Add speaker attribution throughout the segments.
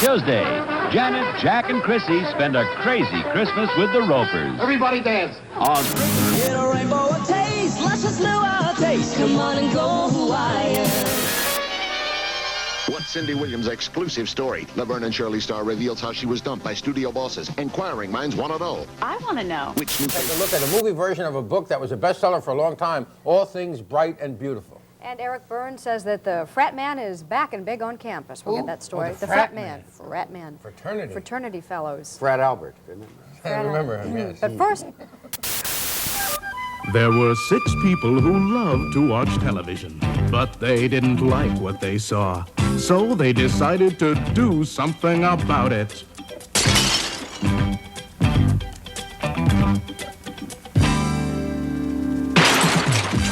Speaker 1: Tuesday, Janet, Jack, and Chrissy spend a crazy Christmas with the Ropers.
Speaker 2: Everybody dance.
Speaker 1: On
Speaker 3: Get a rainbow a taste, luscious lure taste. Come on and go Hawaiian.
Speaker 2: What's Cindy Williams' exclusive story? Laverne and Shirley Star reveals how she was dumped by studio bosses. Inquiring minds want to know.
Speaker 4: I want to know.
Speaker 2: Which new...
Speaker 5: Take a look at a movie version of a book that was a bestseller for a long time, All Things Bright and Beautiful.
Speaker 6: And Eric Byrne says that the frat man is back and big on campus. We'll get that story.
Speaker 5: Oh,
Speaker 6: the frat man. Frat man.
Speaker 5: Fraternity.
Speaker 6: Fraternity fellows.
Speaker 5: Frat Albert, didn't it? I remember him, yes.
Speaker 6: But first...
Speaker 7: There were 6 people who loved to watch television, but they didn't like what they saw. So they decided to do something about it.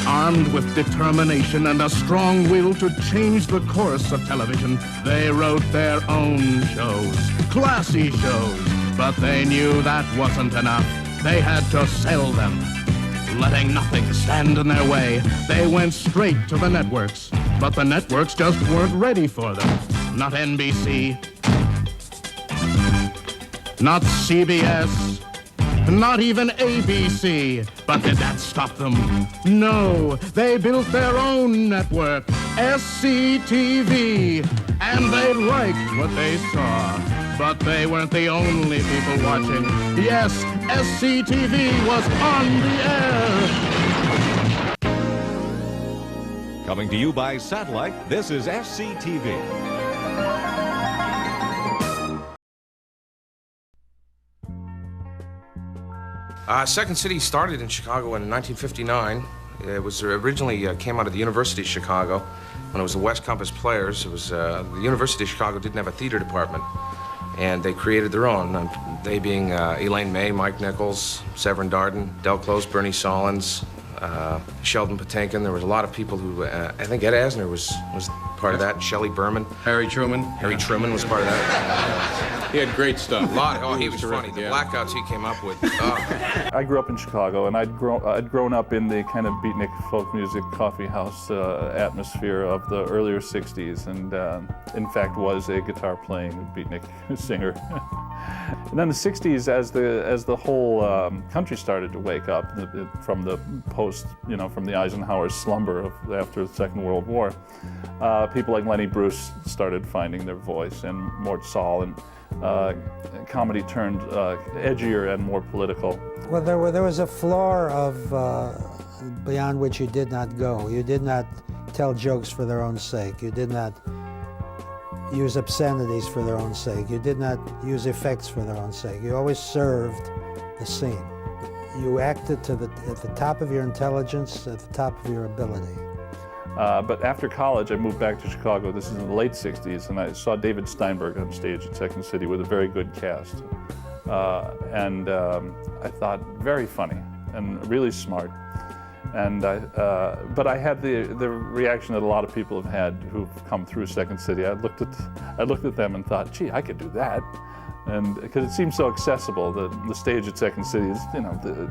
Speaker 7: Armed with determination and a strong will to change the course of television, they wrote their own shows, classy shows. But they knew that wasn't enough. They had to sell them. Letting nothing stand in their way, they went straight to the networks. But the networks just weren't ready for them. Not NBC, not CBS, not even ABC. But did that stop them? No, they built their own network, SCTV, and they liked what they saw. But they weren't the only people watching. Yes, SCTV was on the air.
Speaker 8: Coming to you by satellite, this is SCTV.
Speaker 9: Second City started in Chicago in 1959. It was originally came out of the University of Chicago when it was the West Compass Players. It was the University of Chicago didn't have a theater department, and they created their own. They being Elaine May, Mike Nichols, Severin Darden, Del Close, Bernie Sahlins, Sheldon Patinkin. There was a lot of people who I think Ed Asner was part of that. Shelley Berman,
Speaker 10: Harry Truman.
Speaker 9: Harry Truman was part of that.
Speaker 10: He had great stuff.
Speaker 9: He was funny. The blackouts he came up with.
Speaker 11: I grew up in Chicago, and I'd grown up in the kind of beatnik folk music coffee house atmosphere of the earlier '60s, and in fact was a guitar-playing beatnik singer. And then the '60s, as the whole country started to wake up from the from the Eisenhower slumber after the Second World War, people like Lenny Bruce started finding their voice, and Mort Sahl, and comedy turned edgier and more political.
Speaker 12: Well, there was a floor of beyond which you did not go. You did not tell jokes for their own sake. You did not use obscenities for their own sake. You did not use effects for their own sake. You always served the scene. You acted at the top of your intelligence, at the top of your ability.
Speaker 11: But after college, I moved back to Chicago. This is in the late '60s, and I saw David Steinberg on stage at Second City with a very good cast. And I thought, very funny and really smart. And but I had the reaction that a lot of people have had who've come through Second City. I looked at them and thought, gee, I could do that. And because it seems so accessible, the stage at Second City is,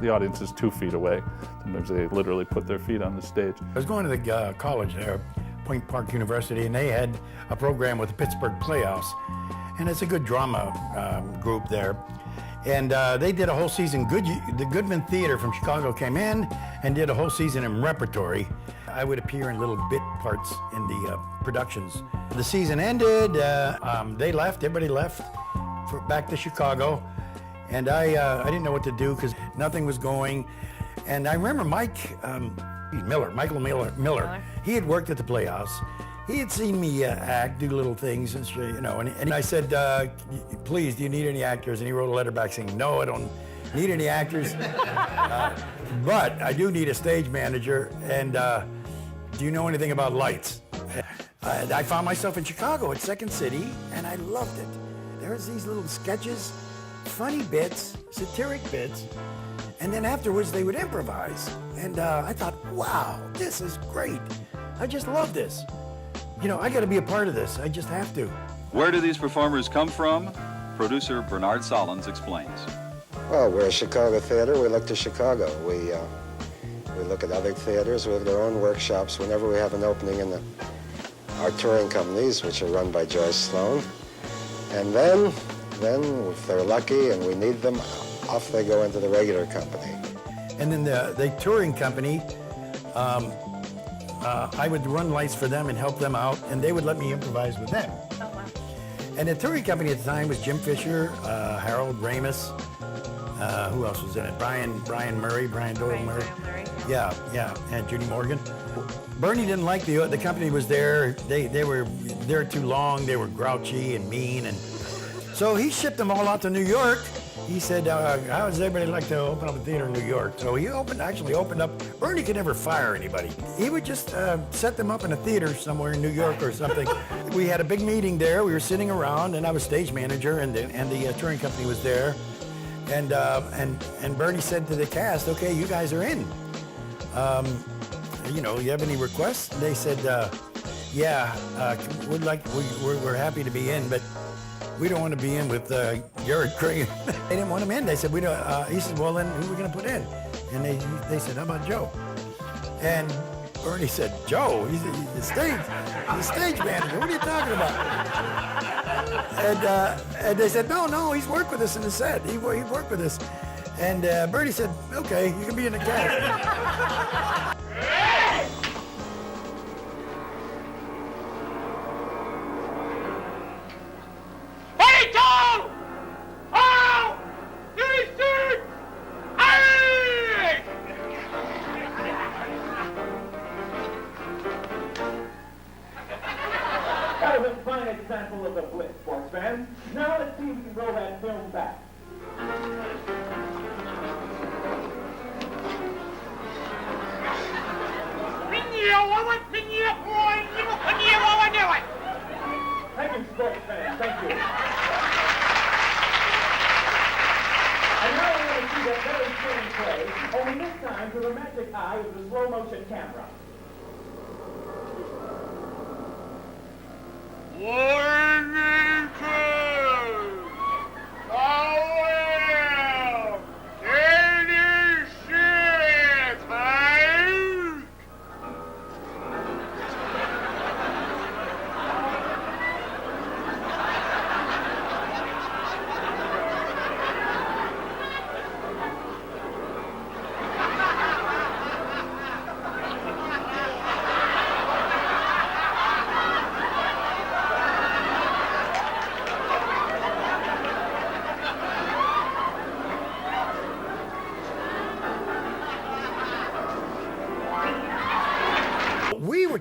Speaker 11: the audience is 2 feet away. Sometimes they literally put their feet on the stage.
Speaker 13: I was going to the college there, Point Park University, and they had a program with the Pittsburgh Playhouse. And it's a good drama group there. And they did a whole season. The Goodman Theater from Chicago came in and did a whole season in repertory. I would appear in little bit parts in the productions. The season ended, they left, everybody left. Back to Chicago, and I didn't know what to do because nothing was going. And I remember Michael Miller. He had worked at the Playhouse. He had seen me act, do little things, and I said, please, do you need any actors? And he wrote a letter back saying, no, I don't need any actors, but I do need a stage manager, and do you know anything about lights? I found myself in Chicago at Second City, and I loved it. There's these little sketches, funny bits, satiric bits, and then afterwards they would improvise. And I thought, wow, this is great. I just love this. I got to be a part of this. I just have to.
Speaker 14: Where do these performers come from? Producer Bernard Sahlins explains.
Speaker 15: Well, we're a Chicago theater. We look to Chicago. We look at other theaters. We have their own workshops whenever we have an opening in our touring companies, which are run by Joyce Sloan. And then if they're lucky and we need them, off they go into the regular company.
Speaker 13: And then the touring company, I would run lights for them and help them out, and they would let me improvise with them.
Speaker 4: Oh, wow.
Speaker 13: And the touring company at the time was Jim Fisher, Harold Ramis, who else was in it? Brian Doyle Murray. Yeah, and Judy Morgan. Bernie didn't like the company was there. They were there too long. They were grouchy and mean, and so he shipped them all out to New York. He said, how does everybody like to open up a theater in New York? So he actually opened up. Bernie could never fire anybody. He would just set them up in a theater somewhere in New York or something. We had a big meeting there. We were sitting around, and I was stage manager, and the touring company was there. And Bernie said to the cast, okay, you guys are in. You have any requests? They said, yeah, we're happy to be in, but we don't want to be in with Garrett Crane. They didn't want him in. They said, we don't. He said, well, then who are we going to put in? And they said, how about Joe? And Bernie said, Joe? He's the stage manager. What are you talking about? And they said, no, he's worked with us in the set. He worked with us. And Bernie said, okay, you can be in the cast.
Speaker 10: Example of the blitz, sports fans. Now let's see if we can roll that film back. Thank you, sports fans. Thank you. And now we're going to see that very same play, only this time through the magic eye of the slow motion camera.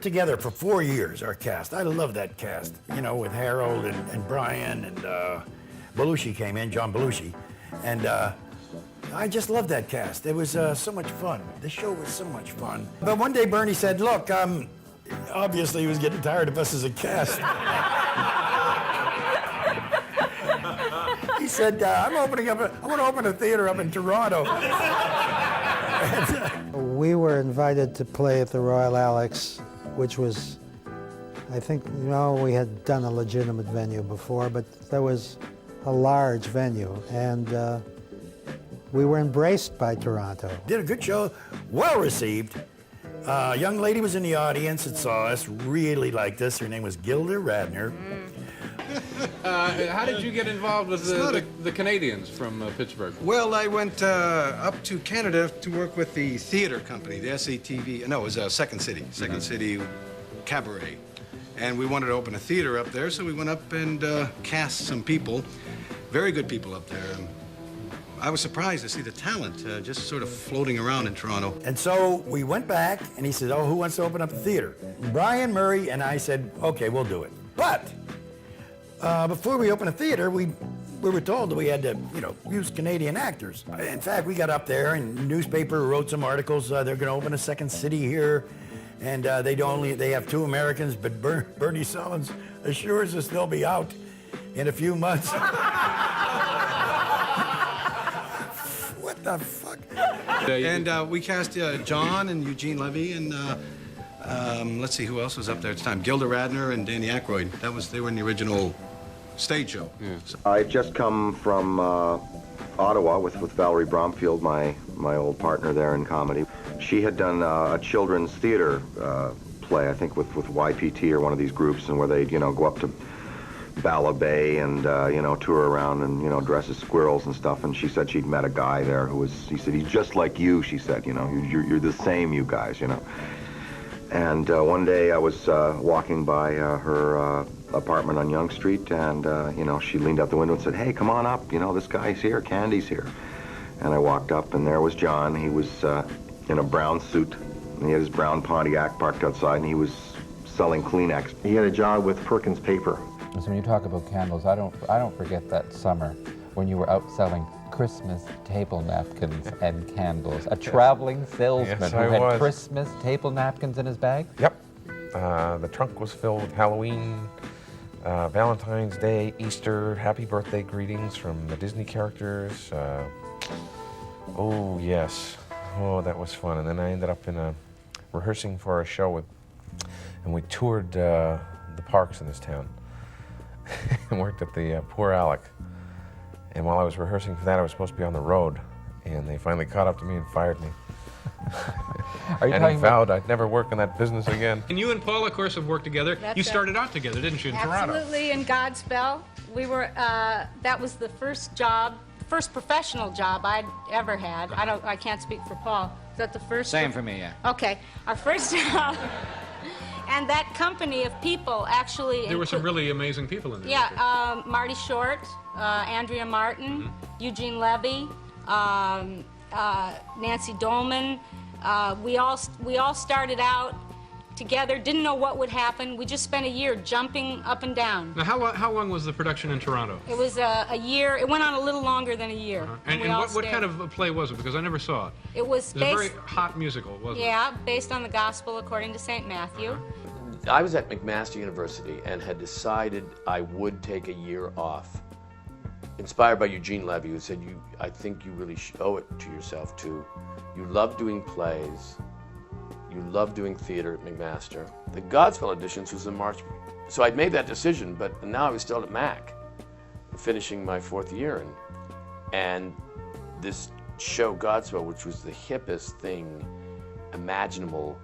Speaker 13: Together for 4 years, our cast. I love that cast, with Harold and Brian and Belushi came in, John Belushi. And I just loved that cast. It was so much fun. The show was so much fun. But one day Bernie said, look, obviously he was getting tired of us as a cast. He said, I want to open a theater up in Toronto.
Speaker 12: We were invited to play at the Royal Alex, which was, I think, we had done a legitimate venue before, but there was a large venue, and we were embraced by Toronto.
Speaker 13: Did a good show, well received. A young lady was in the audience that saw us, really liked us. Her name was Gilda Radner.
Speaker 16: How did you get involved with the Canadians from Pittsburgh?
Speaker 17: Well, I went up to Canada to work with the theater company, the SCTV. No, it was Second City Cabaret. And we wanted to open a theater up there, so we went up and cast some people, very good people up there. I was surprised to see the talent just sort of floating around in Toronto.
Speaker 13: And so we went back, and he said, who wants to open up a theater? Brian Murray and I said, okay, we'll do it. But before we opened a theater, we were told that we had to, use Canadian actors. In fact, we got up there, and the newspaper wrote some articles. They're going to open a second city here, and they have 2 Americans, but Bernie Sahlins assures us they'll be out in a few months. What the fuck?
Speaker 17: And we cast John and Eugene Levy and let's see who else was up there at the time. Gilda Radner and Danny Aykroyd. They were in the original stage show. Yeah.
Speaker 18: I've just come from Ottawa with Valerie Bromfield, my old partner there in comedy. She had done a children's theater play, I think with YPT or one of these groups, and where they'd go up to Bay and, you know, tour around and, you know, dress as squirrels and stuff. And she said she'd met a guy there who was, he said, he's just like you, she said, you know, you're the same, you guys, you know. And one day I was walking by her apartment on Yonge Street, and, you know, she leaned out the window and said, hey, come on up, you know, this guy's here, Candy's here. And I walked up, and there was John. He was in a brown suit, and he had his brown Pontiac parked outside, and he was selling Kleenex. He had a job with Perkins Paper.
Speaker 4: So when you talk about candles, I don't forget that summer when you were out selling Christmas table napkins and candles. A traveling salesman
Speaker 9: Yes,
Speaker 4: who
Speaker 9: I
Speaker 4: had
Speaker 9: was.
Speaker 4: Christmas table napkins in his bag?
Speaker 9: Yep. The trunk was filled with Halloween, Valentine's Day, Easter, happy birthday greetings from the Disney characters. Oh, yes. Oh, that was fun. And then I ended up in rehearsing for a show and we toured the parks in this town and worked at the Poor Alec. And while I was rehearsing for that, I was supposed to be on the road, and they finally caught up to me and fired me.
Speaker 4: Are you
Speaker 9: and
Speaker 4: talking
Speaker 9: he vowed I'd never work in that business again.
Speaker 16: And you and Paul, of course, have worked together.
Speaker 19: That's
Speaker 16: You
Speaker 19: right.
Speaker 16: started out together, didn't you, in Toronto?
Speaker 19: Absolutely, in Godspell. We were, that was the first job, first professional job I'd ever had. I can't speak for Paul. Is that the first?
Speaker 20: Same for me, yeah.
Speaker 19: Okay, our first job. And that company of people actually...
Speaker 16: There were some really amazing people in there.
Speaker 19: Yeah, Marty Short, Andrea Martin, Eugene Levy, Nancy Dolman. We all started out together, didn't know what would happen. We just spent a year jumping up and down.
Speaker 16: Now, how long was the production in Toronto?
Speaker 19: It was a year. It went on a little longer than a year.
Speaker 16: And
Speaker 19: we all
Speaker 16: what
Speaker 19: stayed.
Speaker 16: kind of a play was it? Because I never saw it.
Speaker 19: It was
Speaker 16: a
Speaker 19: based...
Speaker 16: very hot musical, wasn't it?
Speaker 19: Yeah, based on the Gospel according to St. Matthew.
Speaker 21: I was at McMaster University and had decided I would take a year off. Inspired by Eugene Levy, who said, I think you really owe it to yourself to. You love doing plays. You love doing theater at McMaster. The Godspell auditions was in March. So I'd made that decision, but now I was still at Mac, finishing my 4th year. And this show, Godspell, which was the hippest thing imaginable,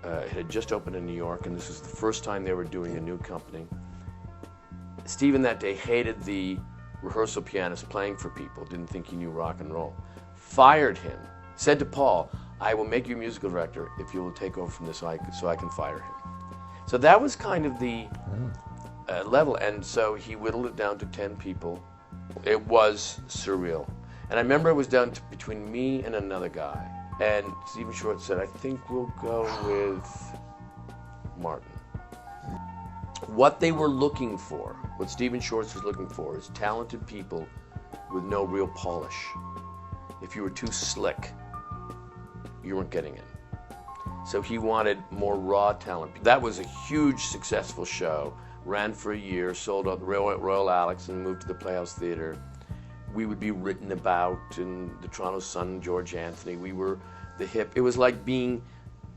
Speaker 21: it had just opened in New York, and this was the first time they were doing a new company. Stephen that day hated the rehearsal pianist playing for people, didn't think he knew rock and roll. Fired him, said to Paul, I will make you musical director if you will take over from this so I can fire him. So that was kind of the level, and so he whittled it down to 10 people. It was surreal. And I remember it was down to between me and another guy. And Stephen Short said, I think we'll go with Martin. What they were looking for, what Stephen Short was looking for, is talented people with no real polish. If you were too slick, you weren't getting in. So he wanted more raw talent. That was a huge, successful show. Ran for a year, sold out the Royal Alex and moved to the Playhouse Theatre. We would be written about in the Toronto Sun, George Anthony. We were the hip. It was like being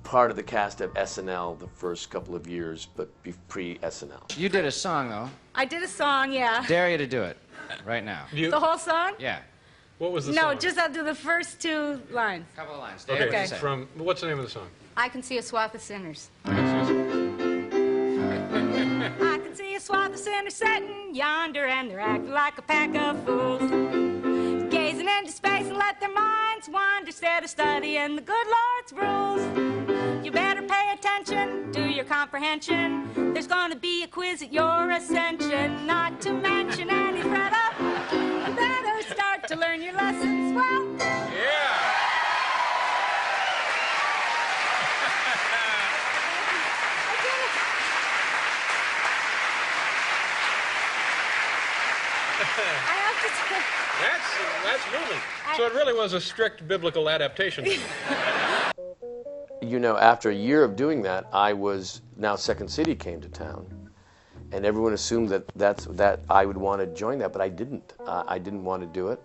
Speaker 21: part of the cast of SNL the first couple of years, but pre-SNL.
Speaker 20: You did a song, though.
Speaker 19: I did a song, yeah.
Speaker 20: Dare you to do it right now.
Speaker 19: The whole song?
Speaker 20: Yeah.
Speaker 16: What was the
Speaker 19: No,
Speaker 16: song?
Speaker 19: just I'll do the first 2 lines.
Speaker 20: Couple of lines.
Speaker 16: Okay, from, what's the name of the song?
Speaker 19: I can see a swath of sinners. I can see a swath of sinners sitting yonder, and they're acting like a pack of fools. Gazing into space and let their minds wander instead of studying the good Lord's rules. You better pay attention to your comprehension. There's gonna be a quiz at your ascension, not to mention any threat up. You better start to learn your lessons well.
Speaker 16: Yeah. That's moving. So it really was a strict biblical adaptation.
Speaker 21: You know, after a year of doing that, now Second City came to town. And everyone assumed that I would want to join that, but I didn't. I didn't want to do it.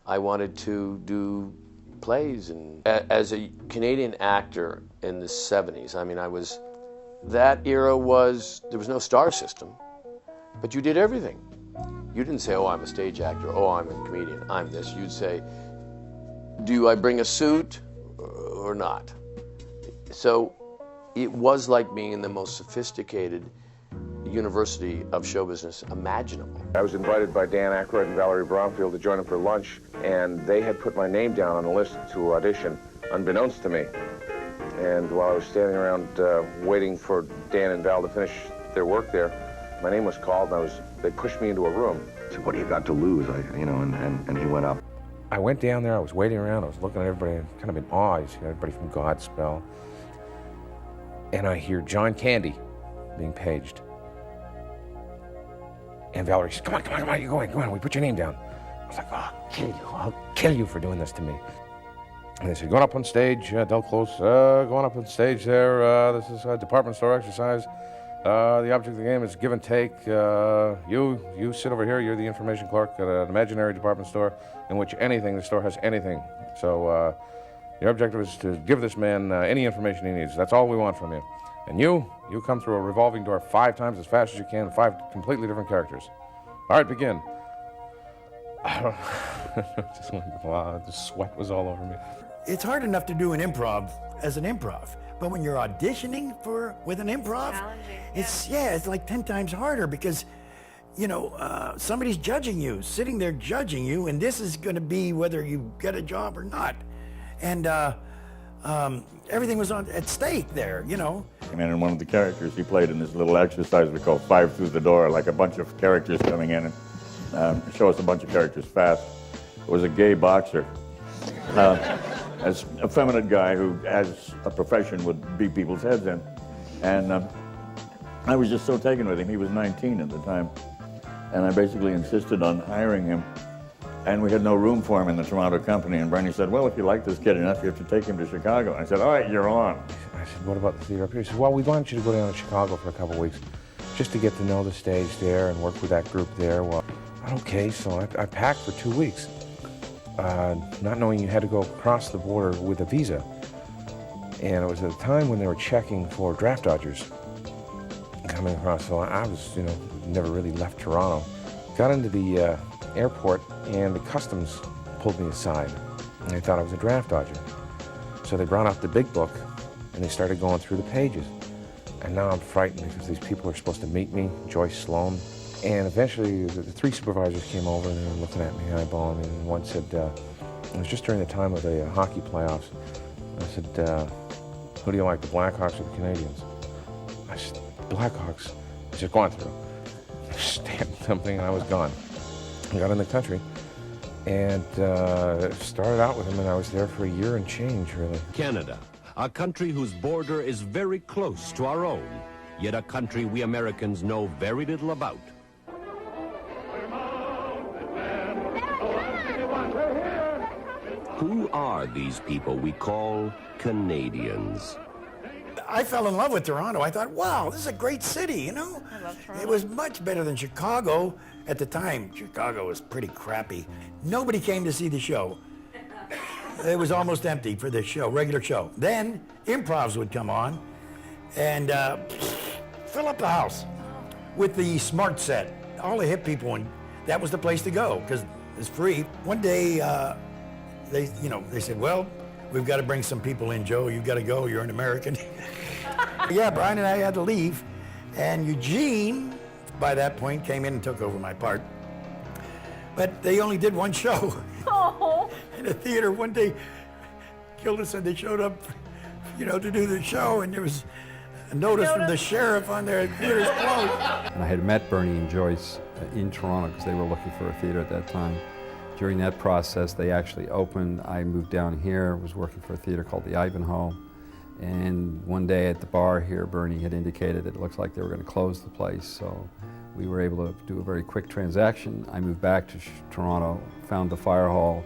Speaker 21: I wanted to do plays. And as a Canadian actor in the 70s, I mean, that era there was no star system, but you did everything. You didn't say, oh, I'm a stage actor, oh, I'm a comedian, I'm this. You'd say, do I bring a suit or not? So it was like being in the most sophisticated university of show business imaginable.
Speaker 1: I was invited by Dan Aykroyd and Valerie Bromfield to join them for lunch, and they had put my name down on the list to audition, unbeknownst to me. And while I was standing around waiting for Dan and Val to finish their work there, my name was called, and they pushed me into a room.
Speaker 18: So what do you got to lose? And he went up.
Speaker 9: I went down there, I was waiting around, I was looking at everybody, kind of in awe. You see everybody from Godspell. And I hear John Candy being paged. And Valerie says, come on, you go on, we put your name down. I was like, oh, I'll kill you for doing this to me. And they said, going up on stage, Del Close, going up on stage there, this is a department store exercise. The object of the game is give and take. You sit over here, you're the information clerk at an imaginary department store in which the store has anything. So your objective is to give this man any information he needs. That's all we want from you. And you come through a revolving door 5 times as fast as you can, 5 completely different characters. All right, begin. Just like, wow, the sweat was all over me.
Speaker 13: It's hard enough to do an improv as an improv, but when you're auditioning with an improv, it's like 10 times harder because, somebody's judging you, sitting there judging you, and this is going to be whether you get a job or not. And everything was at stake there,
Speaker 22: And one of the characters he played in this little exercise we call 5 Through the Door, like a bunch of characters coming in and show us a bunch of characters fast. It was a gay boxer. As a feminine guy who, as a profession, would beat people's heads in. And I was just so taken with him. He was 19 at the time. And I basically insisted on hiring him. And we had no room for him in the Toronto company. And Bernie said, well, if you like this kid enough, you have to take him to Chicago. And I said, all right, you're on.
Speaker 9: I said, what about the theater up here? He said, well, we want you to go down to Chicago for a couple of weeks just to get to know the stage there and work with that group there. Well, okay, so I packed for 2 weeks. Not knowing you had to go across the border with a visa. And it was at a time when they were checking for draft dodgers coming across. So I was, never really left Toronto. Got into the airport and the customs pulled me aside. And they thought I was a draft dodger. So they brought out the big book and they started going through the pages. And now I'm frightened because these people are supposed to meet me, Joyce Sloan. And eventually, the 3 supervisors came over and they were looking at me, eyeballing me, and one said, it was just during the time of the hockey playoffs. I said, who do you like, the Blackhawks or the Canadians? I said, Blackhawks. He said, go on through. I stamped something and I was gone. I got in the country and started out with him, and I was there for a year and change, really.
Speaker 23: Canada, a country whose border is very close to our own, yet a country we Americans know very little about. Who are these people we call Canadians?
Speaker 13: I fell in love with Toronto. I thought, wow, this is a great city,
Speaker 24: I love Toronto.
Speaker 13: It was much better than Chicago at the time. Chicago was pretty crappy. Nobody came to see the show. It was almost empty for the show, regular show. Then improvs would come on and fill up the house with the smart set. All the hip people, and that was the place to go because it's free. One day, they said, well, we've got to bring some people in, Joe. You've got to go. You're an American. Yeah, Brian and I had to leave. And Eugene, by that point, came in and took over my part. But they only did one show.
Speaker 24: Oh.
Speaker 13: In a theater. One day, Gilda said they showed up, to do the show, and there was a notice from the sheriff on their theater's closed.
Speaker 25: And I had met Bernie and Joyce in Toronto because they were looking for a theater at that time. During that process, they actually opened. I moved down here, was working for a theater called the Ivanhoe. And one day at the bar here, Bernie had indicated that it looks like they were going to close the place. So we were able to do a very quick transaction. I moved back to Toronto, found the fire hall,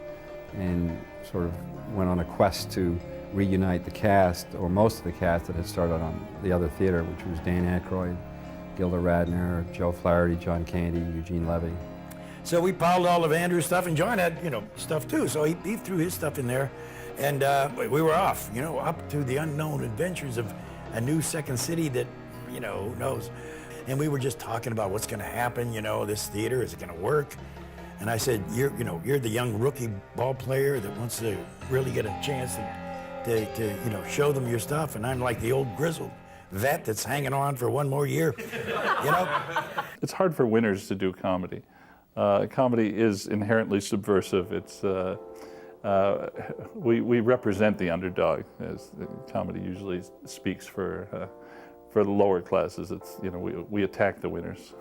Speaker 25: and sort of went on a quest to reunite the cast, or most of the cast that had started on the other theater, which was Dan Aykroyd, Gilda Radner, Joe Flaherty, John Candy, Eugene Levy.
Speaker 13: So we piled all of Andrew's stuff, and John had, stuff too. So he threw his stuff in there, and we were off, up to the unknown adventures of a new second city that, who knows. And we were just talking about what's going to happen. This theater, is it going to work? And I said, you're the young rookie ball player that wants to really get a chance to show them your stuff. And I'm like the old grizzled vet that's hanging on for one more year, you know?
Speaker 11: It's hard for winners to do comedy. Comedy is inherently subversive. It's we represent the underdog, as comedy usually speaks for the lower classes. It's, you know, we attack the winners.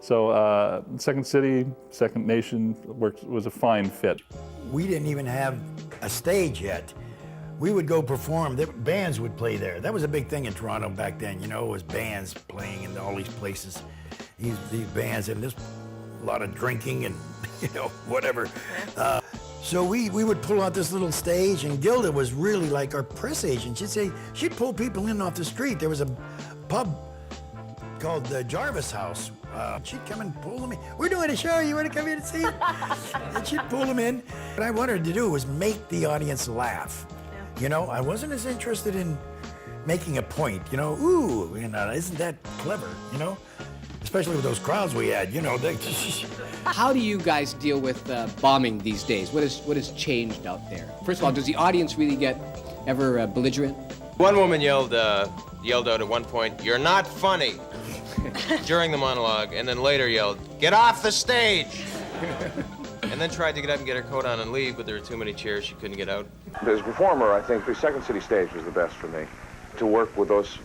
Speaker 11: So Second City, Second Nation was a fine fit.
Speaker 13: We didn't even have a stage yet. We would go perform, the bands would play there. That was a big thing in Toronto back then, you know, it was bands playing in all these places, these bands, and there's a lot of drinking and, you know, whatever. So we would pull out this little stage, and Gilda was really like our press agent. She'd pull people in off the street. There was a pub called the Jarvis House. She'd come and pull them in. We're doing a show, you want to come in and see it? And she'd pull them in. What I wanted to do was make the audience laugh. You know, I wasn't as interested in making a point, you know, ooh, you know, isn't that clever, you know? Especially with those crowds we had, you know.
Speaker 2: How do you guys deal with bombing these days? What has changed out there? First of all, does the audience really get ever belligerent?
Speaker 3: One woman yelled out at one point, "You're not funny," during the monologue, and then later yelled, "Get off the stage!" And then tried to get up and get her coat on and leave, but there were too many chairs, she couldn't get out.
Speaker 1: As a performer, I think the Second City stage was the best for me. To work with those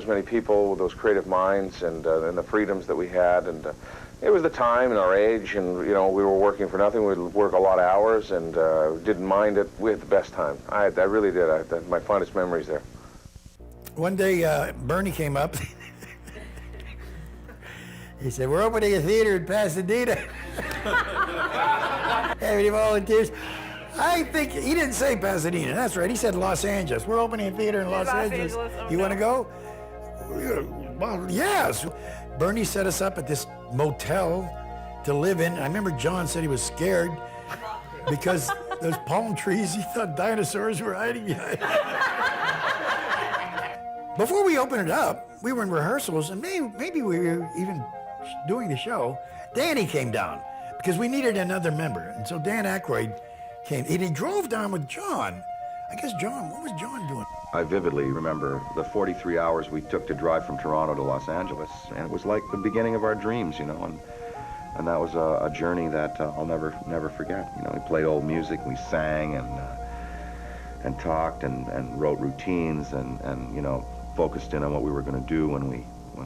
Speaker 1: many people, with those creative minds, and the freedoms that we had, and it was the time and our age, and you know, we were working for nothing. We'd work a lot of hours, and didn't mind it. We had the best time. I really did. That's my fondest memories there.
Speaker 13: One day, Bernie came up. He said, "We're opening a theater in Pasadena." Have any volunteers? I think he didn't say Pasadena. That's right. He said Los Angeles. We're opening a theater in Los Angeles. You want to go? Well, yes. Bernie set us up at this motel to live in. I remember John said he was scared because those palm trees, he thought dinosaurs were hiding behind. Before we opened it up, we were in rehearsals, and maybe we were even doing the show. Danny came down because we needed another member. And so Dan Aykroyd came, and he drove down with John. I guess John, what was John doing?
Speaker 18: I vividly remember the 43 hours we took to drive from Toronto to Los Angeles, and it was like the beginning of our dreams, you know, and that was a journey that I'll never forget. You know, we played old music, we sang and talked and wrote routines and you know, focused in on what we were going to do when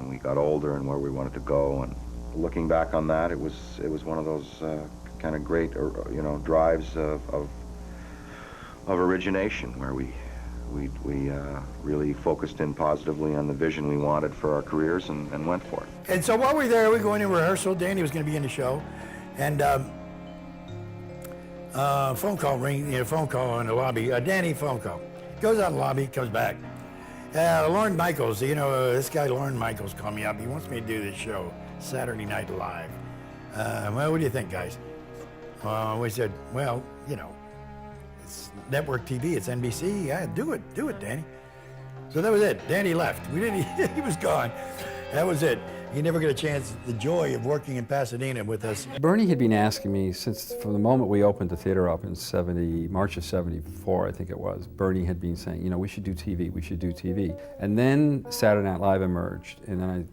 Speaker 18: we got older and where we wanted to go. And looking back on that, it was one of those kind of great, you know, drives of origination where we really focused in positively on the vision we wanted for our careers and went for it.
Speaker 13: And so while we were there, we were going in rehearsal. Danny was going to be in the show, and phone call in the lobby. Danny, phone call. Goes out in the lobby, comes back. Lorne Michaels, you know, this guy Lorne Michaels called me up. He wants me to do this show, Saturday Night Live. Well, what do you think, guys? We said, well, you know, it's network TV, it's NBC. Yeah, do it, Danny. So that was it. Danny left. He was gone. That was it. He never got a chance, the joy of working in Pasadena with us.
Speaker 25: Bernie had been asking me since from the moment we opened the theater up in March of '74, I think it was. Bernie had been saying, you know, we should do TV, we should do TV. And then Saturday Night Live emerged, and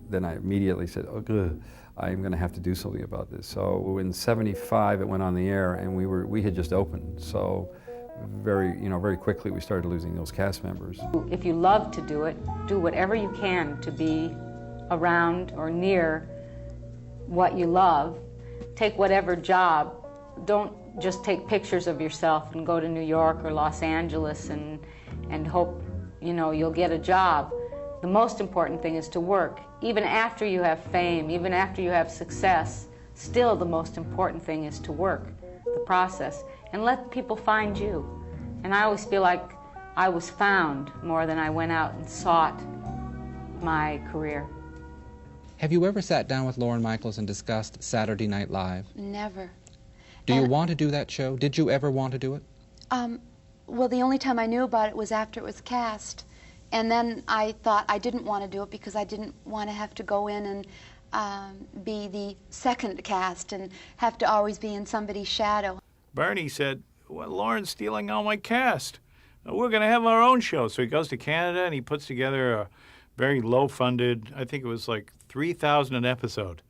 Speaker 25: then I immediately said, oh, good. I'm going to have to do something about this. So in '75, it went on the air, and we had just opened. So very quickly we started losing those cast members.
Speaker 5: If you love to do it, do whatever you can to be around or near what you love. Take whatever job. Don't just take pictures of yourself and go to New York or Los Angeles and hope, you know, you'll get a job. The most important thing is to work. Even after you have fame, even after you have success, still the most important thing is to work, the process, and let people find you. And I always feel like I was found more than I went out and sought my career.
Speaker 6: Have you ever sat down with Lorne Michaels and discussed Saturday Night Live?
Speaker 24: Never.
Speaker 6: Do you want to do that show? Did you ever want to do it?
Speaker 24: Well, the only time I knew about it was after it was cast. And then I thought I didn't want to do it because I didn't want to have to go in and be the second cast and have to always be in somebody's shadow.
Speaker 26: Bernie said, well, Lauren's stealing all my cast.
Speaker 7: we're going to have our own show. So he goes to Canada and he puts together a very low-funded, I think it was like $3,000 an episode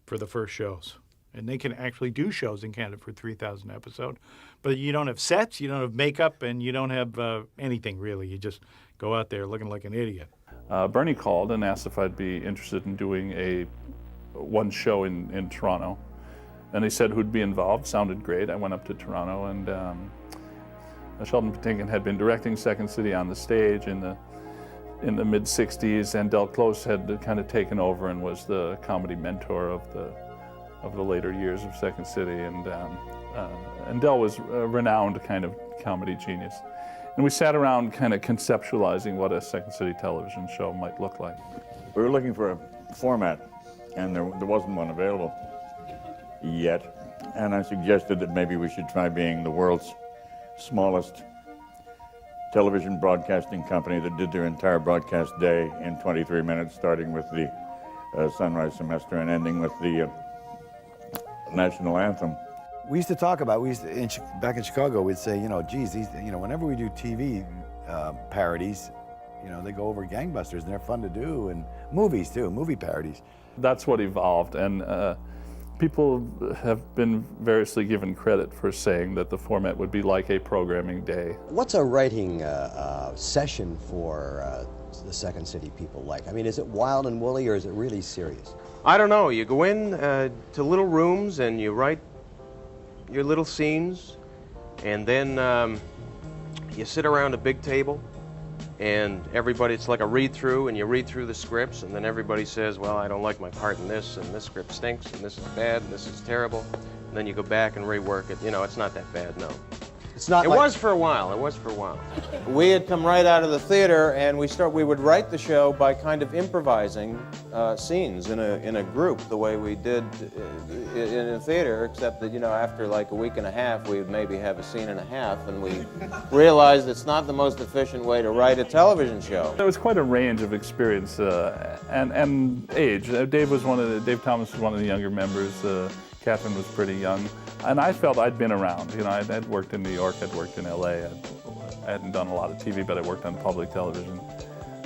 Speaker 7: for the first shows. And they can actually do shows in Canada for $3,000 an episode. But you don't have sets, you don't have makeup, and you don't have anything really. You just go out there looking like an idiot.
Speaker 11: Bernie called and asked if I'd be interested in doing one show in Toronto. And they said who'd be involved. Sounded great. I went up to Toronto, and Sheldon Patinkin had been directing Second City on the stage in the mid-'60s, and Del Close had kind of taken over and was the comedy mentor of the later years of Second City, and Del was a renowned kind of comedy genius. And we sat around kind of conceptualizing what a Second City television show might look like.
Speaker 22: We were looking for a format, and there wasn't one available yet. And I suggested that maybe we should try being the world's smallest television broadcasting company that did their entire broadcast day in 23 minutes, starting with the sunrise semester and ending with the national anthem.
Speaker 8: We used to talk about, back in Chicago, we'd say, geez, whenever we do TV parodies, they go over gangbusters and they're fun to do, and movies too, movie parodies.
Speaker 11: That's what evolved, and people have been variously given credit for saying that the format would be like a programming day.
Speaker 10: What's a writing session for the Second City people like? I mean, is it wild and woolly, or is it really serious?
Speaker 3: I don't know. You go in to little rooms and you write your little scenes, and then you sit around a big table, and everybody, it's like a read-through, and you read through the scripts, and then everybody says, well, I don't like my part in this, and this script stinks, and this is bad, and this is terrible. And then you go back and rework it. It's not that bad, no.
Speaker 10: It's not.
Speaker 3: It was for a while. It was for a while.
Speaker 14: We had come right out of the theater, and we would write the show by kind of improvising scenes in a group, the way we did in a theater, except that after like a week and a half, we would maybe have a scene and a half, and we realized it's not the most efficient way to write a television show.
Speaker 11: There was quite a range of experience and age. Dave Thomas was one of the younger members. Catherine was pretty young, and I felt I'd been around. I'd worked in New York, I'd worked in LA. I hadn't done a lot of TV, but I worked on public television.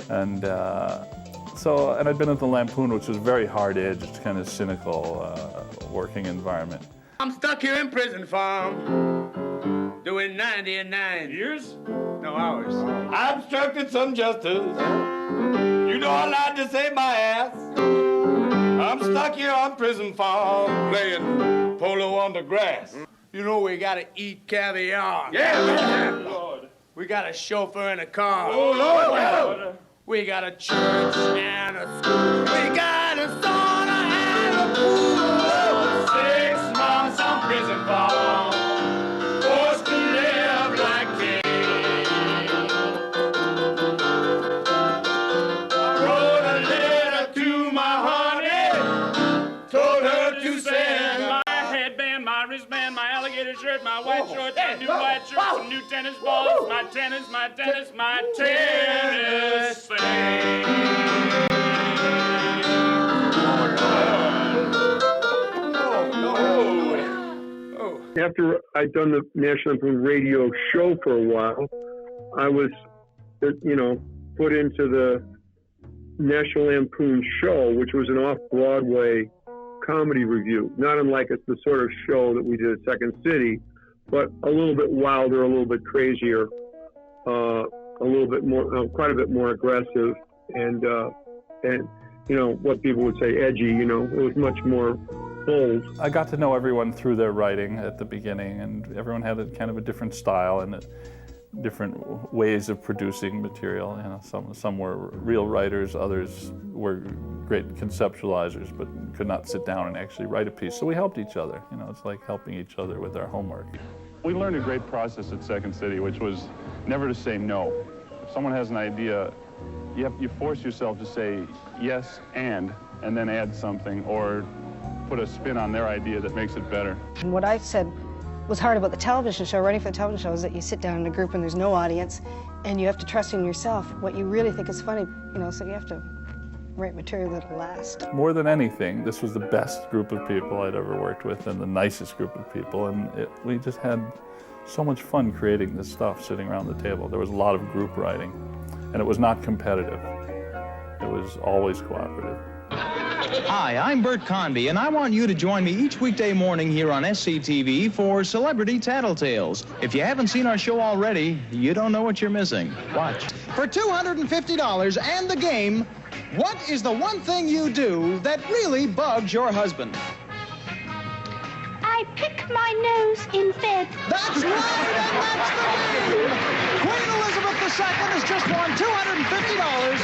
Speaker 11: And and I'd been at the Lampoon, which was a very hard-edged, kind of cynical working environment.
Speaker 15: I'm stuck here in prison farm, doing 99 years, no hours. I obstructed some justice. I lied to save my ass. I'm stuck here on prison farm, playing polo on the grass. We gotta eat caviar. Yeah, Lord. We got a chauffeur and a car. Oh, Lord. We got a church and a school. We got a sauna and a pool. 6 months on prison farm, forced to live like kings. I wrote a letter to my honey, told her to send my headband, my wristband, my alligator shirt, my white shorts, my new white shirt, some new tennis balls, my tennis thing.
Speaker 26: After I'd done the National Lampoon radio show for a while, I was, put into the National Lampoon show, which was an off-Broadway comedy review, not unlike the sort of show that we did at Second City, but a little bit wilder, a little bit crazier, a little bit more, quite a bit more aggressive, and what people would say edgy. It was much more bold.
Speaker 11: I got to know everyone through their writing at the beginning, and everyone had a different style and different ways of producing material. Some were real writers, others were great conceptualizers, but could not sit down and actually write a piece. So we helped each other. It's like helping each other with our homework.
Speaker 27: We learned a great process at Second City, which was never to say no. If someone has an idea, you force yourself to say yes and then add something, or put a spin on their idea that makes it better.
Speaker 28: And what I said was hard about the television show, writing for the television show, is that you sit down in a group and there's no audience, and you have to trust in yourself what you really think is funny, so you have to write material that'll last.
Speaker 11: More than anything, this was the best group of people I'd ever worked with and the nicest group of people, and we just had so much fun creating this stuff, sitting around the table. There was a lot of group writing, and it was not competitive. It was always cooperative.
Speaker 4: Hi, I'm Bert Conby, and I want you to join me each weekday morning here on SCTV for Celebrity Tattletales. If you haven't seen our show already, you don't know what you're missing. Watch. For $250 and the game, what is the one thing you do that really bugs your husband?
Speaker 9: I pick my nose in bed.
Speaker 4: That's right, and that's the game! Queen Elizabeth II has just won $250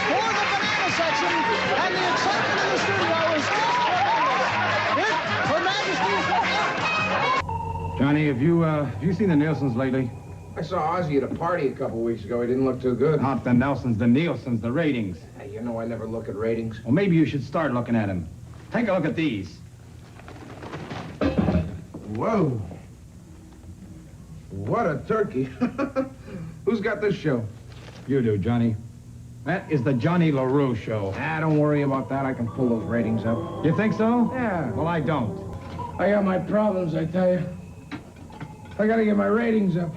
Speaker 4: for the banana section, and the excitement in the studio is Her Majesty's...
Speaker 12: Johnny, have you seen the Nielsen's lately?
Speaker 16: I saw Ozzy at a party a couple weeks ago. He didn't look too good.
Speaker 12: Not the Nelsons, the Nielsen's, the ratings.
Speaker 16: Hey, you know I never look at ratings.
Speaker 12: Well, maybe you should start looking at them. Take a look at these.
Speaker 16: Whoa. What a turkey. Who's got this show?
Speaker 12: You do, Johnny. That is the Johnny LaRue show.
Speaker 16: Ah, don't worry about that. I can pull those ratings up.
Speaker 12: You think so?
Speaker 16: Yeah.
Speaker 12: Well, I don't.
Speaker 16: I got my problems, I tell you. I gotta get my ratings up.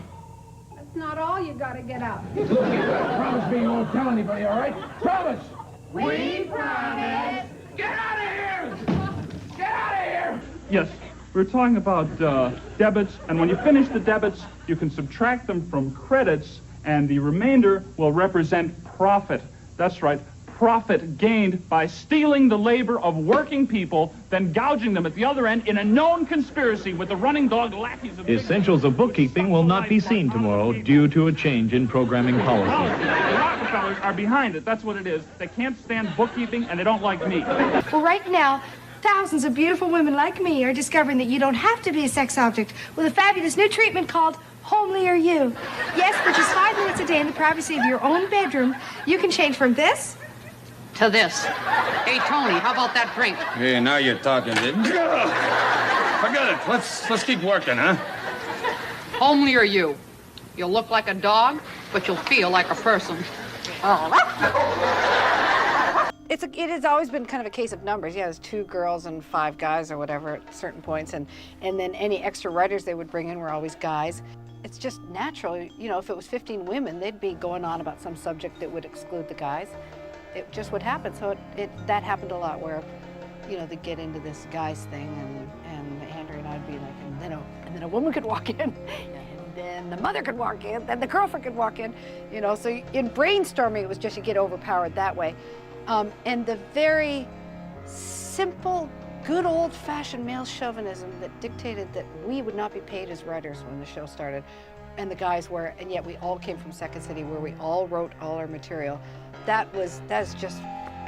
Speaker 9: That's not all you gotta get up.
Speaker 16: Look, you promise me you won't tell anybody, all right? Promise!
Speaker 9: We promise!
Speaker 16: Get out of here! Get out of here!
Speaker 27: Yes, we're talking about debits, and when you finish the debits, you can subtract them from credits, and the remainder will represent profit. That's right, profit gained by stealing the labor of working people, then gouging them at the other end in a known conspiracy with the running dog lackeys of...
Speaker 17: Essentials of bookkeeping will not be seen tomorrow due to a change in programming policy.
Speaker 27: The Rockefellers are behind it, that's what it is. They can't stand bookkeeping, and they don't like me.
Speaker 9: Well, right now, thousands of beautiful women like me are discovering that you don't have to be a sex object with a fabulous new treatment called Homely Are You. Yes, for just 5 minutes a day in the privacy of your own bedroom, you can change from this
Speaker 19: to this. Hey, Tony, how about that drink?
Speaker 17: Hey, now you're talking. Forget it. Let's keep working, huh?
Speaker 19: Homely are you? You'll look like a dog, but you'll feel like a person.
Speaker 28: It has always been kind of a case of numbers. Yeah, there's 2 girls and 5 guys or whatever at certain points, and then any extra writers they would bring in were always guys. It's just natural. You know, if it was 15 women, they'd be going on about some subject that would exclude the guys. It just would happen. So that happened a lot where, you know, they'd get into this guys thing, and Andrea and I'd be like, and then a woman could walk in, and then the mother could walk in, then the girlfriend could walk in, you know. So in brainstorming, it was just you get overpowered that way. And the very simple, good old-fashioned male chauvinism that dictated that we would not be paid as writers when the show started, and the guys were, and yet we all came from Second City where we all wrote all our material. That's just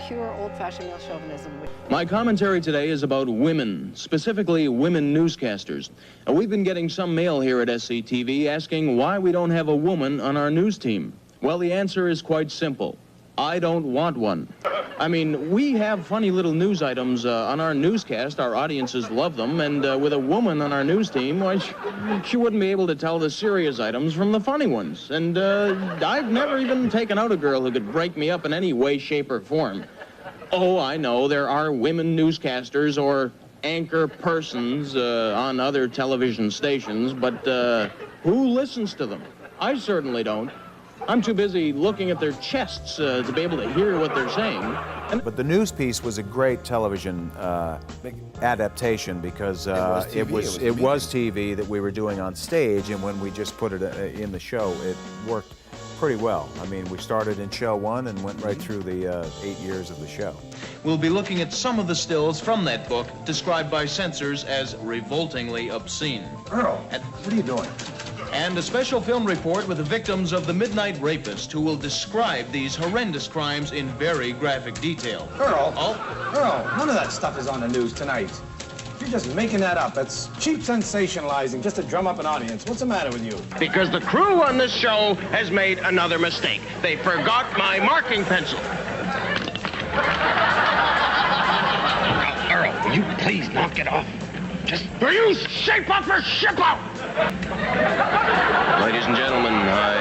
Speaker 28: pure old-fashioned male chauvinism.
Speaker 4: My commentary today is about women, specifically women newscasters. We've been getting some mail here at SCTV asking why we don't have a woman on our news team. Well, the answer is quite simple. I don't want one. I mean, we have funny little news items on our newscast. Our audiences love them. And with a woman on our news team, why, she wouldn't be able to tell the serious items from the funny ones. And I've never even taken out a girl who could break me up in any way, shape, or form. Oh, I know, there are women newscasters or anchor persons on other television stations, but who listens to them? I certainly don't. I'm too busy looking at their chests to be able to hear what they're saying.
Speaker 14: But the news piece was a great television adaptation because it was TV that we were doing on stage, and when we just put it in the show, it worked pretty well. I mean, we started in show 1 and went right through the 8 years of the show.
Speaker 4: We'll be looking at some of the stills from that book, described by censors as revoltingly obscene.
Speaker 20: Earl, what are you doing?
Speaker 4: And a special film report with the victims of the Midnight Rapist, who will describe these horrendous crimes in very graphic detail.
Speaker 20: Earl, none of that stuff is on the news tonight. You're just making that up. That's cheap sensationalizing just to drum up an audience. What's the matter with you?
Speaker 21: Because the crew on this show has made another mistake. They forgot my marking pencil. Now, Earl, will you please knock it off? Will you shape up or ship out?
Speaker 4: Ladies and gentlemen, I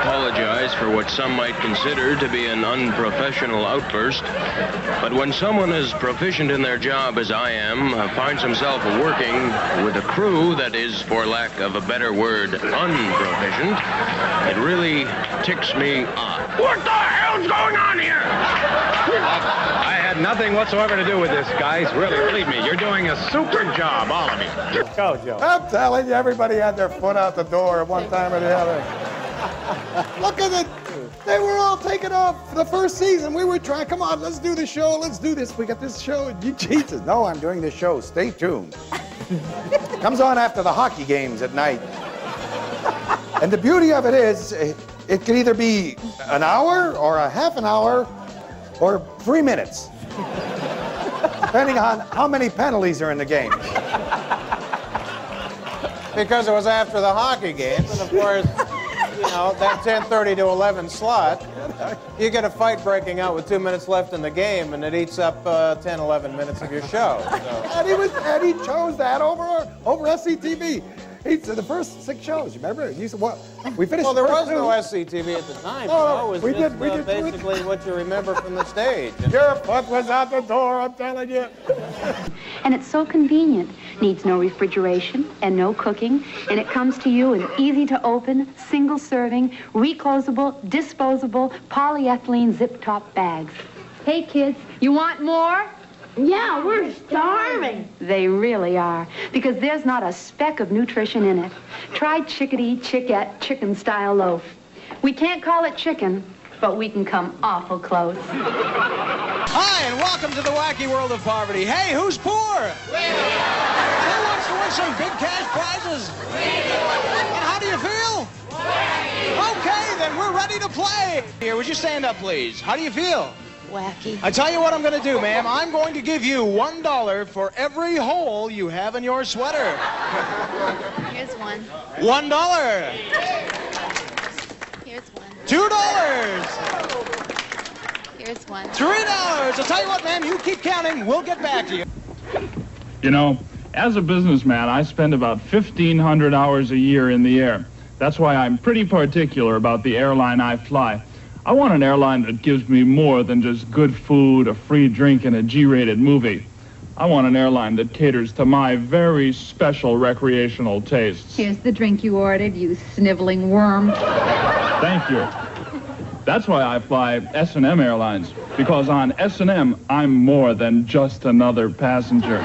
Speaker 3: apologize for what some might consider to be an unprofessional outburst, but when someone as proficient in their job as I am finds himself working with a crew that is, for lack of a better word, unproficient, it really ticks me off.
Speaker 21: What the hell's going on here?
Speaker 20: I had nothing whatsoever to do with this, guys. Really, believe me, you're doing a super job, all of you.
Speaker 8: Go, Joe. I'm telling you, everybody had their foot out the door at one time or the other. Look at it. They were all taking off for the first season. We were trying, come on, let's do the show. Let's do this. We got this show. Jesus. No, I'm doing this show. Stay tuned. Comes on after the hockey games at night. And the beauty of it is, it can either be an hour or a half an hour or 3 minutes, depending on how many penalties are in the game.
Speaker 14: Because it was after the hockey games, and of course, you know, that 10:30 to 11 slot, you get a fight breaking out with 2 minutes left in the game, and it eats up 10, 11 minutes of your show. So.
Speaker 8: And he chose that over SCTV. He said the first 6 shows, you remember? You said, what? We finished.
Speaker 14: Well, there was no SCTV at the time.
Speaker 8: No,
Speaker 14: it was basically what you remember from the stage.
Speaker 8: Your foot was out the door, I'm telling you.
Speaker 1: And it's so convenient. Needs no refrigeration and no cooking. And it comes to you in easy to open, single serving, reclosable, disposable, polyethylene zip top bags. Hey kids, you want more?
Speaker 2: Yeah, we're starving.
Speaker 1: They really are, because there's not a speck of nutrition in it. Try Chickadee Chickette chicken-style loaf. We can't call it chicken, but we can come awful close.
Speaker 5: Hi, and welcome to the wacky world of poverty. Hey, who's poor? Who wants to win some big cash prizes? And how do you feel? Okay, then we're ready to play. Here, would you stand up, please? How do you feel?
Speaker 1: Wacky.
Speaker 5: I tell you what I'm going to do, ma'am. I'm going to give you $1 for every hole you have in your sweater.
Speaker 1: Here's one.
Speaker 5: $1.
Speaker 1: Here's one.
Speaker 5: $2.
Speaker 1: Here's one.
Speaker 5: $3. I'll tell you what, ma'am. You keep counting. We'll get back to you.
Speaker 27: You know, as a businessman, I spend about 1,500 hours a year in the air. That's why I'm pretty particular about the airline I fly. I want an airline that gives me more than just good food, a free drink, and a G-rated movie. I want an airline that caters to my very special recreational tastes.
Speaker 1: Here's the drink you ordered, you sniveling worm.
Speaker 27: Thank you. That's why I fly S&M Airlines, because on S&M, I'm more than just another passenger.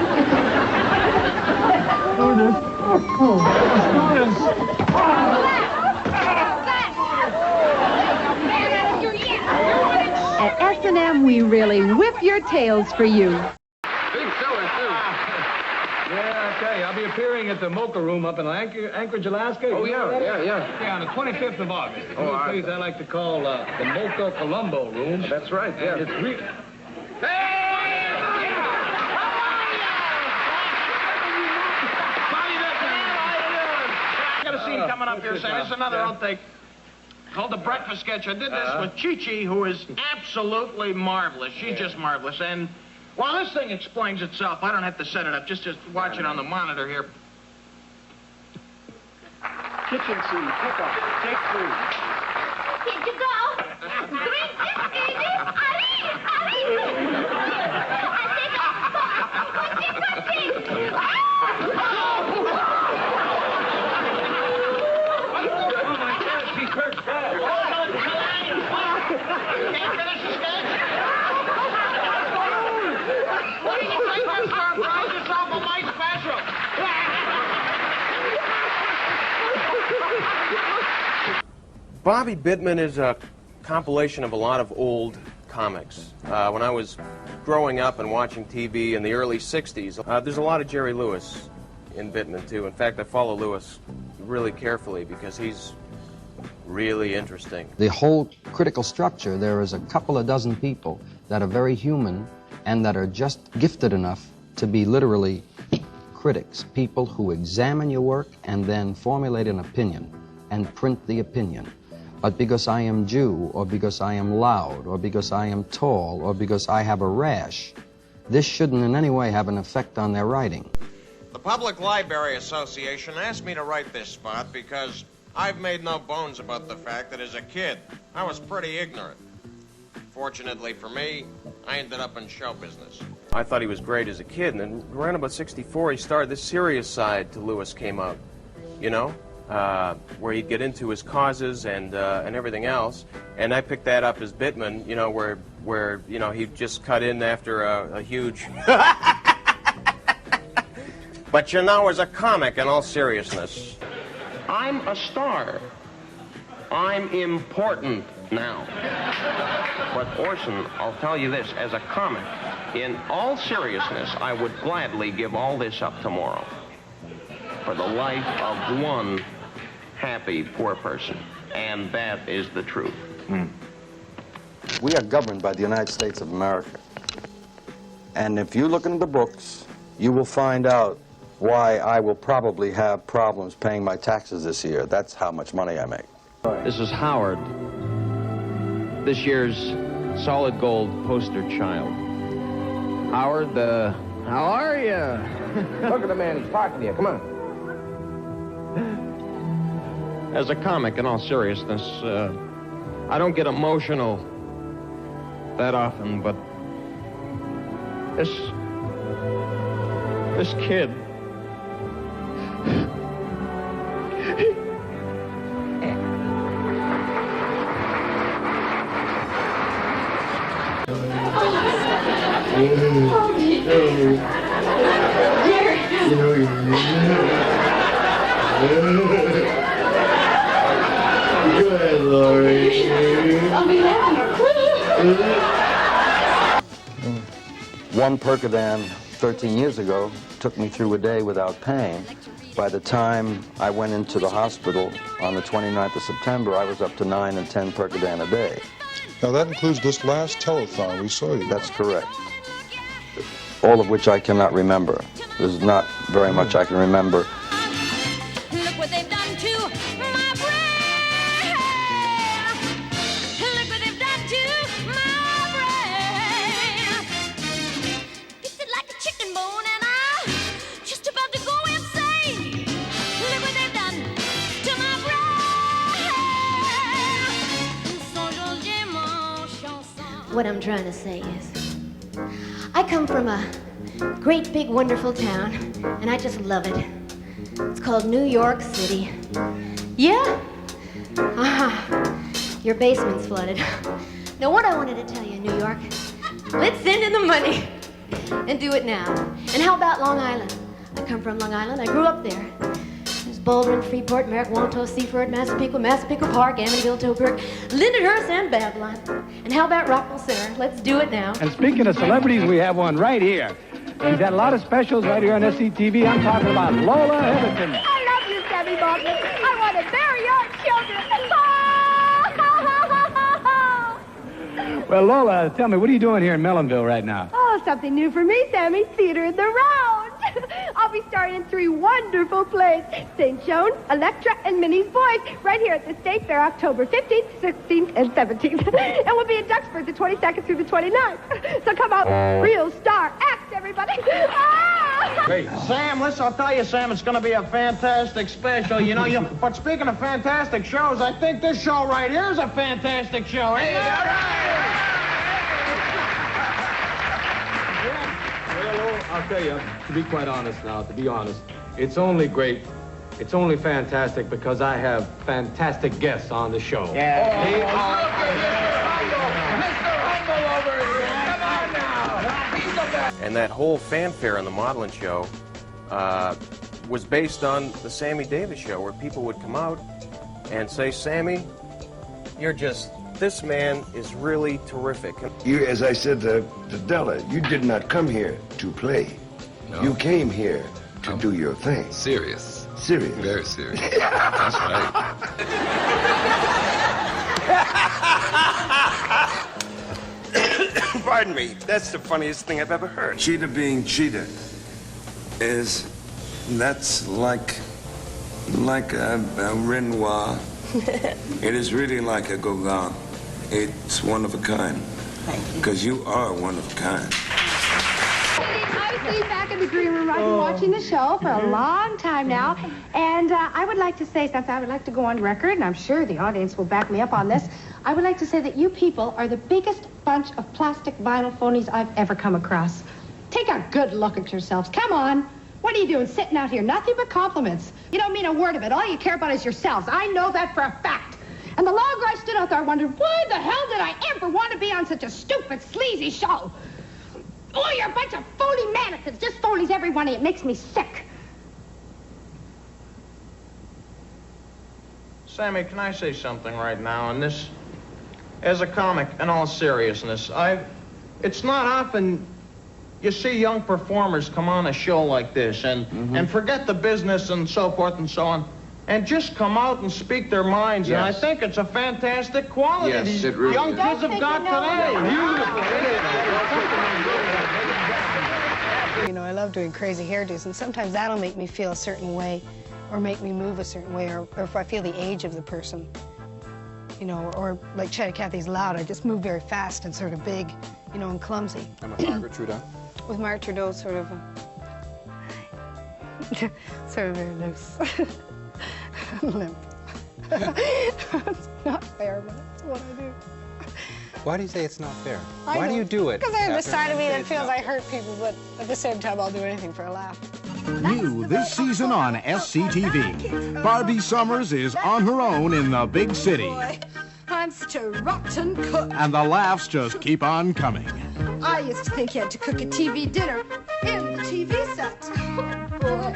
Speaker 1: At S&M, we really whip your tails for you.
Speaker 16: Big seller, too. Yeah, I tell you, I'll be appearing at the Mocha Room up in Anchorage, Alaska.
Speaker 6: Oh, yeah.
Speaker 16: Yeah, on the 25th of August. It's a place I like to call the Mocha Colombo Room.
Speaker 6: That's right, yeah.
Speaker 16: And it's real...
Speaker 5: I got a scene coming up here, Sam. This is another outtake called The Breakfast Sketch. I did this with Chi-Chi, who is absolutely marvelous. She's just marvelous. And while this thing explains itself, I don't have to set it up. Just watch it on the monitor here.
Speaker 16: Kitchen scene, pick up, take 3.
Speaker 2: Here you go.
Speaker 5: What do you think I'm surprised? It's off of my special.
Speaker 3: Bobby Bittman is a compilation of a lot of old comics. When I was growing up and watching TV in the early 60s, there's a lot of Jerry Lewis in Bittman, too. In fact, I follow Lewis really carefully because he's really interesting.
Speaker 13: The whole critical structure, there is a couple of dozen people that are very human and that are just gifted enough to be literally critics, people who examine your work and then formulate an opinion and print the opinion. But because I am Jew, or because I am loud, or because I am tall, or because I have a rash, this shouldn't in any way have an effect on their writing.
Speaker 3: The Public Library Association asked me to write this spot because I've made no bones about the fact that as a kid, I was pretty ignorant. Fortunately for me, I ended up in show business. I thought he was great as a kid, and then around about 64, he started this serious side to Lewis came out, you know, where he'd get into his causes and everything else. And I picked that up as Bittman, you know, where you know, he'd just cut in after a huge... But you know, as a comic, in all seriousness, I'm a star. I'm important now. But Orson, I'll tell you this, as a comic, in all seriousness, I would gladly give all this up tomorrow for the life of one happy poor person. And that is the truth.
Speaker 13: We are governed by the United States of America. And if you look into the books, you will find out why I will probably have problems paying my taxes this year. That's how much money I make.
Speaker 4: This is Howard, this year's solid gold poster child. Howard, how are you? Look at the man, he's talking to you. Come on. As a comic, in all seriousness, I don't get emotional that often, but this kid.
Speaker 15: Good, Lori.
Speaker 13: One Percodan 13 years ago took me through a day without pain. By the time I went into the hospital on the 29th of September, I was up to 9 and 10 Percodan a day.
Speaker 6: Now that includes this last telethon we saw you.
Speaker 13: That's correct. All of which I cannot remember. There's not very much I can remember.
Speaker 15: Look what they've done to my brain. Look what they've done to my brain. Picked it like a chicken bone and I'm just about to go insane. Look what they've done to my brain.
Speaker 7: What I'm trying to say is, I come from a great big wonderful town, and I just love it. It's called New York City. Yeah? Your basement's flooded. Now what I wanted to tell you, New York, let's send in the money and do it now. And how about Long Island? I come from Long Island. I grew up there. There's Baldwin, Freeport, Merrick, Wantagh, Seaford, Massapequa Park, Amityville, Tobruk, Lindenhurst, and Babylon. And how about Rockville Center? Let's do it now.
Speaker 12: And speaking of celebrities, we have one right here. She's had a lot of specials right here on SCTV. I'm talking about Lola Everton.
Speaker 2: I love you, Sammy Baldwin. I want to bury your children.
Speaker 12: Well, Lola, tell me, what are you doing here in Mellonville right now?
Speaker 2: Oh, something new for me, Sammy. Theater in the Round. I'll be starring in 3 wonderful plays. St. John's, Electra, and Minnie's Boys, right here at the State Fair, October 15th, 16th, and 17th. And we'll be in Duxford the 22nd through the 29th. So come out, real star act, everybody.
Speaker 5: Hey, Sam, listen, I'll tell you, Sam, it's going to be a fantastic special, you know. But speaking of fantastic shows, I think this show right here is a fantastic show. Hey, all right!
Speaker 16: Well, I'll tell you, to be quite honest now, it's only great, it's only fantastic because I have fantastic guests on the show.
Speaker 5: Yeah.
Speaker 3: And that whole fanfare on the modeling show was based on the Sammy Davis show, where people would come out and say, Sammy, this man is really terrific.
Speaker 10: You, as I said to Della, you did not come here to play. No. You came here to do your thing.
Speaker 18: Serious.
Speaker 10: Serious.
Speaker 18: Very serious. That's right.
Speaker 10: Pardon me, that's the funniest thing I've ever heard.
Speaker 18: Cheetah being cheetah that's like a Renoir. It is really like a Gauguin. It's one of a kind.
Speaker 28: Thank you.
Speaker 18: Because you are one of a kind.
Speaker 2: I've been back in the green room. I've been watching the show for a long time now, and I would like to say something. I would like to go on record, and I'm sure the audience will back me up on this. I would like to say that you people are the biggest bunch of plastic vinyl phonies I've ever come across. Take a good look at yourselves. Come on. What are you doing sitting out here? Nothing but compliments. You don't mean a word of it. All you care about is yourselves. I know that for a fact. And the longer I stood out there, I wondered, why the hell did I ever want to be on such a stupid, sleazy show? Oh, you're a bunch of phony mannequins. Just phonies, every one of you. It makes me sick.
Speaker 4: Sammy, can I say something right now? And this, as a comic, in all seriousness, it's not often you see young performers come on a show like this and forget the business and so forth and so on, and just come out and speak their minds.
Speaker 13: Yes.
Speaker 4: And I think it's a fantastic quality
Speaker 13: Yes,
Speaker 4: these
Speaker 13: it really
Speaker 4: young
Speaker 13: is.
Speaker 4: kids have got today.
Speaker 28: You know, I love doing crazy hairdos, and sometimes that'll make me feel a certain way or make me move a certain way, or if I feel the age of the person. You know, or like Chatty Cathy's loud, I just move very fast and sort of big, you know, and clumsy.
Speaker 13: And with Margaret Trudeau?
Speaker 28: With Margaret Trudeau, sort of very loose. Limp. It's not fair, but it's what I do.
Speaker 13: Why do you say it's not fair? Why do you do it?
Speaker 28: Because I have the
Speaker 13: Catherine?
Speaker 28: side of me that feels I hurt people, but at the same time, I'll do anything for a laugh.
Speaker 9: New this season on SCTV, Barbie Summers is on her own in the big city.
Speaker 2: I'm such a rotten cook.
Speaker 9: And the laughs just keep on coming.
Speaker 2: I used to think you had to cook a TV dinner in the TV set. Oh, boy.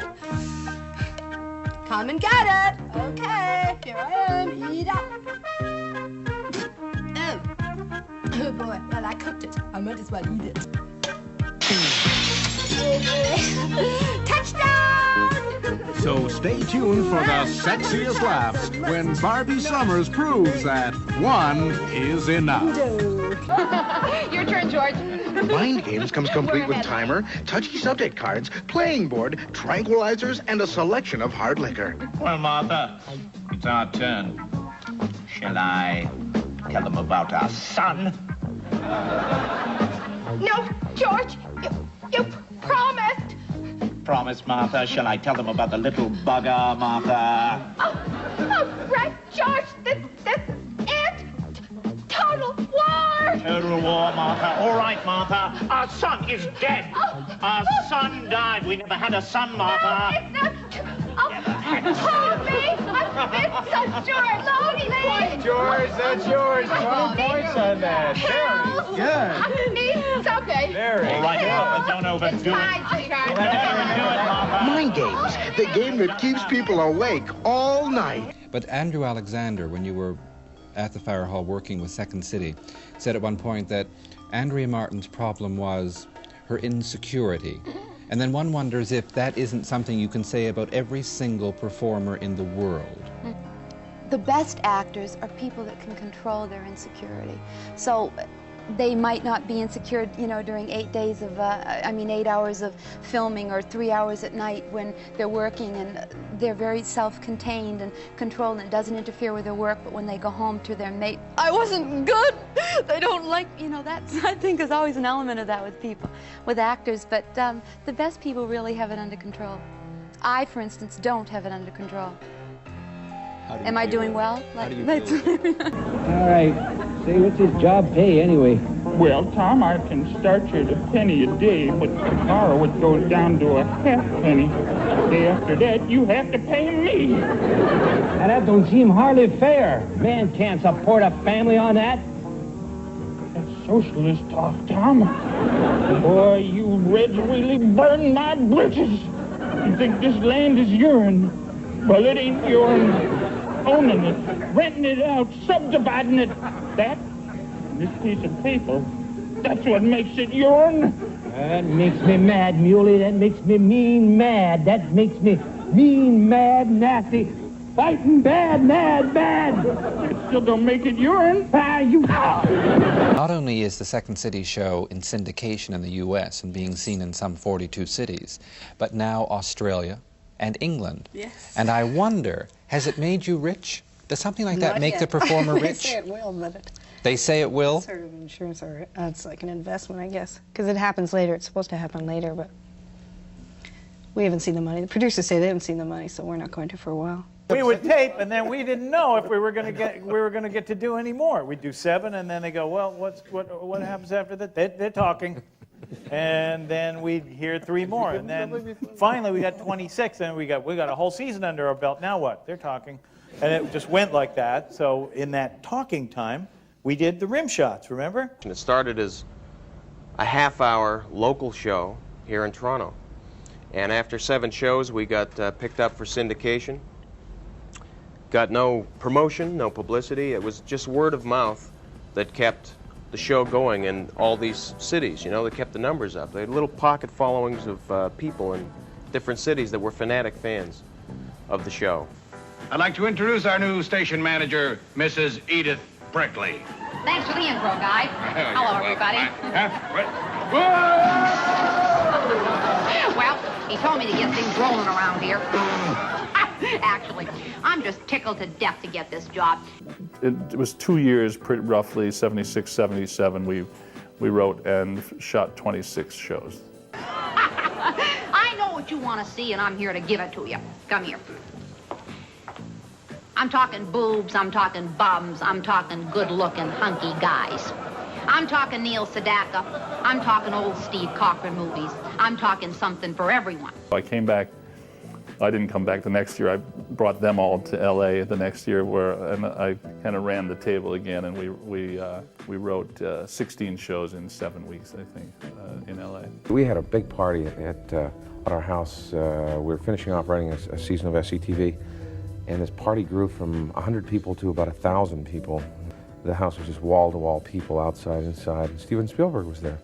Speaker 2: Come and get it. Okay, here I am. Eat up. Oh, boy. Well, I cooked it. I might as well eat it. Touchdown!
Speaker 9: So stay tuned for the sexiest laughs when Barbie Summers proves that one is enough.
Speaker 19: Your turn, George.
Speaker 11: Mind Games comes complete with timer, touchy subject cards, playing board, tranquilizers, and a selection of hard liquor.
Speaker 17: Well, Martha, it's our turn. Shall I tell them about our son?
Speaker 2: No, George, you promised.
Speaker 17: Promise, Martha. Shall I tell them about the little bugger, Martha?
Speaker 2: Oh, right, George, this is it. Total war.
Speaker 17: Total war, Martha. All right, Martha. Our son is dead. Our son died. We never had a son, Martha.
Speaker 2: No, it's not. Oh, hold me. I've been so sure. Lonely.
Speaker 14: George, that's yours. 20 points on that. Very good.
Speaker 2: It's okay.
Speaker 14: Very
Speaker 17: All right, Martha, don't overdo it.
Speaker 11: Mind Games, the game that keeps people awake all night.
Speaker 13: But Andrew Alexander, when you were at the Fire Hall working with Second City, said at one point that Andrea Martin's problem was her insecurity. And then one wonders if that isn't something you can say about every single performer in the world.
Speaker 1: The best actors are people that can control their insecurity. So they might not be insecure, you know, during 8 days of, 8 hours of filming or 3 hours at night when they're working, and they're very self-contained and controlled, and it doesn't interfere with their work. But when they go home to their mate, I wasn't good. They don't like, you know, that's, I think, is always an element of that with people, with actors. But the best people really have it under control. I, for instance, don't have it under control. Am I doing well?
Speaker 13: How do you
Speaker 12: All right. Say, what's this job pay anyway?
Speaker 15: Well, Tom, I can start you at a penny a day, but tomorrow it goes down to a half penny. The day after that, you have to pay me.
Speaker 12: Now, that don't seem hardly fair. Man can't support a family on that.
Speaker 15: That's socialist talk, Tom. Boy, you Reds really burned my bridges. You think this land is yourn. Well, it ain't yourn. Owning it, renting it out, subdividing it. That, this piece of paper, that's what makes it yourn.
Speaker 12: That makes me mad, Muley. That makes me mean mad. That makes me mean, mad, nasty, fighting bad, mad, bad.
Speaker 15: It still don't make it yourn.
Speaker 13: Not only is the Second City show in syndication in the U.S. and being seen in some 42 cities, but now Australia and England.
Speaker 28: Yes.
Speaker 13: And I wonder, has it made you rich? Does something like that
Speaker 28: Not
Speaker 13: make
Speaker 28: yet.
Speaker 13: the performer
Speaker 28: I
Speaker 13: rich?
Speaker 28: say it will, but
Speaker 13: They say it will?
Speaker 28: Sort of insurance, or it's like an investment, I guess. Because it happens later. It's supposed to happen later, but we haven't seen the money. The producers say they haven't seen the money, so we're not going to for a while.
Speaker 5: We would tape, and then we didn't know if we were going to get to do any more. We'd do 7, and then they go, well, what happens after that? They're talking, and then we'd hear 3 more, and then finally we got 26, and we got a whole season under our belt. Now what? They're talking, and it just went like that. So in that talking time, we did the rim shots. Remember?
Speaker 3: And it started as a half-hour local show here in Toronto, and after 7 shows, we got picked up for syndication. Got no promotion, no publicity. It was just word of mouth that kept the show going in all these cities. You know, they kept the numbers up. They had little pocket followings of people in different cities that were fanatic fans of the show.
Speaker 9: I'd like to introduce our new station manager, Mrs. Edith Brickley.
Speaker 19: Thanks for the intro, guy. Hello, everybody. Well, he told me to get things rolling around here. Actually, I'm just tickled to death to get this job.
Speaker 27: It was 2 years, pretty roughly, 76, 77, we wrote and shot 26 shows.
Speaker 19: I know what you want to see, and I'm here to give it to you. Come here. I'm talking boobs, I'm talking bums, I'm talking good-looking, hunky guys. I'm talking Neil Sedaka. I'm talking old Steve Cochran movies. I'm talking something for everyone.
Speaker 27: I came back. I didn't come back the next year. I brought them all to L.A. the next year, and I kind of ran the table again, and we wrote 16 shows in 7 weeks, I think, in L.A.
Speaker 8: We had a big party at our house. We were finishing off writing a season of SCTV, and this party grew from 100 people to about 1,000 people. The house was just wall-to-wall people, outside, inside, and Steven Spielberg was there.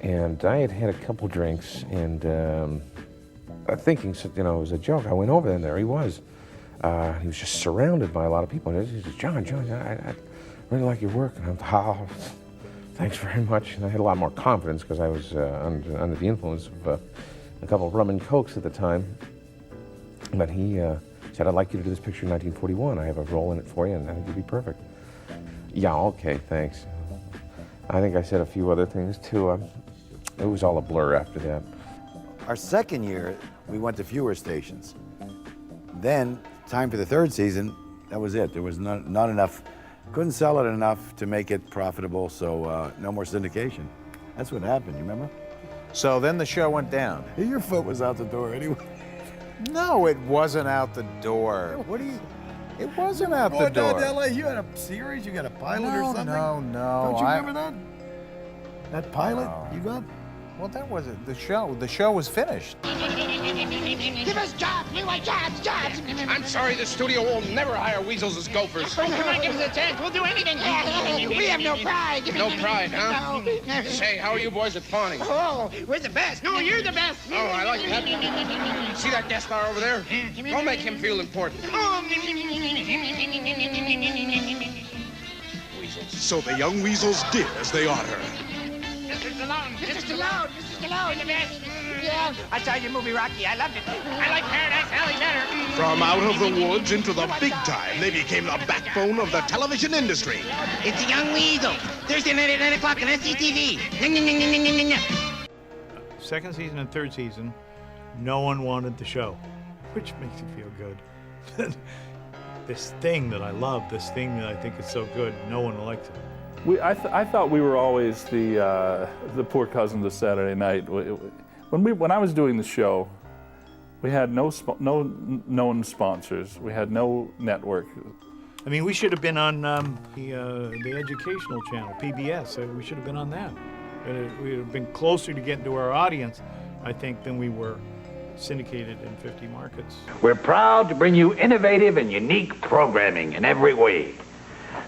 Speaker 8: And I had had a couple drinks, and thinking, you know, it was a joke. I went over there, and there he was. He was just surrounded by a lot of people. And he said, John, I really like your work. And I'm, oh, thanks very much. And I had a lot more confidence because I was under the influence of a couple of rum and cokes at the time. But he said, I'd like you to do this picture in 1941. I have a role in it for you, and I think you'd be perfect. Yeah, okay, thanks. I think I said a few other things, too. It was all a blur after that.
Speaker 20: Our second year, we went to fewer stations. Then, time for the 3rd season, that was it. There was not enough, couldn't sell it enough to make it profitable, so no more syndication. That's what happened, you remember?
Speaker 5: So then the show went down.
Speaker 20: Your foot was out the door anyway.
Speaker 5: No, it wasn't out the door. What do you... It wasn't out the door.
Speaker 20: Going down to LA, you had a series, you got a pilot or something?
Speaker 5: No.
Speaker 20: Don't you remember that? That pilot you got?
Speaker 5: Well, that wasn't the show. The show was finished.
Speaker 17: Give us jobs! We want jobs! Jobs!
Speaker 11: I'm sorry, the studio will never hire weasels as gophers.
Speaker 17: Oh, come on, give us a chance. We'll do anything. We have no pride.
Speaker 11: No pride, huh?
Speaker 17: No.
Speaker 11: Say, how are you boys at Pawnee?
Speaker 17: Oh, we're the best. No, you're the best.
Speaker 11: Oh, I like that. See that guest star over there? Don't make him feel important.
Speaker 9: Weasels. So the young weasels did as they oughter.
Speaker 17: Mr. Stallone, the best. Yeah, I saw your movie, Rocky. I loved it. I like Paradise Alley better.
Speaker 9: From out of the woods into the big time, they became the backbone of the television industry.
Speaker 17: It's the Young Weasel. Thursday night at 9 o'clock on SCTV.
Speaker 21: Second season and 3rd season, no one wanted the show, which makes you feel good. This thing that I love, this thing that I think is so good, no one likes it.
Speaker 27: I thought we were always the poor cousin to Saturday Night. When I was doing the show, we had no known sponsors. We had no network.
Speaker 21: I mean, we should have been on the educational channel, PBS. We should have been on that. We would have been closer to getting to our audience, I think, than we were syndicated in 50 markets.
Speaker 12: We're proud to bring you innovative and unique programming in every way.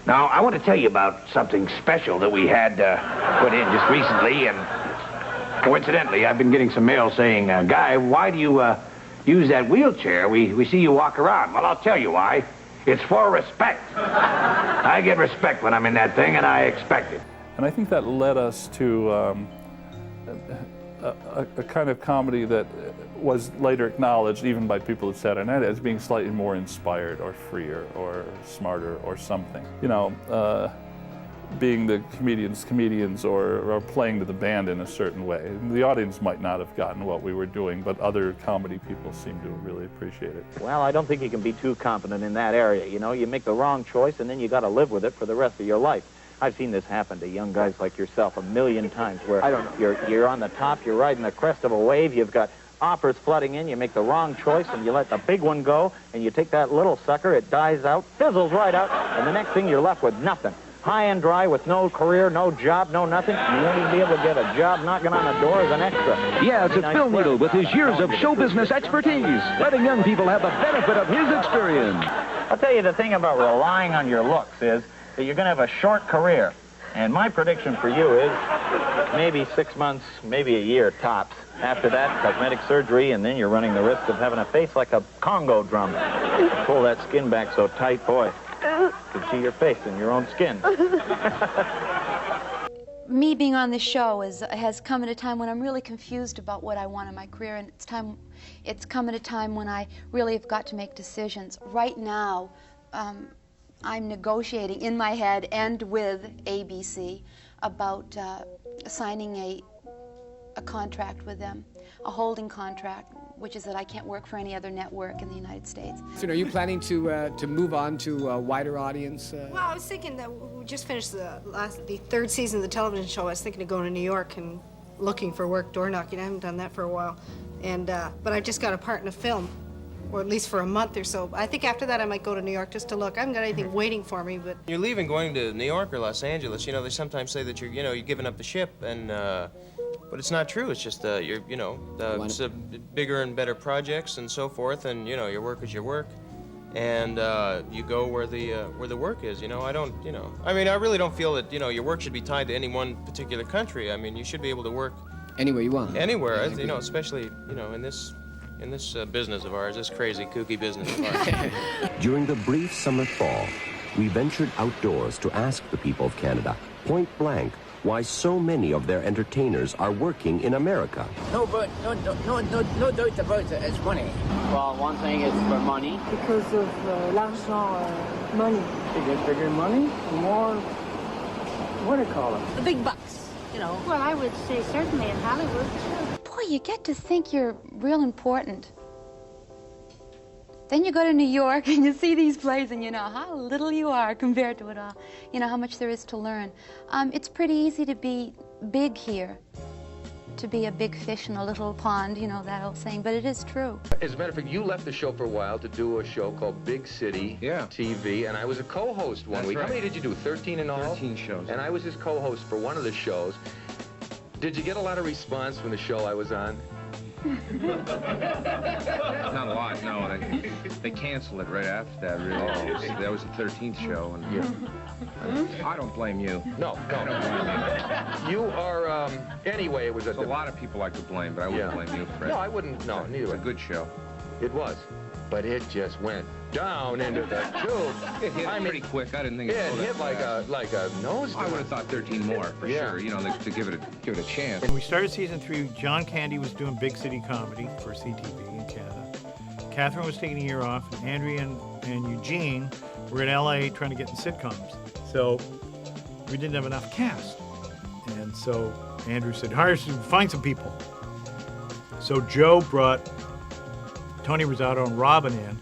Speaker 12: Now, I want to tell you about something special that we had put in just recently, and coincidentally, I've been getting some mail saying, Guy, why do you use that wheelchair? We see you walk around. Well, I'll tell you why. It's for respect. I get respect when I'm in that thing, and I expect it.
Speaker 27: And I think that led us to a kind of comedy that was later acknowledged even by people at Saturday Night as being slightly more inspired or freer or smarter or something. You know, being the comedians or playing to the band in a certain way. The audience might not have gotten what we were doing, but other comedy people seem to really appreciate it.
Speaker 6: Well, I don't think you can be too confident in that area. You know, you make the wrong choice and then you got to live with it for the rest of your life. I've seen this happen to young guys like yourself a million times where you're on the top, you're riding the crest of a wave, you've got offers flooding in, you make the wrong choice and you let the big one go and you take that little sucker, it dies out, fizzles right out, and the next thing you're left with nothing. High and dry with no career, no job, no nothing. You won't even be able to get a job knocking on the door as an extra.
Speaker 7: Yeah, it's a Phil Needle with his years of show business expertise, letting young people have the benefit of his experience.
Speaker 6: I'll tell you the thing about relying on your looks is that you're going to have a short career. And my prediction for you is maybe 6 months, maybe a year tops. After that, cosmetic surgery, and then you're running the risk of having a face like a Congo drum. Pull that skin back so tight, boy. You can see your face in your own skin.
Speaker 1: Me being on this show has come at a time when I'm really confused about what I want in my career, and it's come at a time when I really have got to make decisions. Right now, I'm negotiating in my head and with ABC about signing a contract with them, a holding contract, which is that I can't work for any other network in the United States.
Speaker 16: So are you planning to move on to a wider audience?
Speaker 28: Well, I was thinking that we just finished the third season of the television show. I was thinking of going to New York and looking for work, door knocking. I haven't done that for a while. And but I just got a part in a film, or at least for a month or so. I think after that I might go to New York just to look. I haven't got anything waiting for me, but...
Speaker 3: You're leaving, going to New York or Los Angeles. You know, they sometimes say that you're giving up the ship, and but it's not true. It's just it's bigger and better projects and so forth, and your work is your work, and you go where the work is. I don't. I mean, I really don't feel that your work should be tied to any one particular country. I mean, you should be able to work
Speaker 16: anywhere you want.
Speaker 3: Anywhere, especially in this business of ours, this crazy, kooky business of ours.
Speaker 22: During the brief summer thaw, we ventured outdoors to ask the people of Canada, point blank, why so many of their entertainers are working in America.
Speaker 23: No doubt about it, it's money.
Speaker 24: Well, one thing is for money.
Speaker 23: Because of l'argent, money. Bigger money, more, what do you call it?
Speaker 28: The big bucks,
Speaker 1: Well, I would say certainly in Hollywood, too. Boy, you get to think you're real important. Then you go to New York and you see these plays and you know how little you are compared to it all. You know how much there is to learn. It's pretty easy to be big here, to be a big fish in a little pond, that old saying, but it is true.
Speaker 25: As a matter of fact, you left the show for a while to do a show called Big City TV, and I was a co-host one week. Right. How many did you do, 13 in all?
Speaker 8: 13 shows.
Speaker 25: And I was his co-host for one of the shows. Did you get a lot of response from the show I was on?
Speaker 8: Not a lot, no. They canceled it right after that, really. That was the 13th show, and I don't blame you.
Speaker 25: No.
Speaker 8: I don't blame you.
Speaker 25: You are, anyway, it was
Speaker 8: a lot of people I could blame, but I wouldn't blame you for it.
Speaker 25: No, I wouldn't, no, neither.
Speaker 8: It was a good show.
Speaker 25: It was, but it just went down into the tube.
Speaker 8: It hit pretty quick. I didn't think it
Speaker 25: hit like a nose.
Speaker 8: I would have thought 13 more for sure. To give it a chance.
Speaker 21: When we started season 3, John Candy was doing big city comedy for CTV in Canada. Catherine was taking a year off, and Andrea and Eugene were in LA trying to get in sitcoms. So we didn't have enough cast, and so Andrew said, find some people. So Joe brought Tony Rosato and Robin in.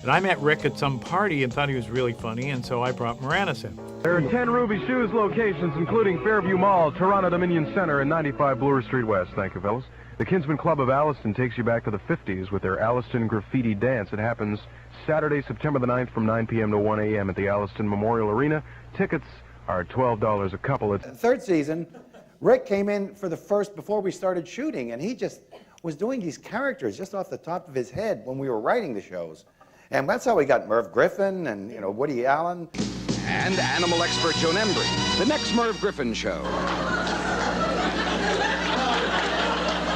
Speaker 21: And I met Rick at some party and thought he was really funny, and so I brought Moranis in.
Speaker 26: There are 10 Ruby Shoes locations, including Fairview Mall, Toronto Dominion Center, and 95 Bloor Street West. Thank you, fellas. The Kinsman Club of Alliston takes you back to the 50s with their Alliston Graffiti Dance. It happens Saturday, September the 9th from 9 p.m. to 1 a.m. at the Alliston Memorial Arena. Tickets are $12 a couple.
Speaker 5: Third season, Rick came in for the first, before we started shooting, and he just was doing these characters just off the top of his head when we were writing the shows. And that's how we got Merv Griffin and, Woody Allen.
Speaker 29: And animal expert Joan Embry, the next Merv Griffin show.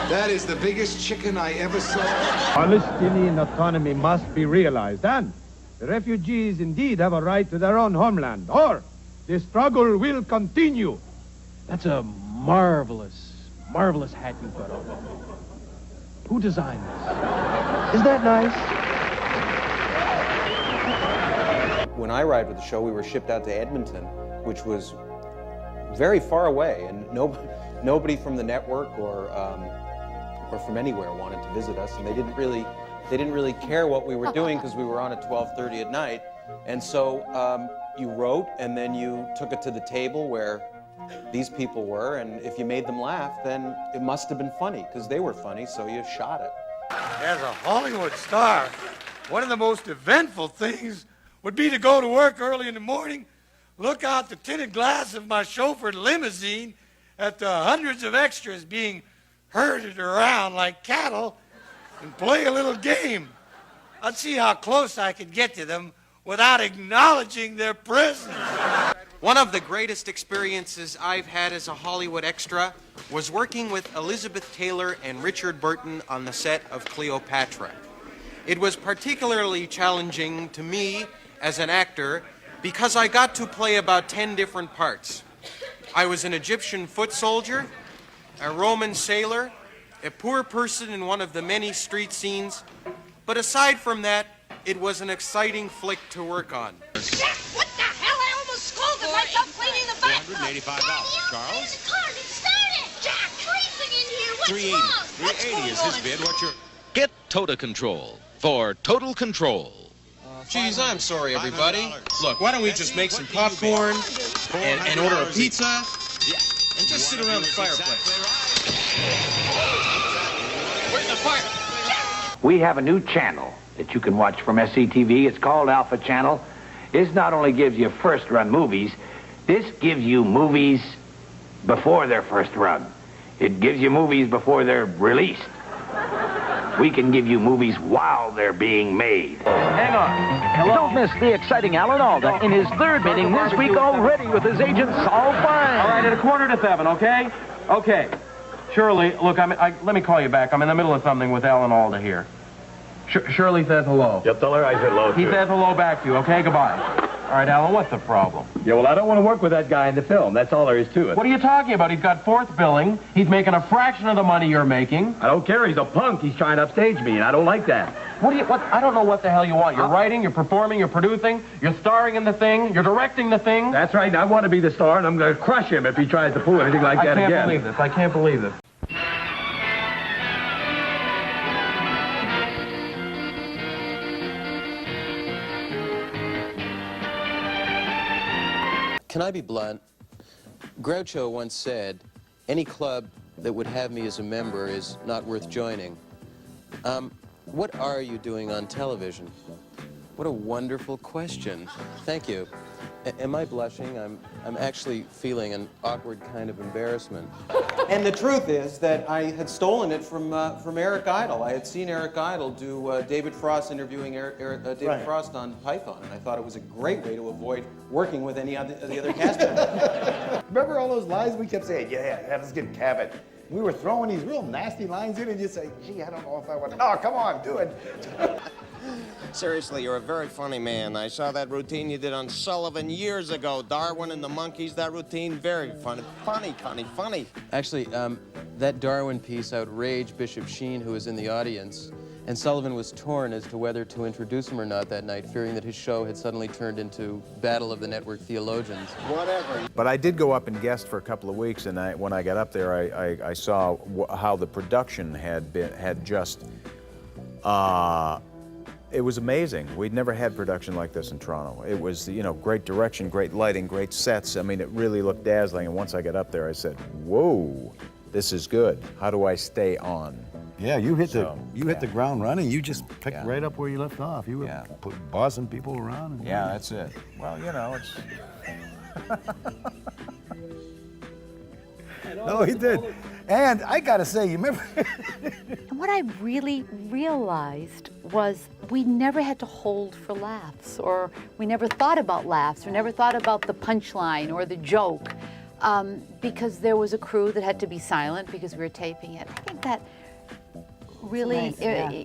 Speaker 30: That is the biggest chicken I ever saw.
Speaker 31: Palestinian autonomy must be realized, and the refugees indeed have a right to their own homeland, or the struggle will continue.
Speaker 16: That's a marvelous hat you've got on. Who designed this? Isn't that nice?
Speaker 14: When I arrived at the show, we were shipped out to Edmonton, which was very far away, and nobody from the network or from anywhere wanted to visit us, and they didn't really care what we were doing because we were on at 12:30 at night. And so you wrote, and then you took it to the table where these people were, and if you made them laugh, then it must have been funny because they were funny, so you shot it.
Speaker 2: As a Hollywood star, one of the most eventful things would be to go to work early in the morning, look out the tinted glass of my chauffeured limousine at the hundreds of extras being herded around like cattle, and play a little game. I'd see how close I could get to them without acknowledging their presence.
Speaker 3: One of the greatest experiences I've had as a Hollywood extra was working with Elizabeth Taylor and Richard Burton on the set of Cleopatra. It was particularly challenging to me as an actor because I got to play about 10 different parts. I was an Egyptian foot soldier, a Roman sailor, a poor person in one of the many street scenes, but aside from that, it was an exciting flick to work on.
Speaker 4: Jack, what the hell? I almost scolded myself cleaning the bathtub.
Speaker 25: $485, Charles.
Speaker 4: The car didn't start it. Jack, freezing in here. What's
Speaker 25: 380.
Speaker 4: wrong? What's
Speaker 25: 380 is
Speaker 4: going
Speaker 25: his
Speaker 4: on?
Speaker 25: bid. What's your...
Speaker 9: Get Total Control for Total Control.
Speaker 3: Geez, I'm sorry, everybody. Look, why don't we just make some popcorn and order a pizza and just sit around the fireplace? Where's the fire?
Speaker 12: We have a new channel that you can watch from SCTV. It's called Alpha Channel. This not only gives you first-run movies, this gives you movies before their first run. It gives you movies before they're released. We can give you movies while they're being made.
Speaker 7: Hang on. Hello? Don't miss the exciting Alan Alda in his third meeting this week already with his agent, Saul Fine.
Speaker 16: All right, at 6:45, okay? Okay. Shirley, look, let me call you back. I'm in the middle of something with Alan Alda here. Shirley says hello.
Speaker 10: Yep, tell her I said hello,
Speaker 16: He
Speaker 10: too.
Speaker 16: says hello back to you, okay? Goodbye. All right, Alan, what's the problem?
Speaker 10: Yeah, well, I don't want to work with that guy in the film. That's all there is to it.
Speaker 16: What are you talking about? He's got fourth billing. He's making a fraction of the money you're making.
Speaker 10: I don't care. He's a punk. He's trying to upstage me, and I don't like that.
Speaker 16: I don't know what the hell you want. You're writing, you're performing, you're producing, you're starring in the thing, you're directing the thing.
Speaker 10: That's right. And I want to be the star, and I'm going to crush him if he tries to pull anything like that again.
Speaker 16: I can't believe this. I can't believe this.
Speaker 3: Can I be blunt? Groucho once said, any club that would have me as a member is not worth joining. What are you doing on television? What a wonderful question. Thank you. Am I blushing? I'm actually feeling an awkward kind of embarrassment.
Speaker 14: And the truth is that I had stolen it from Eric Idle. I had seen Eric Idle do David Frost interviewing David Frost on Python, and I thought it was a great way to avoid working with any of the other cast members.
Speaker 11: Remember all those lines we kept saying, yeah, let's get Cabot. We were throwing these real nasty lines in and you say, gee, I don't know if I want to. Oh, come on, do it.
Speaker 3: Seriously, you're a very funny man. I saw that routine you did on Sullivan years ago. Darwin and the Monkeys, that routine, very funny. Funny. Actually, that Darwin piece outraged Bishop Sheen, who was in the audience, and Sullivan was torn as to whether to introduce him or not that night, fearing that his show had suddenly turned into Battle of the Network Theologians. Whatever.
Speaker 6: But I did go up and guest for a couple of weeks, and when I got up there, I saw how the production had just. It was amazing. We'd never had production like this in Toronto. It was, great direction, great lighting, great sets. I mean, it really looked dazzling. And once I got up there, I said, whoa, this is good. How do I stay on?
Speaker 10: Yeah, you hit the ground running. You just picked right up where you left off. You were bossing people around.
Speaker 6: Yeah, that's it. Well, it's...
Speaker 11: No, he did. And I got to say, you remember...
Speaker 1: And what I really realized was we never had to hold for laughs, or we never thought about laughs, we never thought about the punchline or the joke, because there was a crew that had to be silent because we were taping it. I think that really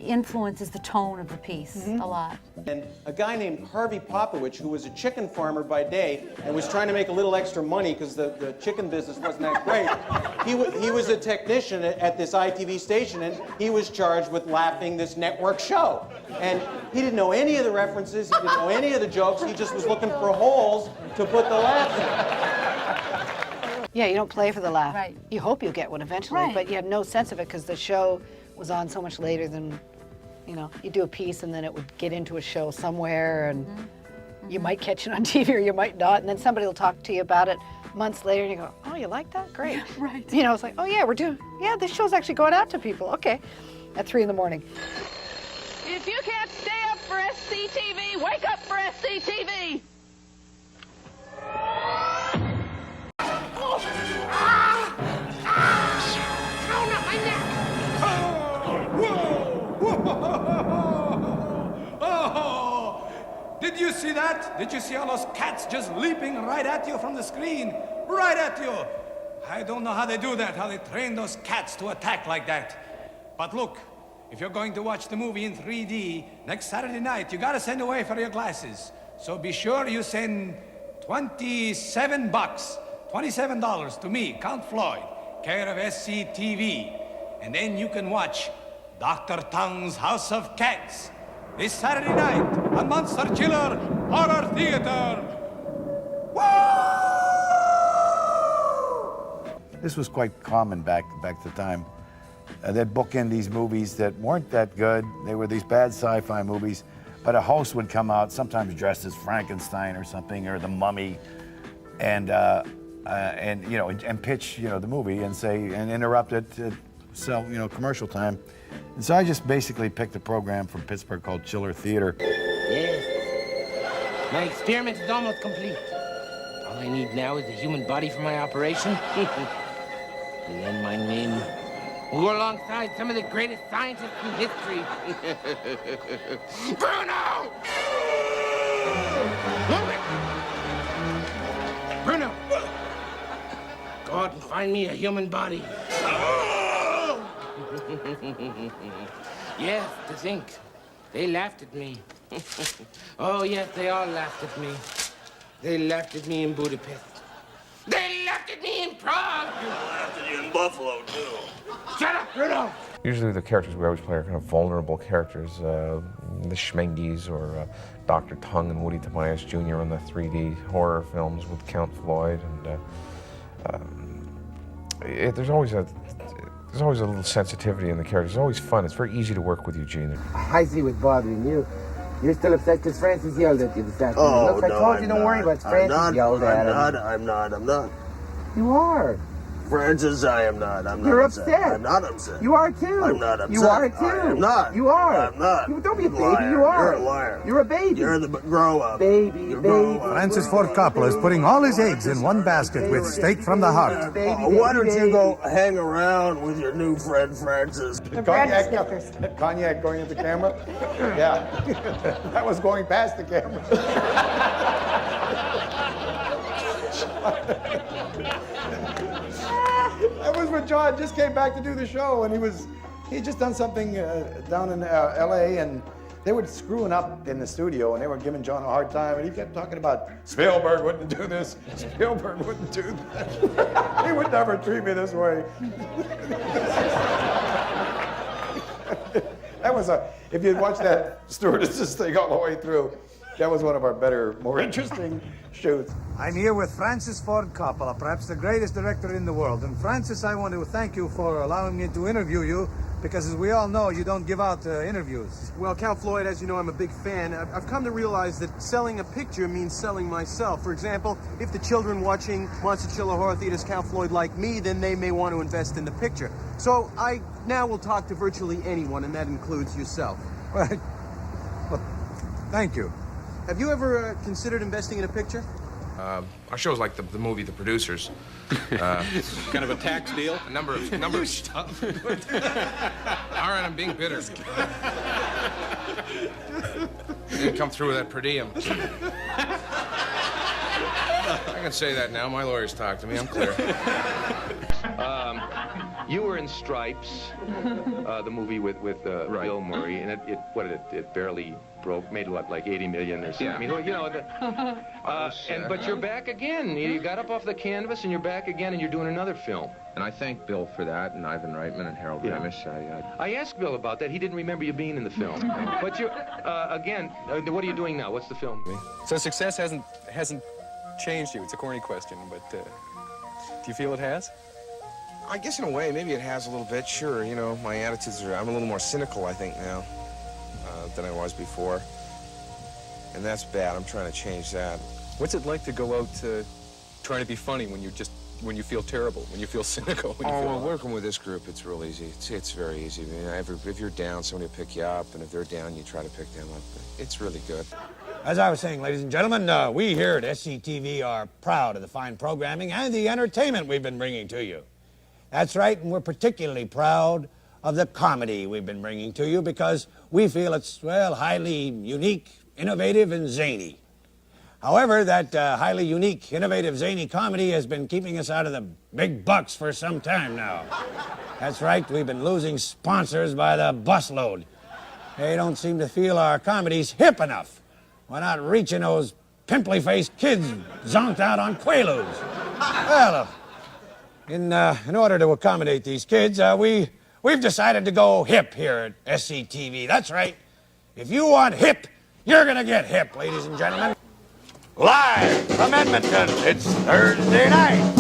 Speaker 1: influences the tone of the piece a lot.
Speaker 14: And a guy named Harvey Popowich, who was a chicken farmer by day and was trying to make a little extra money because the chicken business wasn't that great, he was a technician at this ITV station, and he was charged with laughing this network show. And he didn't know any of the references, he didn't know any of the jokes, he just was looking for holes to put the laughs in.
Speaker 13: Yeah, you don't play for the laugh.
Speaker 1: Right.
Speaker 13: You hope you'll get one eventually,
Speaker 1: Right.
Speaker 13: but you have no sense of it because the show was on so much later than, you know, you do a piece and then it would get into a show somewhere and you might catch it on TV or you might not, and then somebody will talk to you about it months later and you go, oh, you like that? Great.
Speaker 1: Yeah, right.
Speaker 13: You know, it's like, oh yeah, this show's actually going out to people. Okay, at 3 in the morning.
Speaker 4: If you can't stay up for SCTV, wake up for SCTV!
Speaker 2: Did you see that? Did you see all those cats just leaping right at you from the screen? Right at you! I don't know how they do that, how they train those cats to attack like that. But look, if you're going to watch the movie in 3D next Saturday night, you gotta send away for your glasses. So be sure you send $27, $27 to me, Count Floyd, care of SCTV. And then you can watch Dr. Tong's House of Cats this Saturday night on Monster Chiller Horror Theater.
Speaker 10: This was quite common back to the time. They'd bookend these movies that weren't that good. They were these bad sci-fi movies, but a host would come out, sometimes dressed as Frankenstein or something, or the Mummy, and you know, and pitch, you know, the movie and say, and interrupt it to sell, you know, commercial time. And so I just basically picked a program from Pittsburgh called Chiller Theater.
Speaker 15: Yes. My experiment is almost complete. All I need now is a human body for my operation. And then my men will go alongside some of the greatest scientists in history. Bruno! Bruno! Go out and find me a human body. Yes, to think. They laughed at me. Oh, yes, they all laughed at me. They laughed at me in Budapest. They laughed at me in Prague. They laughed at you in Buffalo, too. Shut up, Bruno!
Speaker 8: Usually the characters we always play are kind of vulnerable characters. The Schmengies or Dr. Tongue and Woody Tobias Jr. on the 3D horror films with Count Floyd. And there's always a little sensitivity in the characters. It's always fun. It's very easy to work with Eugene.
Speaker 15: I see what's bothering you. You're still upset because Francis yelled at you this afternoon.
Speaker 17: Oh,
Speaker 15: Look, I told you don't worry about Francis yelled at him.
Speaker 17: I'm not.
Speaker 15: You are.
Speaker 17: Francis, I am not. I'm not
Speaker 15: You're
Speaker 17: upset.
Speaker 15: upset.
Speaker 17: I'm not upset.
Speaker 15: You are too.
Speaker 17: I'm not upset.
Speaker 15: You are too.
Speaker 17: I am not.
Speaker 15: You are.
Speaker 17: I'm not.
Speaker 15: Don't be a baby.
Speaker 17: Liar.
Speaker 15: You are.
Speaker 17: You're a liar.
Speaker 15: You're a baby.
Speaker 17: You're the grow up.
Speaker 15: Baby,
Speaker 10: Francis Ford Coppola is putting all his eggs in one basket with Steak from the Heart.
Speaker 17: Why don't you go hang around with your new friend Francis?
Speaker 11: Cognac going at the camera? Yeah. That was going past the camera. That was when John just came back to do the show, and he had just done something down in L.A., and they were screwing up in the studio, and they were giving John a hard time, and he kept talking about Spielberg wouldn't do this, Spielberg wouldn't do that. He would never treat me this way. That was if you'd watched that stewardess's thing all the way through, that was one of our better, more interesting shoots.
Speaker 10: I'm here with Francis Ford Coppola, perhaps the greatest director in the world. And Francis, I want to thank you for allowing me to interview you, because as we all know, you don't give out interviews.
Speaker 16: Well, Count Floyd, as you know, I'm a big fan. I've come to realize that selling a picture means selling myself. For example, if the children watching Monster Chiller Horror Theater's Count Floyd like me, then they may want to invest in the picture. So I now will talk to virtually anyone, and that includes yourself.
Speaker 10: Right. Well, thank you.
Speaker 16: Have you ever considered investing in a picture?
Speaker 8: Our show's like the movie The Producers.
Speaker 18: Kind of a tax deal?
Speaker 8: A number of stuff. All right, I'm being bitter. Didn't come through with that per diem. I can say that now. My lawyers talked to me. I'm clear.
Speaker 25: You were in Stripes, the movie with Bill Murray, and it barely broke, made like 80 million or something.
Speaker 8: Yeah.
Speaker 25: I mean, you know, but you're back again. You got up off the canvas and you're back again, and you're doing another film.
Speaker 3: And I thank Bill for that, and Ivan Reitman and Harold Ramis.
Speaker 25: I asked Bill about that. He didn't remember you being in the film. But you're again. What are you doing now? What's the film?
Speaker 18: So success hasn't changed you. It's a corny question, but
Speaker 5: Do you feel it has?
Speaker 19: I guess in a way, maybe it has a little bit, sure. You know, my attitudes are, I'm a little more cynical, I think, now than I was before. And that's bad. I'm trying to change that.
Speaker 5: What's it like to go out trying to be funny when you feel terrible, when you feel cynical?
Speaker 19: Well, working with this group, it's real easy. It's very easy. I mean, if you're down, somebody will pick you up, and if they're down, you try to pick them up. It's really good.
Speaker 20: As I was saying, ladies and gentlemen, we here at SCTV are proud of the fine programming and the entertainment we've been bringing to you. That's right, and we're particularly proud of the comedy we've been bringing to you because we feel it's, well, highly unique, innovative, and zany. However, that highly unique, innovative, zany comedy has been keeping us out of the big bucks for some time now. That's right, we've been losing sponsors by the busload. They don't seem to feel our comedy's hip enough. We're not reaching those pimply-faced kids zonked out on Quaaludes. Well, in order to accommodate these kids, we've decided to go hip here at SCTV. That's right. If you want hip, you're gonna get hip, ladies and gentlemen. Live from Edmonton, it's Thursday night.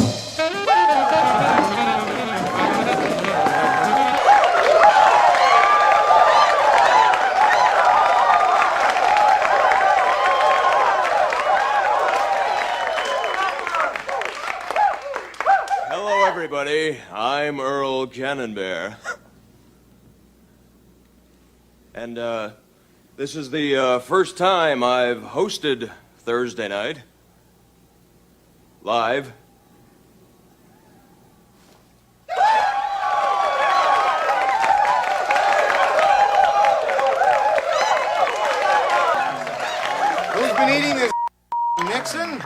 Speaker 3: Hello, everybody. I'm Earl Cannonbear. And, this is the first time I've hosted Thursday night. Live.
Speaker 30: Who's been eating this, Nixon?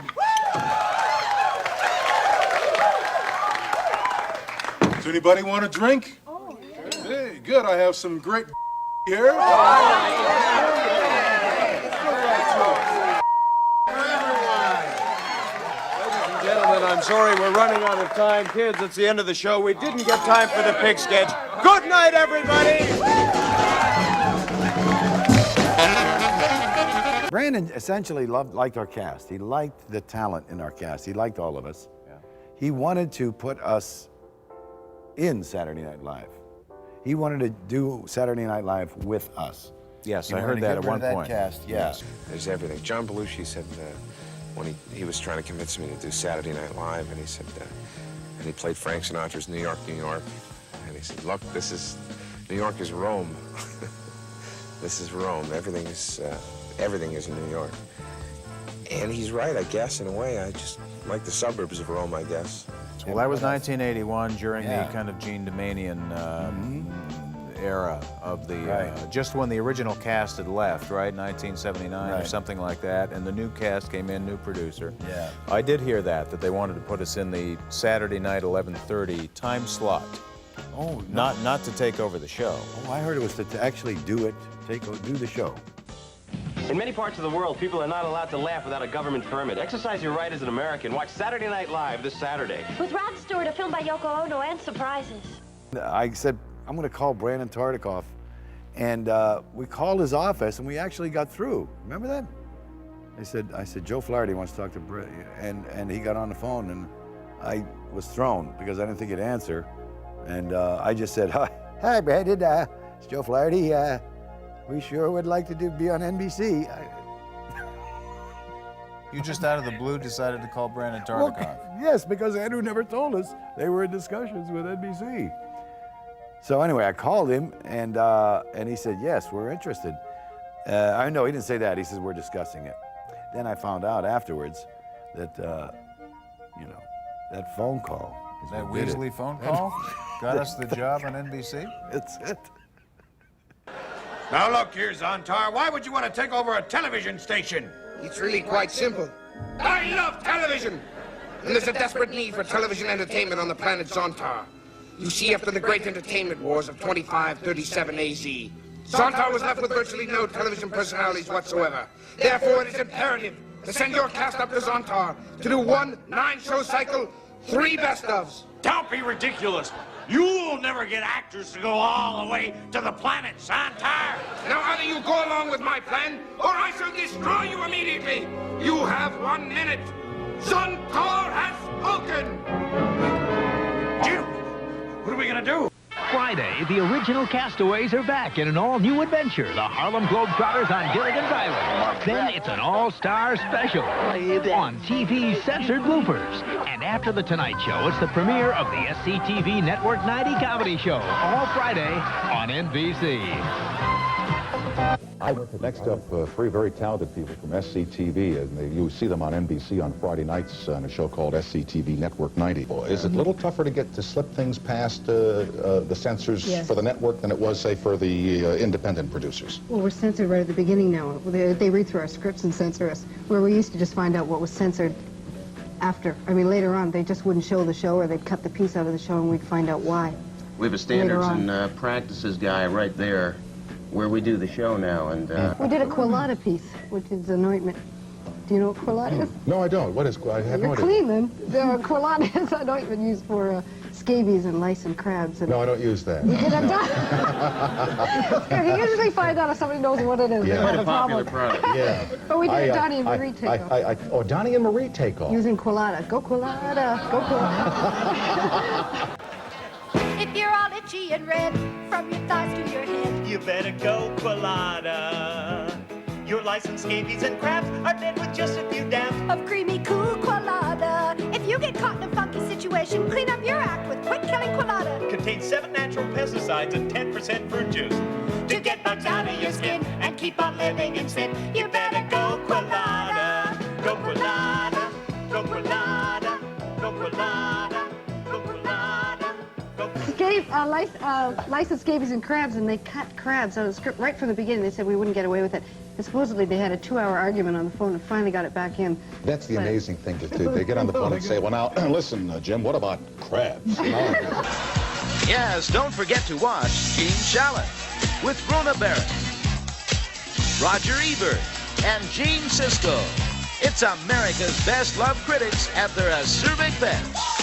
Speaker 17: Does anybody want a drink? Hey, good. I have some great here.
Speaker 3: Gentlemen, I'm sorry we're running out of time. Kids, it's the end of the show. We didn't get time for the pig sketch. Good night, everybody!
Speaker 10: Brandon essentially liked our cast. He liked the talent in our cast. He liked all of us. Yeah. He wanted to put us in Saturday Night Live. He wanted to do Saturday Night Live with us.
Speaker 6: Yes, I heard that at one point.
Speaker 10: Cast, yes.
Speaker 19: There's everything. John Belushi said when he was trying to convince me to do Saturday Night Live, and he said, and he played Frank Sinatra's New York, New York, and he said, look, New York is Rome. This is Rome. Everything is in New York. And he's right, I guess, in a way. I just like the suburbs of Rome, I guess.
Speaker 6: Well, that was 1981 during the kind of Gene Domanian era of the, just when the original cast had left, right? 1979 or something like that, and the new cast came in, new producer.
Speaker 10: Yeah.
Speaker 6: I did hear that they wanted to put us in the Saturday night 11:30 time slot.
Speaker 10: Oh, no.
Speaker 6: Not to take over the show.
Speaker 10: Oh, I heard it was to actually do the show.
Speaker 21: In many parts of the world, people are not allowed to laugh without a government permit. Exercise your right as an American. Watch Saturday Night Live this Saturday.
Speaker 20: With Rod Stewart, a film by Yoko Ono, and surprises.
Speaker 10: I said, I'm going to call Brandon Tartikoff. And we called his office, and we actually got through. Remember that? I said, Joe Flaherty wants to talk to Brandon. And he got on the phone, and I was thrown because I didn't think he'd answer. And I just said, hi, Brandon. It's Joe Flaherty. We sure would like to be on NBC.
Speaker 6: You just out of the blue decided to call Brandon Tartikoff?
Speaker 10: Well, yes, because Andrew never told us they were in discussions with NBC. So anyway, I called him, and he said, yes, we're interested. I know he didn't say that. He says, we're discussing it. Then I found out afterwards that, that phone call.
Speaker 6: That Weasley phone call got us the job on NBC?
Speaker 10: That's it.
Speaker 31: Now look here, Zontar, why would you want to take over a television station?
Speaker 30: It's really quite simple. I love television! And there's a desperate need for television entertainment on the planet Zontar. You see, after the great entertainment wars of 2537 AZ, Zontar was left with virtually no television personalities whatsoever. Therefore, it is imperative to send your cast up to Zontar to do 1 9-show cycle, 3 best-ofs.
Speaker 31: Don't be ridiculous. You'll never get actors to go all the way to the planet Zontar.
Speaker 30: Now either you go along with my plan, or I shall destroy you immediately. You have 1 minute. Zontar has spoken!
Speaker 7: Jim, what are we gonna do?
Speaker 9: Friday, the original castaways are back in an all-new adventure, the Harlem Globetrotters on Gilligan's Island. Then it's an all-star special on TV's censored bloopers. And after The Tonight Show, it's the premiere of the SCTV Network 90 comedy show, all Friday on NBC.
Speaker 12: Next up, three very talented people from SCTV, and you see them on NBC on Friday nights on a show called SCTV Network 90. Is it a little tougher to slip things past the censors for the network than it was, say, for the independent producers?
Speaker 14: Well, we're censored right at the beginning now. They read through our scripts and censor us, where we used to just find out what was censored after. I mean, later on, they just wouldn't show the show, or they'd cut the piece out of the show, and we'd find out why.
Speaker 22: We have a standards and practices guy right there where we do the show now, and
Speaker 14: We did a Quilata piece, which is an ointment. Do you know what Quilata is?
Speaker 12: No, I don't. What is I have no idea.
Speaker 14: Clean them. Quilata is an ointment used for scabies and lice and crabs. And
Speaker 12: no, I don't use that.
Speaker 14: We did a You usually find out if somebody knows what it is.
Speaker 12: Yeah.
Speaker 14: Quite
Speaker 12: a popular product. Yeah.
Speaker 14: But we did a Donnie and Marie takeoff.
Speaker 12: Donnie and Marie takeoff.
Speaker 14: Using Quilata. Go Quilata. Go Quilata.
Speaker 23: If you're all itchy and red from your thighs to your head,
Speaker 24: you better go Quilata. Your lice and scabies and crabs are dead with just a few dabs
Speaker 23: of creamy, cool Quilata. If you get caught in a funky situation, clean up your act with quick-killing Quilata.
Speaker 24: Contains 7 natural pesticides and 10% fruit juice
Speaker 23: to get bugs out of your skin and keep on living in sin. You better go Quilata.
Speaker 24: Go Quilata. Go Quilata. Go Quilata.
Speaker 14: Lice and scabies and crabs, and they cut crabs out of the script right from the beginning. They said we wouldn't get away with it. And supposedly they had a 2-hour argument on the phone and finally got it back in.
Speaker 12: That's the amazing thing to do. They get on the phone and say, well, now, listen, Jim, what about crabs?
Speaker 26: Yes, don't forget to watch Gene Shalit with Rona Barrett, Roger Ebert, and Gene Siskel. It's America's best loved critics at their acerbic best.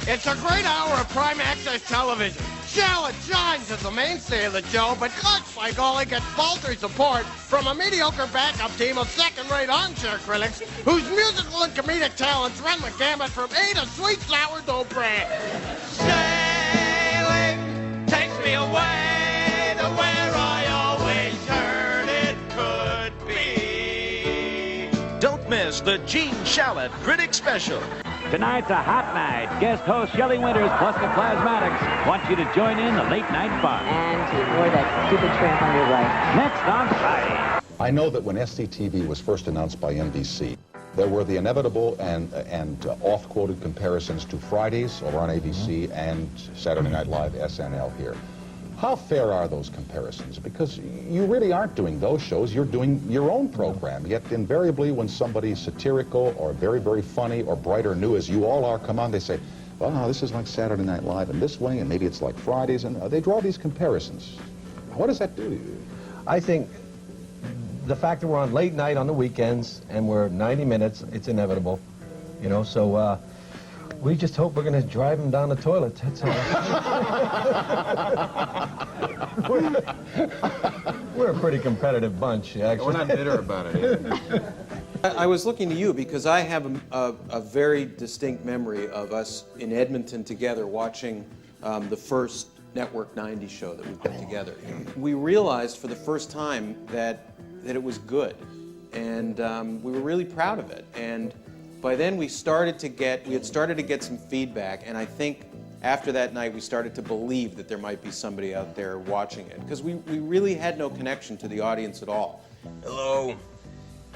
Speaker 30: It's a great hour of prime access television. Shalit shines as the mainstay of the show, but looks like all he gets paltry support from a mediocre backup team of second-rate armchair critics whose musical and comedic talents run the gamut from A to sweet sourdough bread.
Speaker 24: Sailing takes me away to where I always heard it could be.
Speaker 26: Don't miss the Gene Shalit Critic Special.
Speaker 27: Tonight's a hot night. Guest host Shelley Winters plus the Plasmatics want you to join in the late night fun.
Speaker 28: And to ignore that stupid tramp on your right.
Speaker 27: Next on Friday.
Speaker 12: I know that when SCTV was first announced by NBC, there were the inevitable and oft-quoted comparisons to Fridays over on ABC and Saturday Night Live SNL here. How fair are those comparisons? Because you really aren't doing those shows, you're doing your own program. Yet invariably when somebody's satirical or very, very funny or bright or new, as you all are, come on, they say, well, no, this is like Saturday Night Live in this way, and maybe it's like Fridays, and they draw these comparisons. What does that do to you?
Speaker 29: I think the fact that we're on late night on the weekends and we're 90 minutes, it's inevitable, you know, so we just hope we're going to drive them down the toilet, that's all. We're a pretty competitive bunch, actually.
Speaker 3: We're not bitter about it either.
Speaker 32: I was looking to you because I have a very distinct memory of us in Edmonton together watching the first Network 90 show that we put together. We realized for the first time that it was good, and we were really proud of it. And by then we had started to get some feedback, and I think after that night we started to believe that there might be somebody out there watching it, because we really had no connection to the audience at all.
Speaker 22: Hello,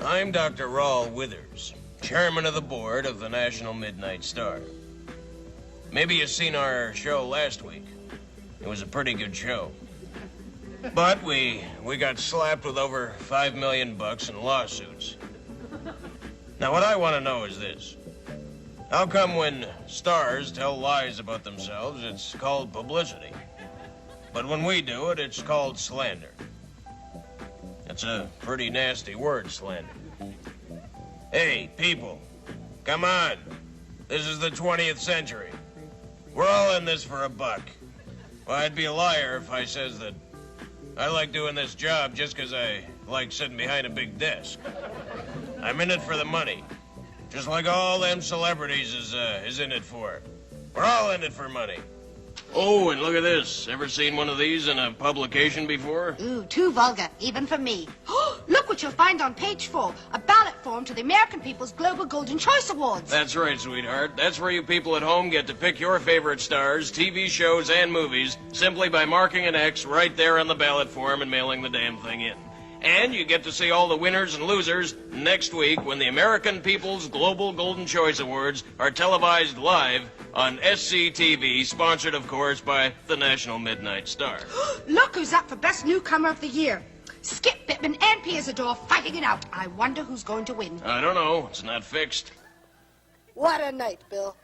Speaker 22: I'm Dr. Raul Withers, chairman of the board of the National Midnight Star. Maybe you've seen our show last week. It was a pretty good show. But we got slapped with over $5 million in lawsuits. Now, what I want to know is this. How come when stars tell lies about themselves, it's called publicity? But when we do it, it's called slander. It's a pretty nasty word, slander. Hey, people, come on. This is the 20th century. We're all in this for a buck. Well, I'd be a liar if I says that I like doing this job just because I like sitting behind a big desk. I'm in it for the money. Just like all them celebrities is in it for. We're all in it for money. Oh, and look at this. Ever seen one of these in a publication before?
Speaker 23: Ooh, too vulgar, even for me. Look what you'll find on page 4. A ballot form to the American People's Global Golden Choice Awards.
Speaker 22: That's right, sweetheart. That's where you people at home get to pick your favorite stars, TV shows, and movies simply by marking an X right there on the ballot form and mailing the damn thing in. And you get to see all the winners and losers next week when the American People's Global Golden Choice Awards are televised live on SCTV, sponsored, of course, by the National Midnight Star.
Speaker 23: Look who's up for Best Newcomer of the Year. Skip Bittman and Piers Adore fighting it out. I wonder who's going to win.
Speaker 22: I don't know. It's not fixed.
Speaker 23: What a night, Bill.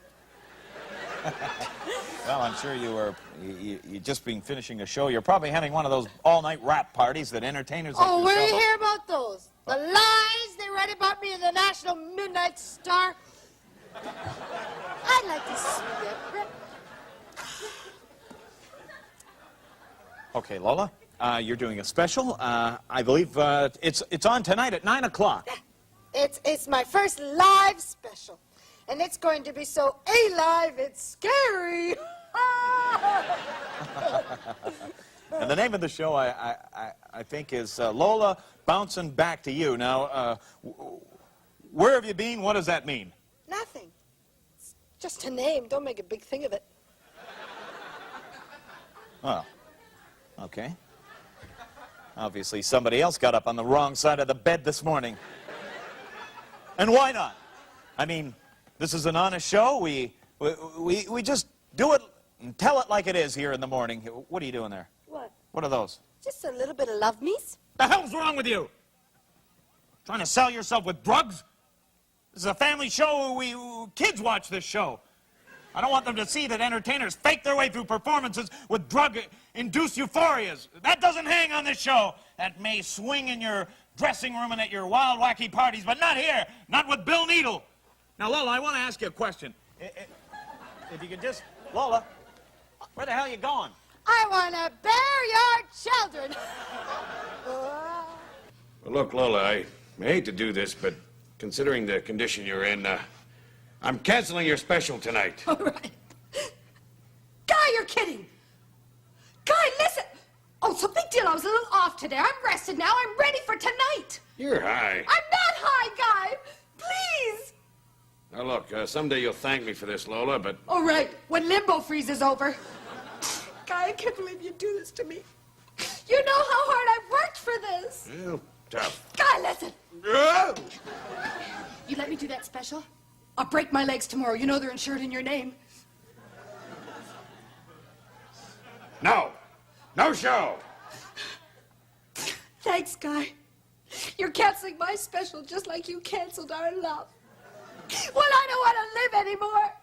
Speaker 1: Well, I'm sure you just been finishing a show. You're probably having one of those all-night rap parties that entertainers like
Speaker 23: Oh, where do you
Speaker 1: yourself-
Speaker 23: hear about those? The lies they write about me in the National Midnight Star? I'd like to see that.
Speaker 1: Okay, Lola, you're doing a special. I believe it's on tonight at 9 o'clock.
Speaker 23: It's my first live special. And it's going to be so alive, it's scary.
Speaker 1: And the name of the show, I think, is Lola Bouncing Back to You. Now, where have you been? What does that mean?
Speaker 23: Nothing. It's just a name. Don't make a big thing of it.
Speaker 1: Oh, okay. Obviously, somebody else got up on the wrong side of the bed this morning. And why not? I mean, this is an honest show. We just do it and tell it like it is here in the morning. What are you doing there?
Speaker 23: What?
Speaker 1: What are those?
Speaker 23: Just a little bit of love me's.
Speaker 1: The hell's wrong with you? Trying to sell yourself with drugs? This is a family show. Kids watch this show. I don't want them to see that entertainers fake their way through performances with drug-induced euphorias. That doesn't hang on this show. That may swing in your dressing room and at your wild, wacky parties, but not here. Not with Bill Needle. Now, Lola, I want to ask you a question. If you could just... Lola, where the hell are you going?
Speaker 23: I want to bear your children.
Speaker 7: Well, look, Lola, I hate to do this, but considering the condition you're in, I'm canceling your special tonight.
Speaker 23: All right. Guy, you're kidding. Guy, listen. Oh, it's a big deal. I was a little off today. I'm rested now. I'm ready for tonight.
Speaker 7: You're high.
Speaker 23: I'm not high, Guy. Please.
Speaker 7: Now, look, someday you'll thank me for this, Lola, but...
Speaker 23: All right, when limbo freezes over. Guy, I can't believe you do this to me. You know how hard I've worked for this.
Speaker 7: Well, tough.
Speaker 23: Guy, listen. You let me do that special? I'll break my legs tomorrow. You know they're insured in your name.
Speaker 7: No. No show.
Speaker 23: Thanks, Guy. You're canceling my special just like you canceled our love. Well, I don't want to live anymore.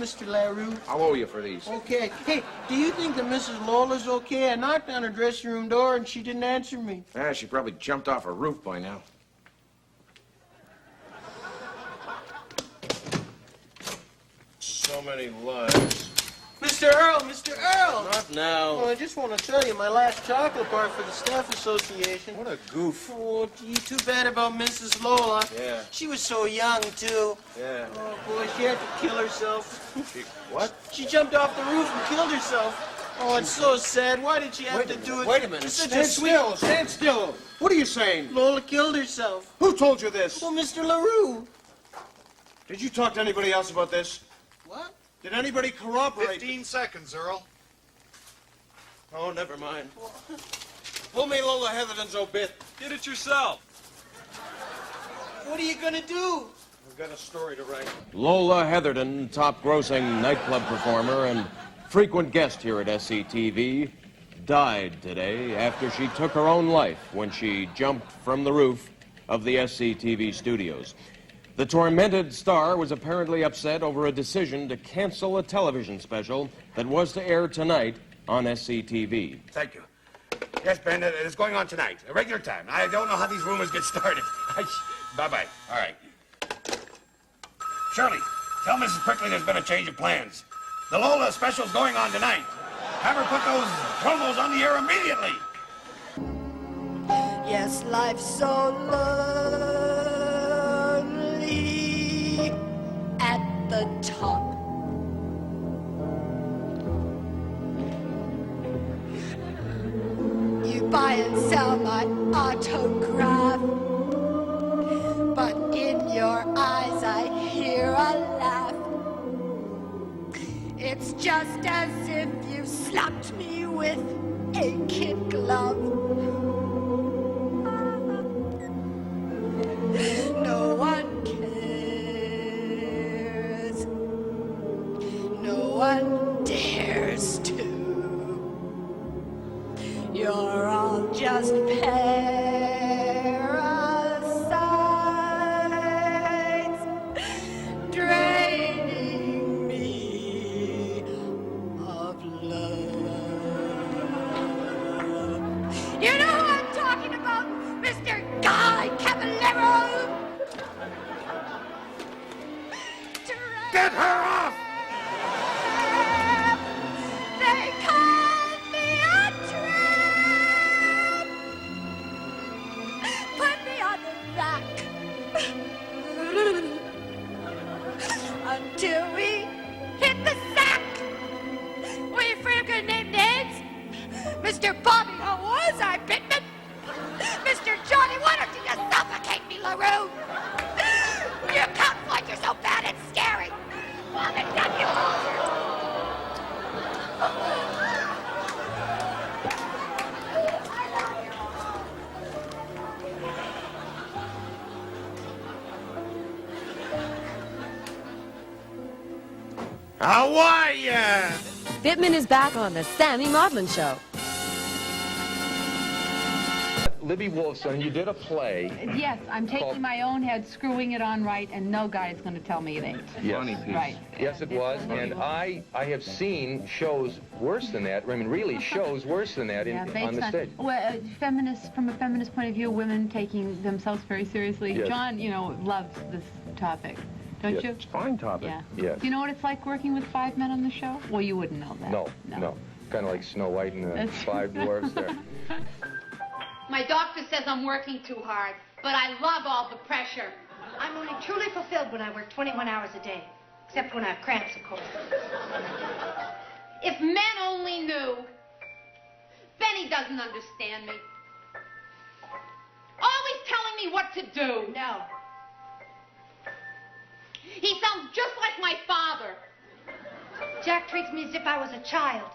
Speaker 2: Mr. LaRue.
Speaker 7: I'll owe you for these.
Speaker 2: Okay. Hey, do you think that Mrs. Lola's okay? I knocked on her dressing room door and she didn't answer me.
Speaker 7: Ah, she probably jumped off a roof by now.
Speaker 22: So many lies.
Speaker 2: Mr. Earl, Mr. Earl!
Speaker 22: Not now.
Speaker 2: Oh, I just want to tell you, my last chocolate bar for the Staff Association.
Speaker 22: What a goof.
Speaker 2: Oh, gee, too bad about Mrs. Lola.
Speaker 22: Yeah.
Speaker 2: She was so young, too.
Speaker 22: Yeah.
Speaker 2: Oh, boy, she had to kill herself.
Speaker 22: What?
Speaker 2: She jumped off the roof and killed herself. Oh, it's so sad. Why did she have to do it?
Speaker 7: Wait a minute.
Speaker 2: It's such
Speaker 7: Stand
Speaker 2: a sweet...
Speaker 7: still. Stand still. What are you saying?
Speaker 2: Lola killed herself.
Speaker 7: Who told you this?
Speaker 2: Well, Mr. LaRue.
Speaker 7: Did you talk to anybody else about this?
Speaker 2: What?
Speaker 7: Did anybody corroborate?
Speaker 4: 15 seconds, Earl.
Speaker 22: Oh, never mind.
Speaker 7: Pull me Lola Heatherton's obit.
Speaker 4: Get it yourself.
Speaker 2: What are you gonna do?
Speaker 7: I've got a story to write.
Speaker 22: Lola Heatherton, top-grossing nightclub performer and frequent guest here at SCTV, died today after she took her own life when she jumped from the roof of the SCTV studios. The tormented star was apparently upset over a decision to cancel a television special that was to air tonight on SCTV.
Speaker 7: Thank you. Yes, Ben, it's going on tonight, a regular time. I don't know how these rumors get started. Bye-bye. All right. Shirley, tell Mrs. Prickly there's been a change of plans. The Lola special's going on tonight. Have her put those promos on the air immediately.
Speaker 23: Yes, life's so lonely at the top. You buy and sell my autograph, but in your eyes I hear a laugh. It's just as if you slapped me with a kid glove. No one cares. No one dares to. You're all just parasites, draining me of love. You know who I'm talking about, Mr. Guy Cavallero?
Speaker 30: Get her off!
Speaker 23: They called me a tramp. Put me on the rack until we hit the sack. We freaking named names. Mr. Bobby, how was I, Pittman? Mr. Johnny, why don't you just suffocate me, LaRue? You can't like you're so bad and scary. Well, then get you closer.
Speaker 30: How are ya?
Speaker 5: Pittman is back on the Sammy Maudlin Show.
Speaker 8: Libby Wolfson, you did a play.
Speaker 11: Yes, I'm taking
Speaker 8: called-
Speaker 11: my own head, screwing it on right, and no guy is going to tell me it ain't.
Speaker 8: Yes.
Speaker 11: Right.
Speaker 8: Yes, it was, and I have seen shows worse than that. I mean, really, shows worse than that on the stage.
Speaker 11: Well, from a feminist point of view, women taking themselves very seriously.
Speaker 8: Yes.
Speaker 11: John, loves this topic, don't
Speaker 8: Yes,
Speaker 11: you?
Speaker 8: it's a fine topic.
Speaker 11: Yeah.
Speaker 8: Yes.
Speaker 11: Do you know what it's like working with 5 men on the show? Well, you wouldn't know that.
Speaker 8: No. Kind of like Snow White and the
Speaker 11: That's-
Speaker 8: 5 dwarfs there.
Speaker 23: My doctor says I'm working too hard, but I love all the pressure.
Speaker 13: I'm only truly fulfilled when I work 21 hours a day. Except when I have cramps, of course.
Speaker 23: If men only knew. Benny doesn't understand me. Always telling me what to do.
Speaker 13: No.
Speaker 23: He sounds just like my father.
Speaker 13: Jack treats me as if I was a child.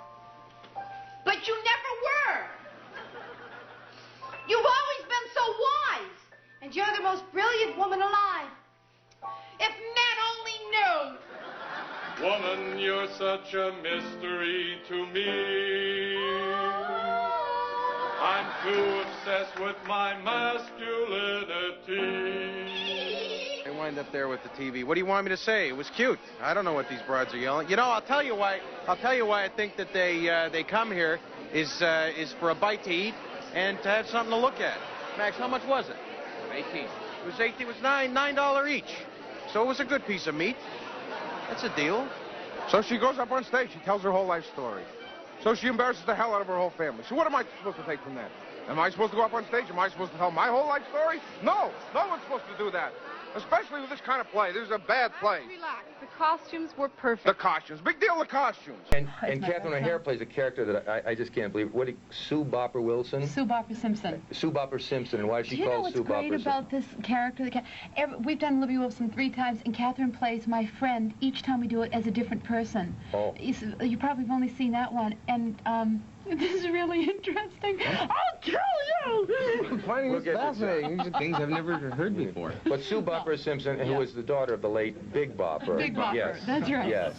Speaker 23: But you never were. You've always been so wise.
Speaker 13: And you're the most brilliant woman alive.
Speaker 23: If men only knew.
Speaker 24: Woman, you're such a mystery to me. I'm too obsessed with my masculinity.
Speaker 3: I wind up there with the TV. What do you want me to say? It was cute. I don't know what these broads are yelling. I'll tell you why. I think that they come here is for a bite to eat and to have something to look at. Max, how much was it? 18. It was $18. It was $9 each. So it was a good piece of meat. That's a deal.
Speaker 15: So she goes up on stage. She tells her whole life story. So she embarrasses the hell out of her whole family. So what am I supposed to take from that? Am I supposed to go up on stage? Am I supposed to tell my whole life story? No. No one's supposed to do that. Especially with this kind of play. This is a bad play.
Speaker 11: Relax. The costumes were perfect.
Speaker 15: The costumes. Big deal, the costumes.
Speaker 8: And Catherine O'Hara plays a character that I just can't believe. Sue Bopper Wilson?
Speaker 11: Sue Bopper Simpson.
Speaker 8: Sue Bopper Simpson. And why is she called Sue Bopper
Speaker 11: Do you know what's great about this character? We've done Libby Wilson 3 times, and Catherine plays my friend each time we do it as a different person.
Speaker 8: Oh.
Speaker 11: You probably have only seen that one, and this is really interesting. I'll kill you!
Speaker 8: I'm finding this fascinating. These are things I've never heard before. But Sue Bopper Simpson, who was the daughter of the late Big Bopper.
Speaker 11: Big Bopper,
Speaker 8: yes.
Speaker 11: that's right.
Speaker 8: Yes.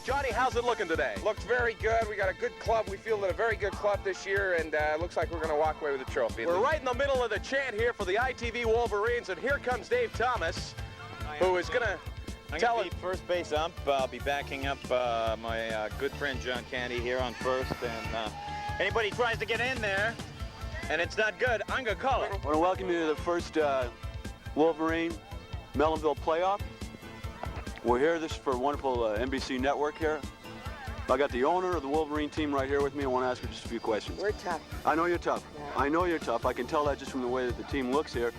Speaker 16: Johnny, how's it looking today?
Speaker 17: Looks very good. We got a good club. We feel that a very good club this year, and looks like we're going to walk away with a trophy.
Speaker 16: We're right in the middle of the chant here for the ITV Wolverines, and here comes Dave Thomas, who is going to tell us.
Speaker 18: First base ump. I'll be backing up my good friend John Candy here on first, and anybody tries to get in there, and it's not good, I'm going to call it.
Speaker 19: I want to welcome you to the first Wolverine Mellonville playoff. We're here, this is for a wonderful NBC network here. I got the owner of the Wolverine team right here with me. I want to ask her just a few questions.
Speaker 6: We're tough.
Speaker 19: I know you're tough.
Speaker 6: Yeah.
Speaker 19: I know you're tough. I can tell that just from the way that the team looks here.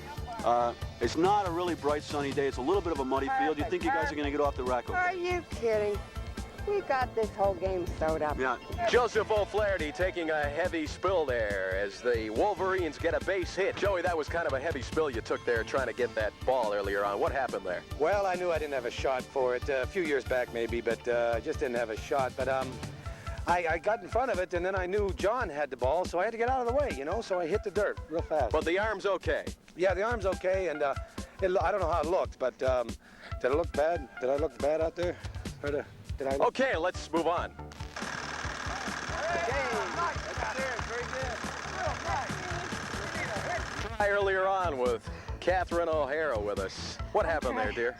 Speaker 19: It's not a really bright, sunny day. It's a little bit of a muddy field. You think you guys are going to get off the rack?
Speaker 6: Are you kidding? We got this whole game sewed up.
Speaker 19: Yeah.
Speaker 16: Joseph O'Flaherty taking a heavy spill there as the Wolverines get a base hit. Joey, that was kind of a heavy spill you took there trying to get that ball earlier on. What happened there?
Speaker 9: Well, I knew I didn't have a shot for it a few years back maybe, but I just didn't have a shot. But I got in front of it, and then I knew John had the ball, so I had to get out of the way, you know, so I hit the dirt real fast.
Speaker 16: But the arm's okay.
Speaker 9: Yeah, the arm's okay, and I don't know how it looked, but did it look bad? Did I look bad out there? Or did I...
Speaker 16: Okay, let's move on. Try earlier on with Catherine O'Hara with us. What happened there, dear?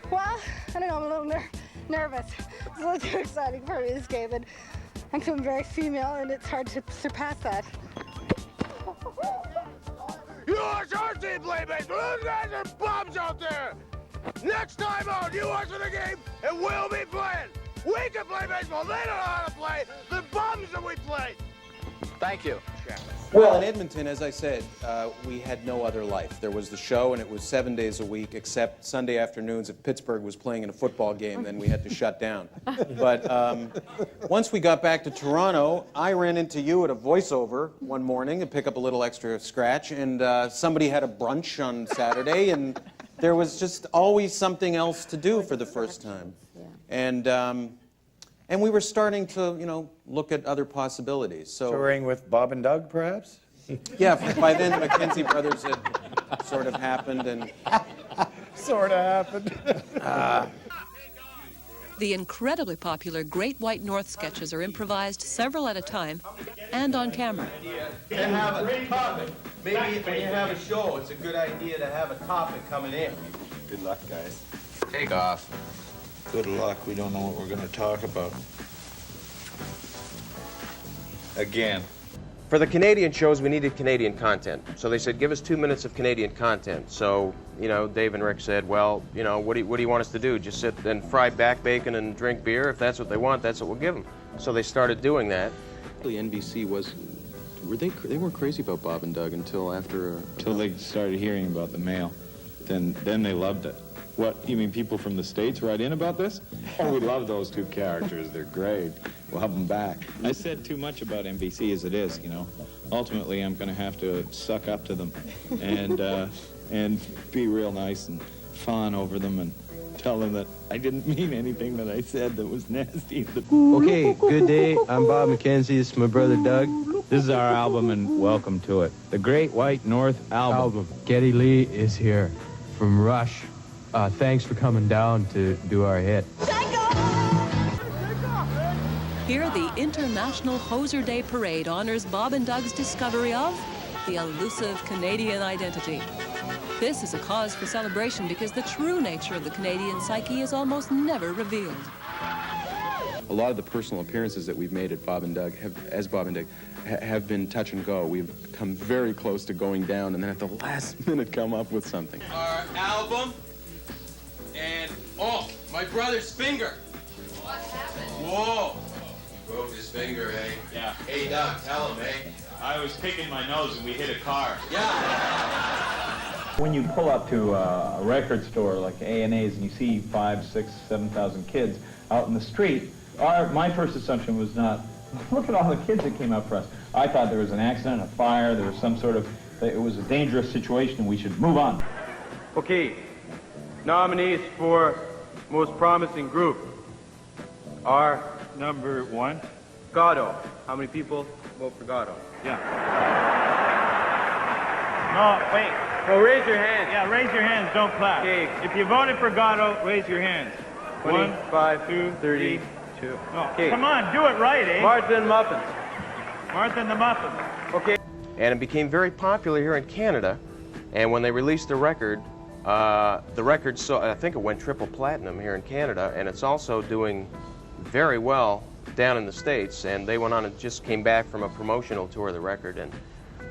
Speaker 6: Well, I don't know, I'm a little nervous. It's a little too exciting for me this game, and I'm feeling very female, and it's hard to surpass that.
Speaker 9: You watch our team play baseball. Those guys are bums out there. Next time out, you watch the game, and we'll be playing. We can play baseball. They don't know how to play. The bums that we play.
Speaker 16: Thank you.
Speaker 32: Well, in Edmonton, as I said, we had no other life. There was the show, and it was 7 days a week, except Sunday afternoons. If Pittsburgh was playing in a football game, then we had to shut down. But once we got back to Toronto, I ran into you at a voiceover one morning to pick up a little extra scratch, and somebody had a brunch on Saturday, and there was just always something else to do for the first time. And we were starting to, you know, look at other possibilities. So
Speaker 10: touring with Bob and Doug, perhaps?
Speaker 32: Yeah, by then the McKenzie brothers had sort of happened, and
Speaker 10: sort of happened.
Speaker 12: The incredibly popular Great White North sketches are improvised several at a time and on camera.
Speaker 14: To have a topic. Maybe when you have a show, it's a good idea to have a topic coming in.
Speaker 19: Good luck, guys.
Speaker 3: Take off.
Speaker 20: Good luck. We don't know what we're going to talk about. Again.
Speaker 3: For the Canadian shows, we needed Canadian content. So they said, give us 2 minutes of Canadian content. So, you know, Dave and Rick said, well, you know, what do you want us to do? Just sit and fry back bacon and drink beer? If that's what they want, that's what we'll give them. So they started doing that.
Speaker 32: The NBC was, they weren't crazy about Bob and Doug until after...
Speaker 20: Until they started hearing about the mail. Then they loved it. What, you mean people from the States write in about this? Oh, we love those two characters. They're great. We'll have them back. I said too much about NBC as it is, you know. Ultimately, I'm going to have to suck up to them and be real nice and fawn over them and tell them that I didn't mean anything that I said that was nasty.
Speaker 21: Okay, good day. I'm Bob McKenzie. This is my brother Doug. This is our album, and welcome to it. The Great White North album. Geddy Lee is here from Rush. Thanks for coming down to do our hit.
Speaker 12: Here, the International Hoser Day Parade honors Bob and Doug's discovery of the elusive Canadian identity. This is a cause for celebration because the true nature of the Canadian psyche is almost never revealed.
Speaker 32: A lot of the personal appearances that we've made at Bob and Doug, have been touch and go. We've come very close to going down and then at the last minute come up with something.
Speaker 14: Our album, and oh, my brother's finger.
Speaker 23: What happened?
Speaker 14: Whoa. Broke his finger, eh?
Speaker 10: Yeah.
Speaker 14: Hey, Doug, tell him, eh?
Speaker 10: I was picking my nose and we hit a car.
Speaker 14: Yeah.
Speaker 25: When you pull up to a record store like A&A's and you see 5,000, 6,000, 7,000 kids out in the street, my first assumption was not, look at all the kids that came out for us. I thought there was an accident, a fire, there was some sort of, it was a dangerous situation and we should move on.
Speaker 21: Okay, nominees for most promising group are number 1, Gatto. How many people vote for Gatto? Yeah. No, wait. Well, raise your hands. Yeah, raise your hands, don't clap. Okay. If you voted for Gatto, raise your hands. 25, 2, 30, 2. No, okay. Come on, do it right, eh? Martha and Muffins. Martha and the Muffins. Okay.
Speaker 3: And it became very popular here in Canada. And when they released the record saw, I think it went triple platinum here in Canada, and it's also doing very well down in the States. And they went on and just came back from a promotional tour of the record, and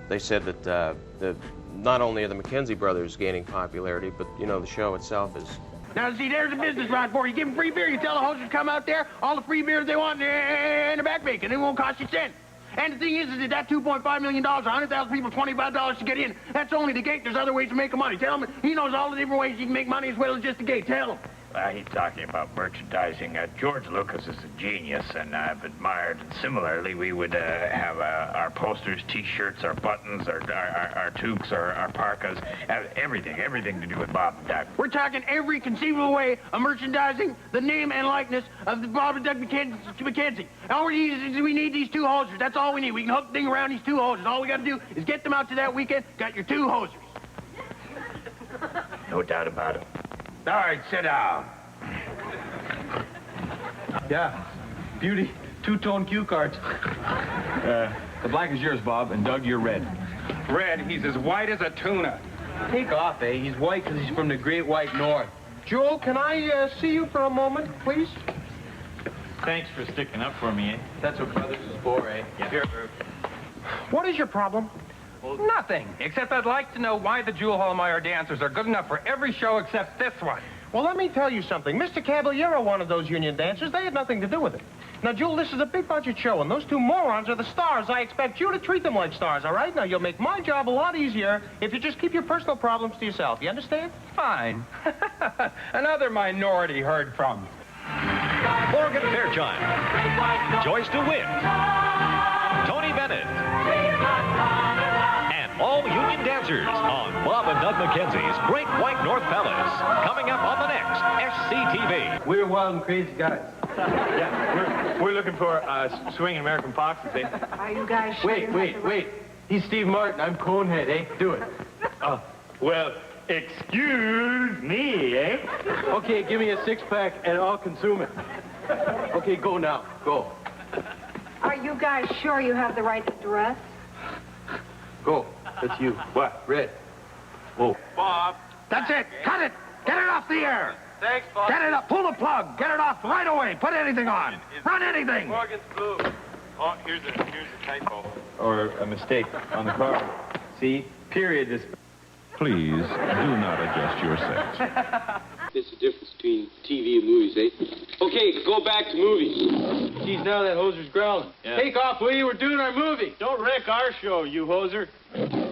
Speaker 3: they said that not only are the McKenzie brothers gaining popularity, but you know the show itself is
Speaker 21: Now, see, there's a business right for you. You give them free beer. You tell the hostess to come out there, all the free beers they want, and the back bacon. It won't cost you cents. And the thing is that $2.5 million, 100,000 people, $25 to get in, that's only the gate. There's other ways to make money. Tell him he knows all the different ways you can make money as well as just the gate. Tell him.
Speaker 1: He's talking about merchandising. George Lucas is a genius, and I've admired. And similarly, we would have our posters, T-shirts, our buttons, our toques, our parkas, everything to do with Bob and Doug.
Speaker 21: We're talking every conceivable way of merchandising the name and likeness of the Bob and Doug McKenzie. All we need is we need these two hosers. That's all we need. We can hook the thing around these two hosers. All we got to do is get them out to that weekend. Got your two hosers.
Speaker 1: No doubt about it.
Speaker 21: All right, sit down.
Speaker 2: Yeah, beauty. Two-tone cue cards. The black is yours, Bob, and Doug, you're red.
Speaker 21: Red, he's as white as a tuna.
Speaker 2: Take off, eh? He's white because he's from the Great White North.
Speaker 21: Joel, can I see you for a moment, please?
Speaker 25: Thanks for sticking up for me, eh?
Speaker 2: That's what brothers is for, eh?
Speaker 25: Yeah.
Speaker 2: Here.
Speaker 21: What is your problem?
Speaker 2: Nothing, except I'd like to know why the Jewel Hallmeyer dancers are good enough for every show except this one.
Speaker 21: Well, let me tell you something. Mr. Caballero, one of those union dancers, they had nothing to do with it. Now, Jewel, this is a big-budget show, and those two morons are the stars. I expect you to treat them like stars, all right? Now, you'll make my job a lot easier if you just keep your personal problems to yourself. You understand?
Speaker 2: Fine. Another minority heard from.
Speaker 4: Morgan Fairchild, Joyce DeWitt, Tony Bennett, and all union dancers on Bob and Doug McKenzie's Great White North Palace. Coming up on the next SCTV.
Speaker 2: We're wild and crazy guys.
Speaker 25: Yeah, we're looking for swinging American foxes, eh?
Speaker 11: Are you guys sure?
Speaker 2: Wait. He's Steve Martin. I'm Conehead, eh? Do it.
Speaker 25: Well, excuse me, eh?
Speaker 2: Okay, give me a six-pack and I'll consume it. Okay, go now. Go.
Speaker 11: Are you guys sure you have the right address?
Speaker 2: Go. That's you. What? Red. Whoa.
Speaker 21: Bob. That's it. Cut it. Get it off the air.
Speaker 2: Thanks, Bob.
Speaker 21: Get it up. Pull the plug. Get it off right away. Put anything on. Run anything.
Speaker 2: Morgan's blue.
Speaker 25: Oh, here's a typo. Or a mistake on the card. See? Period is...
Speaker 5: Please do not adjust your sex.
Speaker 2: There's a difference between TV and movies, eh? Okay, go back to movies. Geez, now that hoser's growling.
Speaker 25: Yeah.
Speaker 2: Take off, will you? We're doing our movie.
Speaker 25: Don't wreck our show, you hoser.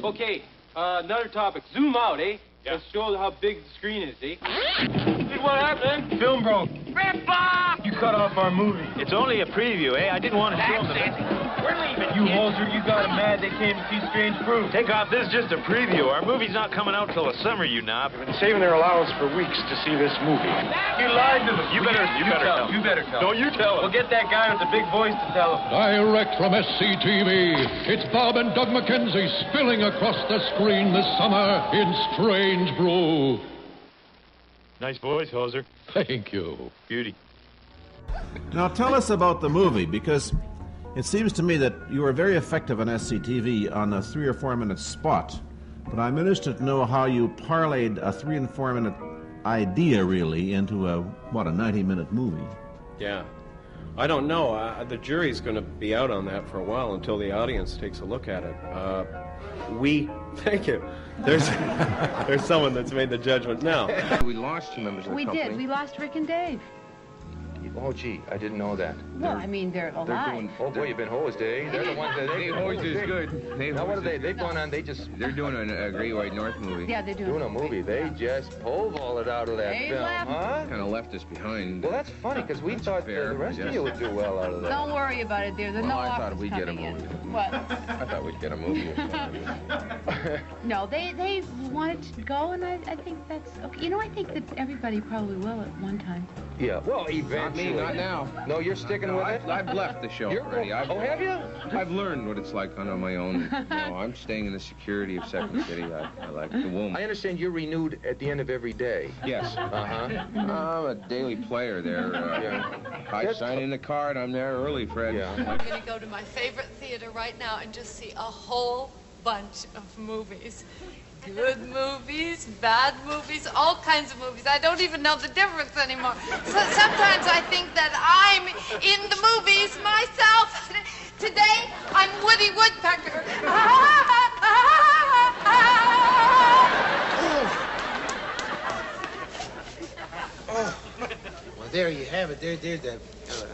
Speaker 2: Okay, another topic. Zoom out, eh?
Speaker 25: Yeah.
Speaker 2: Let's show how big the screen is, eh? See what happened? Film broke.
Speaker 23: Rip off!
Speaker 2: You cut off our movie.
Speaker 25: It's only a preview, eh? I didn't want to show them the...
Speaker 23: We're leaving.
Speaker 2: You hoser, you got them mad they came to see Strange Fruit.
Speaker 25: Take off, this is just a preview. Our movie's not coming out till the summer, you knob.
Speaker 2: They've been saving their allowance for weeks to see this movie. You lied to them.
Speaker 25: You better tell.
Speaker 2: You better tell.
Speaker 25: No, you tell
Speaker 2: We'll get that guy with the big voice to tell him.
Speaker 7: Direct from SCTV, it's Bob and Doug McKenzie spilling across the screen this summer in Strange Brew.
Speaker 25: Nice voice, hoser.
Speaker 7: Thank you.
Speaker 25: Beauty.
Speaker 22: Now tell us about the movie, because it seems to me that you were very effective on SCTV on a 3 or 4 minute spot. But I'm interested to know how you parlayed a 3 and 4 minute idea, really, into a 90-minute movie.
Speaker 26: Yeah. I don't know. The jury's going to be out on that for a while until the audience takes a look at it. Thank you. There's someone that's made the judgment now.
Speaker 8: We lost 2 members of the
Speaker 11: We
Speaker 8: company.
Speaker 11: did. We lost Rick and Dave.
Speaker 8: Oh, gee, I didn't know that.
Speaker 11: Well, I mean, they're alive.
Speaker 8: Oh, boy, you've been hosed, eh? They're the ones that...
Speaker 27: They hosed is good.
Speaker 8: Now, what are they? They've gone on,
Speaker 27: They're doing a Great White North movie.
Speaker 11: Yeah, they're doing
Speaker 8: a movie. They just pole-vaulted out of that
Speaker 11: They
Speaker 8: film,
Speaker 11: left.
Speaker 8: huh?
Speaker 27: Kind of left us behind.
Speaker 8: Well, that's funny, because we thought
Speaker 27: fair,
Speaker 8: the rest
Speaker 27: I
Speaker 8: of
Speaker 27: guess.
Speaker 8: you would do well out of that.
Speaker 11: Don't worry about it, dear. There's no
Speaker 27: I thought
Speaker 11: offers
Speaker 27: we'd get a
Speaker 11: coming in.
Speaker 27: movie.
Speaker 11: What?
Speaker 27: I thought we'd get a movie or something.
Speaker 11: No, they wanted to go, and I think that's okay. You know, I think that everybody probably will at one time.
Speaker 8: Yeah, well, eventually.
Speaker 27: Not me, not now.
Speaker 8: No, you're sticking with it?
Speaker 27: I've left the show already.
Speaker 8: Have you?
Speaker 27: I've learned what it's like on my own. I'm staying in the security of Second City. I like the woman.
Speaker 8: I understand you're renewed at the end of every day.
Speaker 27: Yes.
Speaker 8: Uh-huh.
Speaker 27: I'm a daily player there. I sign in the card. I'm there early, Fred.
Speaker 8: Yeah.
Speaker 28: I'm going to go to my favorite theater right now and just see a whole bunch of movies. Good movies, bad movies, all kinds of movies. I don't even know the difference anymore. So sometimes I think that I'm in the movies myself. Today, I'm Woody Woodpecker.
Speaker 6: there you have it. There's a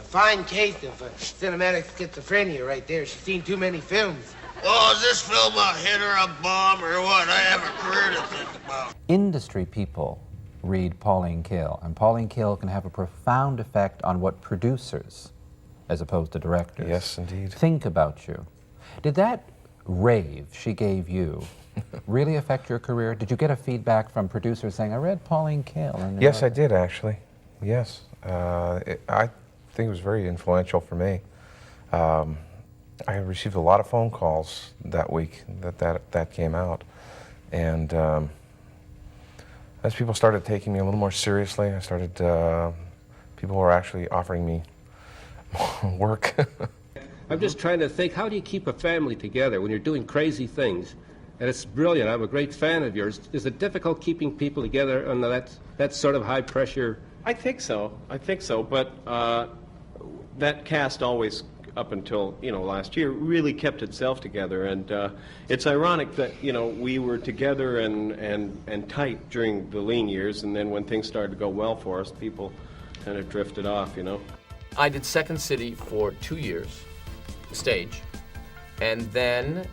Speaker 6: fine case of cinematic schizophrenia right there. She's seen too many films.
Speaker 9: Oh, is this film a hit or a bomb or what? I have a career to think about.
Speaker 13: Industry people read Pauline Kael, and Pauline Kael can have a profound effect on what producers, as opposed to directors,
Speaker 8: yes, indeed,
Speaker 13: think about you. Did that rave she gave you really affect your career? Did you get a feedback from producers saying, I read Pauline Kael? And
Speaker 8: yes, I did, actually. Yes. I think it was very influential for me. I received a lot of phone calls that week that came out. And as people started taking me a little more seriously, people were actually offering me work.
Speaker 15: I'm just trying to think, how do you keep a family together when you're doing crazy things? And it's brilliant. I'm a great fan of yours. Is it difficult keeping people together under that sort of high pressure?
Speaker 26: I think so. But that cast always, up until last year, really kept itself together. And it's ironic that we were together and tight during the lean years, and then when things started to go well for us, people kind of drifted off.
Speaker 3: I did Second City for 2 years, stage, and then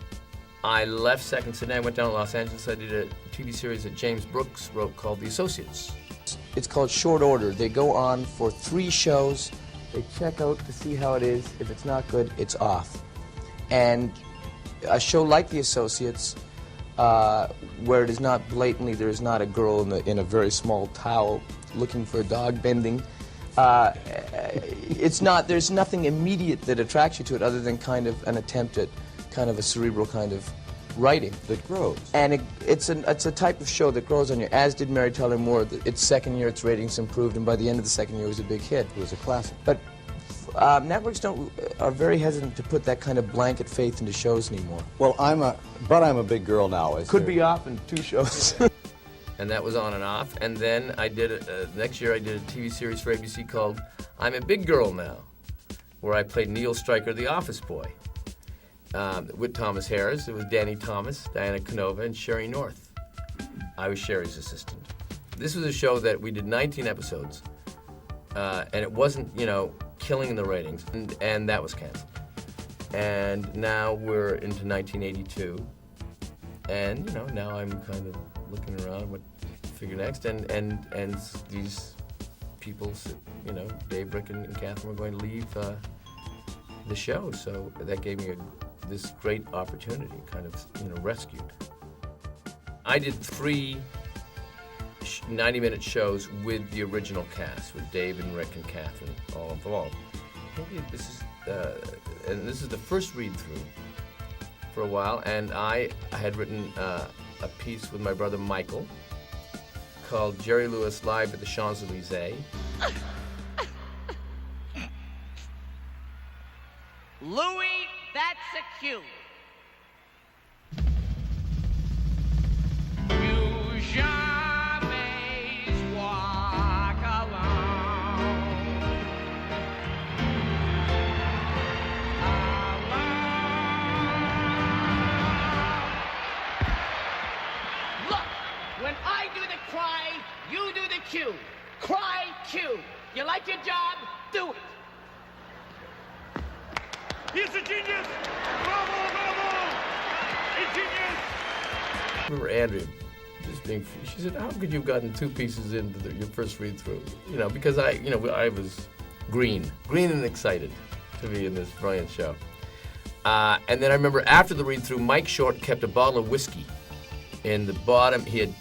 Speaker 3: I left Second City. I went down to Los Angeles. I did a TV series that James Brooks wrote called The Associates.
Speaker 16: It's called Short Order. They go on for 3 shows. They check out to see how it is. If it's not good, it's off. And a show like The Associates, where it is not blatantly, there is not a girl in a very small towel looking for a dog bending. There's nothing immediate that attracts you to it other than kind of an attempt at kind of a cerebral kind of writing. That grows. And it's a type of show that grows on you, as did Mary Tyler Moore. Its second year, its ratings improved, and by the end of the second year, it was a big hit. It was a classic. But networks are very hesitant to put that kind of blanket faith into shows anymore.
Speaker 17: Well, I'm a big girl now.
Speaker 16: Could be off in 2 shows.
Speaker 3: And that was on and off. And then I did, next year I did a TV series for ABC called I'm a Big Girl Now, where I played Neil Stryker, the office boy, with Thomas Harris. It was Danny Thomas, Diana Canova, and Sherry North. I was Sherry's assistant. This was a show that we did 19 episodes, and it wasn't, killing the ratings, and that was canceled. And now we're into 1982, and, now I'm kind of looking around what to figure next, and these people, Dave, Rick, and Catherine were going to leave the show, so that gave me this great opportunity, kind of, rescued. I did 3 90-minute shows with the original cast, with Dave and Rick and Catherine all involved. Maybe this is the first read-through for a while, and I had written a piece with my brother Michael called Jerry Lewis Live at the Champs-Elysees.
Speaker 18: Louis, that's a cue. You jamais walk alone. Look, when I do the cry, you do the cue. Cry, cue. You like your job? Do it.
Speaker 10: He's a genius! Bravo, bravo! A genius!
Speaker 3: I remember Andrea just being, she said, how could you have gotten 2 pieces into your first read-through? Because I was green and excited to be in this brilliant show. And then I remember after the read-through, Mike Short kept a bottle of whiskey in the bottom. He had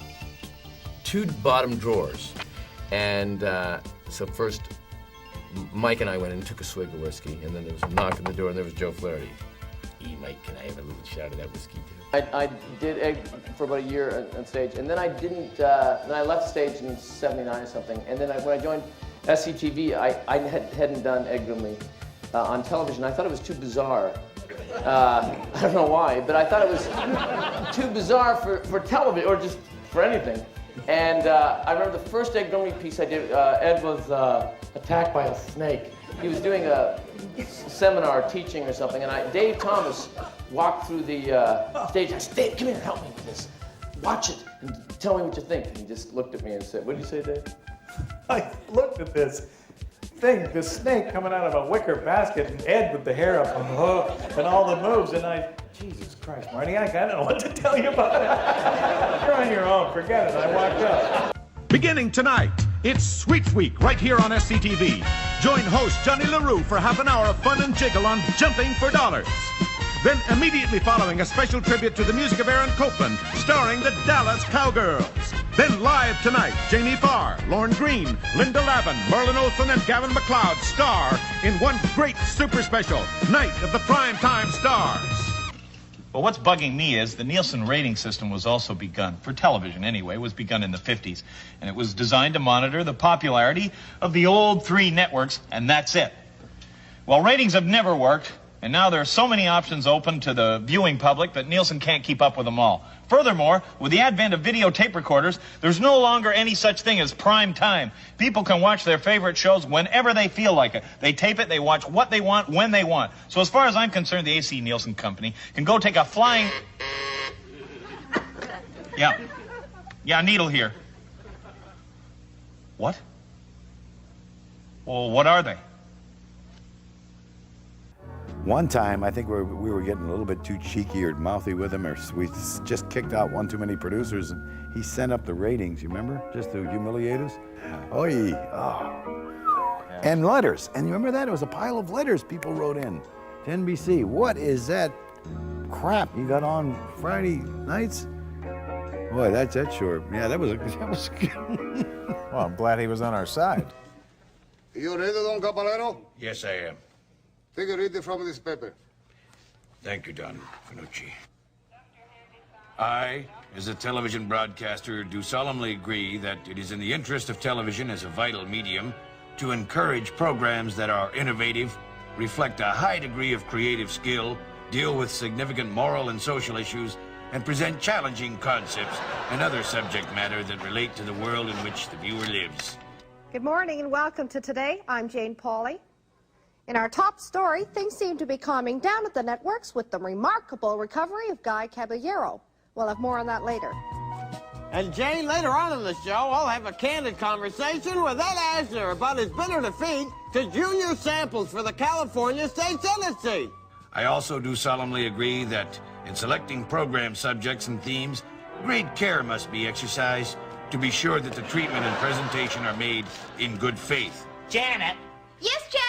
Speaker 3: 2 bottom drawers. And so first, Mike and I went in and took a swig of whiskey, and then there was a knock on the door, and there was Joe Flaherty. Mike, can I have a little shot of that whiskey, too?
Speaker 16: I did Egg for about a year on stage, and then I didn't, then I left stage in '79 or something, and then when I joined SCTV, I hadn't done Egg Grimley on television. I thought it was too bizarre. I don't know why, but I thought it was too bizarre for television, or just for anything. And I remember the first Egg Grimley piece I did, Ed was attacked by a snake. He was doing a seminar teaching or something, and Dave Thomas walked through the stage. I said, Dave, come here, help me with this. Watch it and tell me what you think. And he just looked at me and said, what did you say, Dave?
Speaker 10: I looked at this,
Speaker 1: thing, this snake coming out of a wicker basket, and Ed with the hair up on the hook, and all the moves, and Jesus Christ, Marty, I don't know what to tell you about that. You're on your own, forget it, I walked up.
Speaker 4: Beginning tonight, it's Sweets Week right here on SCTV. Join host Johnny LaRue for half an hour of fun and jiggle on Jumping for Dollars. Then immediately following, a special tribute to the music of Aaron Copland, starring the Dallas Cowgirls. Then live tonight, Jamie Farr, Lorne Green, Linda Lavin, Merlin Olsen, and Gavin MacLeod star in one great super special, Night of the Primetime Stars.
Speaker 12: Well, what's bugging me is the Nielsen rating system was also begun, for television anyway, was begun in the 50s. And it was designed to monitor the popularity of the old 3 networks, and that's it. Well, ratings have never worked, and now there are so many options open to the viewing public that Nielsen can't keep up with them all. Furthermore, with the advent of video tape recorders, there's no longer any such thing as prime time. People can watch their favorite shows whenever they feel like it. They tape it, they watch what they want, when they want. So as far as I'm concerned, the AC Nielsen Company can go take a flying... Yeah, needle here. What? Well, what are they?
Speaker 14: One time, I think we were getting a little bit too cheeky or mouthy with him, or we just kicked out one too many producers, and he sent up the ratings, you remember? Just to humiliate us. And letters. And you remember that? It was a pile of letters people wrote in to NBC. What is that crap you got on Friday nights? Boy, that's sure. Yeah, that was
Speaker 19: Well, I'm glad he was on our side.
Speaker 20: You ready, Don Caballero?
Speaker 27: Yes, I am.
Speaker 20: Take a read from this paper.
Speaker 27: Thank you, Don Finucci. I, as a television broadcaster, do solemnly agree that it is in the interest of television as a vital medium to encourage programs that are innovative, reflect a high degree of creative skill, deal with significant moral and social issues, and present challenging concepts and other subject matter that relate to the world in which the viewer lives.
Speaker 21: Good morning and welcome to Today. I'm Jane Pauley. In our top story, things seem to be calming down at the networks with the remarkable recovery of Guy Caballero. We'll have more on that later.
Speaker 18: And Jane, later on in the show, I'll have a candid conversation with Ed Asner about his bitter defeat to Junior Samples for the California State Senate seat.
Speaker 27: I also do solemnly agree that in selecting program subjects and themes, great care must be exercised to be sure that the treatment and presentation are made in good faith.
Speaker 24: Janet.
Speaker 21: Yes, Jack?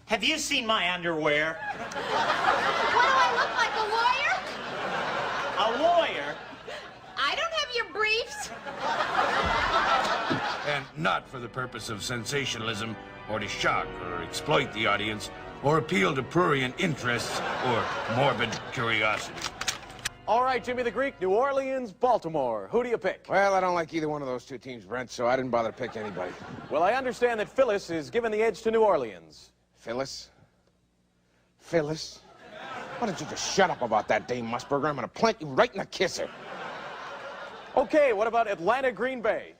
Speaker 24: Have you seen my underwear?
Speaker 21: What do I look like, a lawyer?
Speaker 24: A lawyer?
Speaker 21: I don't have your briefs.
Speaker 27: And not for the purpose of sensationalism or to shock or exploit the audience or appeal to prurient interests or morbid curiosity.
Speaker 29: All right, Jimmy the Greek, New Orleans, Baltimore. Who do you pick?
Speaker 30: Well, I don't like either one of those two teams, Brent, so I didn't bother to pick anybody.
Speaker 29: Well, I understand that Phyllis is giving the edge to New Orleans.
Speaker 30: Phyllis? Phyllis? Why don't you just shut up about that Dame Musburger? I'm gonna plant you right in the kisser.
Speaker 29: Okay, what about Atlanta, Green Bay?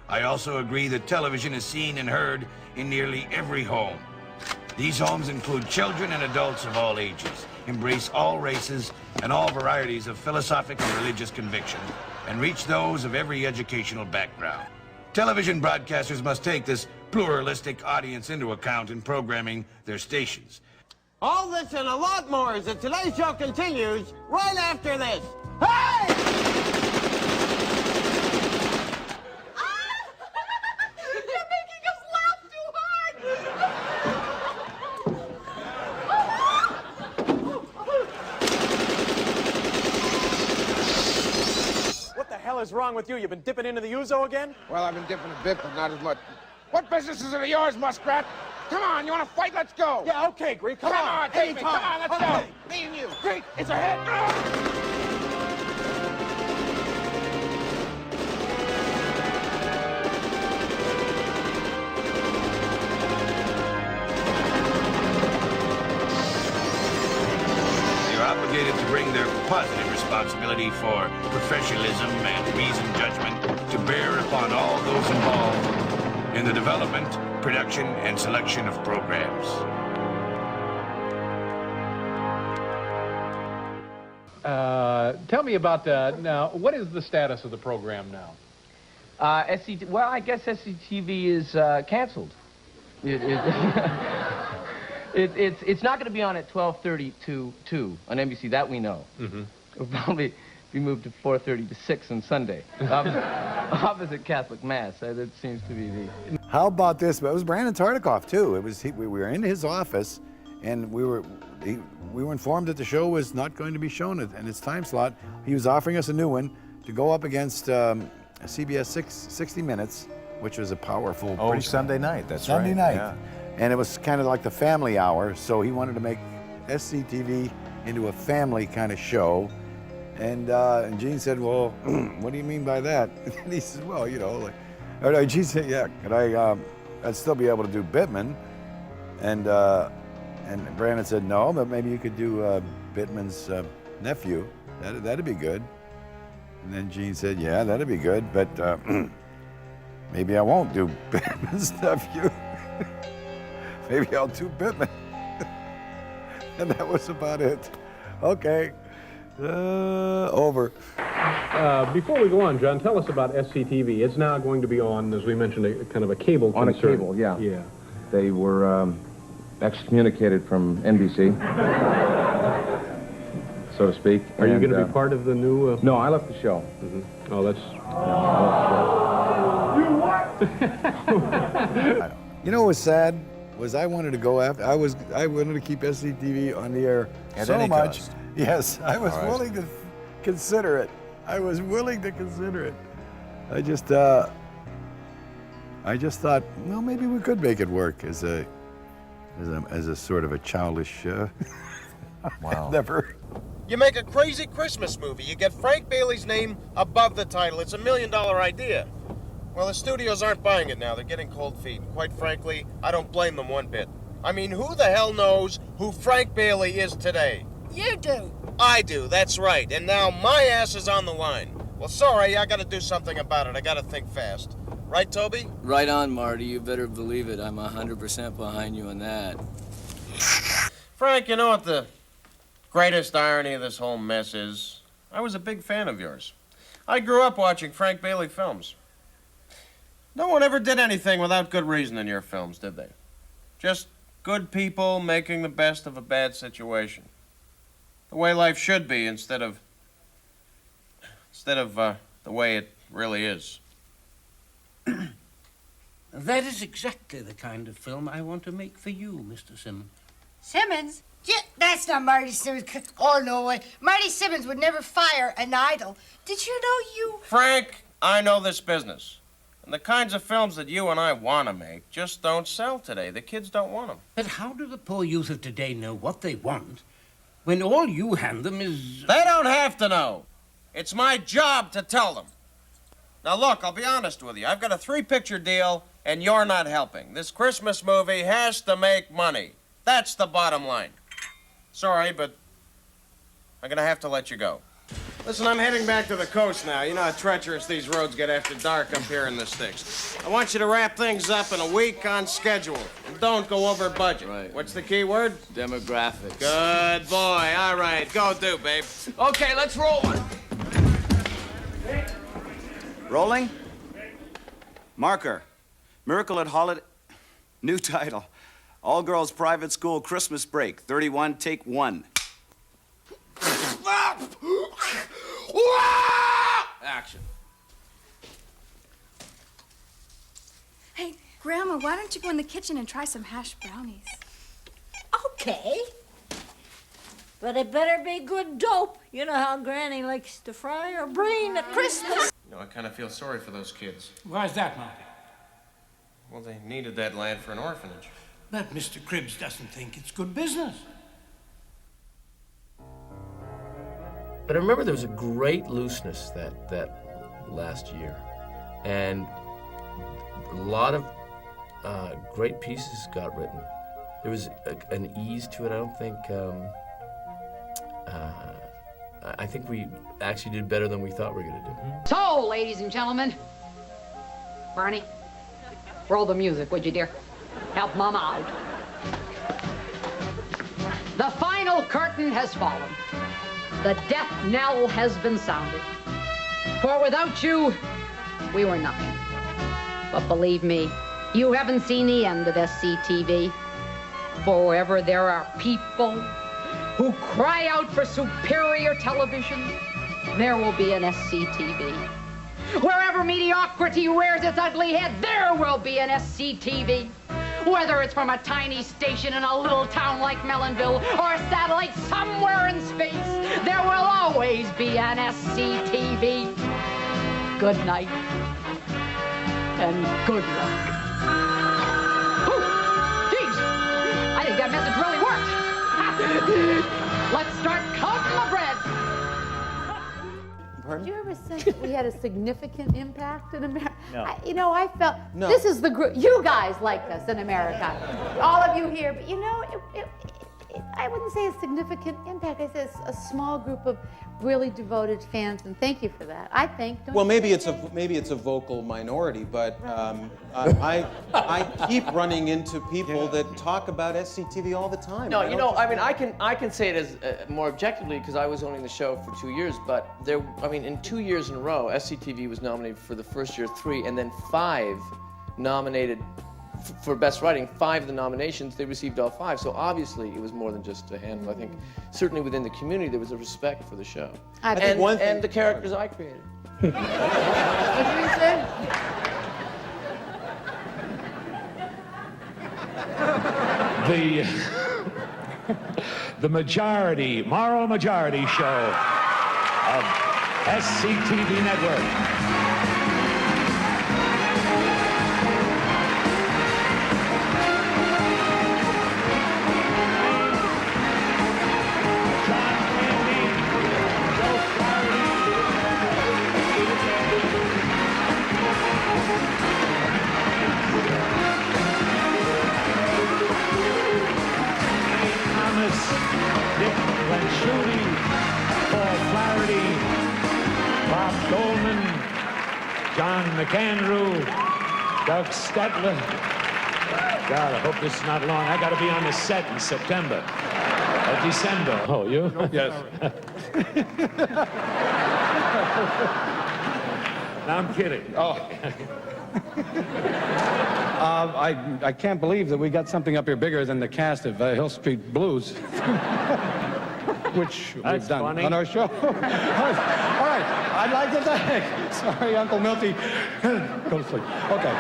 Speaker 27: I also agree that television is seen and heard in nearly every home. These homes include children and adults of all ages, embrace all races and all varieties of philosophic and religious conviction, and reach those of every educational background. Television broadcasters must take this pluralistic audience into account in programming their stations.
Speaker 18: All this and a lot more as the Today Show continues right after this. Hey!
Speaker 21: You're making us laugh too hard!
Speaker 29: What the hell is wrong with you? You've been dipping into the ouzo again?
Speaker 30: Well, I've been dipping a bit, but not as much. What business is it of yours, Muskrat? Come on, you want to fight? Let's go.
Speaker 29: Yeah, okay, Greek, come on.
Speaker 30: Take me. Come on, let's go. Me and you. Greek, it's a hit.
Speaker 27: They're obligated to bring their positive responsibility for professionalism and reasoned judgment to bear upon all those involved in the development, production, and selection of programs.
Speaker 31: Tell me about, now, what is the status of the program now?
Speaker 16: Well, I guess SCTV is canceled.
Speaker 2: It's not going to be on at 12:30 to 2 on NBC. That we know. Mm-hmm. It'll probably be moved to 4:30 to 6 on Sunday, opposite Catholic Mass. That seems to be the.
Speaker 14: How about this? It was Brandon Tartikoff too. We were in his office, and we were informed that the show was not going to be shown in its time slot. He was offering us a new one to go up against CBS 60 Minutes, which was a powerful.
Speaker 19: Oh, Sunday night. That's
Speaker 14: Sunday
Speaker 19: right.
Speaker 14: night.
Speaker 19: Yeah.
Speaker 14: And it was kind of like the family hour, so he wanted to make SCTV into a family kind of show. And Gene said, well, what do you mean by that? And he said, well, you know, like, Gene said, yeah, could I'd still be able to do Bittman. And Brandon said, no, but maybe you could do Bittman's nephew. That'd be good. And then Gene said, yeah, that'd be good, but maybe I won't do Bittman's nephew. Maybe I'll do Bittman. And that was about it. Okay. Over.
Speaker 31: Before we go on, John, tell us about SCTV. It's now going to be on, as we mentioned, a kind of a cable
Speaker 5: on
Speaker 31: concern.
Speaker 5: A cable, yeah.
Speaker 31: Yeah.
Speaker 5: They were excommunicated from NBC, so to speak.
Speaker 31: Are you going to be part of the new...
Speaker 5: No, I left the show.
Speaker 31: Mm-hmm. Oh, that's...
Speaker 14: You know what was sad? Was I wanted to go after, I wanted to keep SCTV on the air
Speaker 19: At
Speaker 14: so
Speaker 19: any
Speaker 14: much.
Speaker 19: cost.
Speaker 14: Yes, I was
Speaker 19: All right.
Speaker 14: willing to consider it. I was willing to consider it. I just thought, well, maybe we could make it work as a sort of a childish.
Speaker 19: Wow.
Speaker 14: Never.
Speaker 3: You make a crazy Christmas movie. You get Frank Bailey's name above the title. It's $1 million idea. Well, the studios aren't buying it now. They're getting cold feet. And quite frankly, I don't blame them one bit. I mean, who the hell knows who Frank Bailey is today?
Speaker 6: You do.
Speaker 3: I do, that's right. And now my ass is on the line. Well, sorry, I gotta do something about it. I gotta think fast. Right, Toby?
Speaker 7: Right on, Marty. You better believe it. I'm 100% behind you on that.
Speaker 3: Frank, you know what the greatest irony of this whole mess is? I was a big fan of yours. I grew up watching Frank Bailey films. No one ever did anything without good reason in your films, did they? Just good people making the best of a bad situation. The way life should be instead of the way it really is.
Speaker 6: That is exactly the kind of film I want to make for you, Mr. Simmons.
Speaker 9: Simmons? That's not Marty Simmons. Oh, no way. Marty Simmons would never fire an idol. Did you know you...
Speaker 3: Frank, I know this business. And the kinds of films that you and I want to make just don't sell today. The kids don't want them.
Speaker 6: But how do the poor youth of today know what they want when all you hand them is...
Speaker 3: They don't have to know. It's my job to tell them. Now, look, I'll be honest with you. I've got a 3-picture deal, and you're not helping. This Christmas movie has to make money. That's the bottom line. Sorry, but I'm going to have to let you go. Listen, I'm heading back to the coast now. You know how treacherous these roads get after dark up here in the sticks. I want you to wrap things up in a week on schedule. And don't go over budget.
Speaker 7: Right.
Speaker 3: What's the key word?
Speaker 7: Demographics.
Speaker 3: Good boy. All right, go do, babe.
Speaker 7: Okay, let's roll.
Speaker 11: Rolling? Marker. Miracle at Holiday. New title. All Girls Private School Christmas Break. 31, take 1.
Speaker 7: Action.
Speaker 13: Hey, Grandma, why don't you go in the kitchen and try some hash brownies?
Speaker 22: Okay. But it better be good dope. You know how Granny likes to fry her brain at Christmas.
Speaker 3: You know, I kind of feel sorry for those kids.
Speaker 6: Why's that, Marty?
Speaker 3: Well, they needed that land for an orphanage.
Speaker 6: But Mr. Cribbs doesn't think it's good business.
Speaker 2: But I remember there was a great looseness that last year, and a lot of great pieces got written. There was an ease to it. I don't think. I think we actually did better than we thought we were going to do.
Speaker 23: So, ladies and gentlemen, Barney, roll the music, would you, dear? Help Mama out. The final curtain has fallen. The death knell has been sounded. For without you, we were nothing. But believe me, You haven't seen the end of SCTV. For wherever there are people who cry out for superior television, there will be an SCTV. Wherever mediocrity rears its ugly head, there will be an SCTV. Whether it's from a tiny station in a little town like Mellonville or a satellite somewhere in space, there will always be an SCTV. Good night and good luck. I think that message really worked. Let's start counting the bread.
Speaker 1: Did you ever sense that we had a significant impact in America?
Speaker 4: No.
Speaker 1: I felt,
Speaker 4: No.
Speaker 1: this is the group, you guys liked us in America. All of you here, but I wouldn't say a significant impact. I say a small group of really devoted fans, and thank you for that. I think.
Speaker 4: Well, maybe it's a vocal minority, but I keep running into people that talk about SCTV all the time.
Speaker 16: No, I can say it as more objectively because I was owning the show for 2 years. But in 2 years in a row, SCTV was nominated for the first year 3, and then 5 nominated for Best Writing. 5 of the nominations, they received all 5. So obviously, it was more than just a handful. I think certainly within the community, there was a respect for the show. And the characters I created.
Speaker 1: What did you say?
Speaker 8: The moral majority show of SCTV Network. Shooting, Paul Flaherty, Bob Goldman, John McAndrew, Doug Stetler. God, I hope this is not long. I got to be on the set in September or December. Oh, you? Yes. No, I'm kidding.
Speaker 10: Oh. I can't believe that we got something up here bigger than the cast of Hill Street Blues. Which we've done
Speaker 8: funny.
Speaker 10: on our show. All right, I'd like to thank. Sorry, Uncle Milty. Go to sleep. Okay.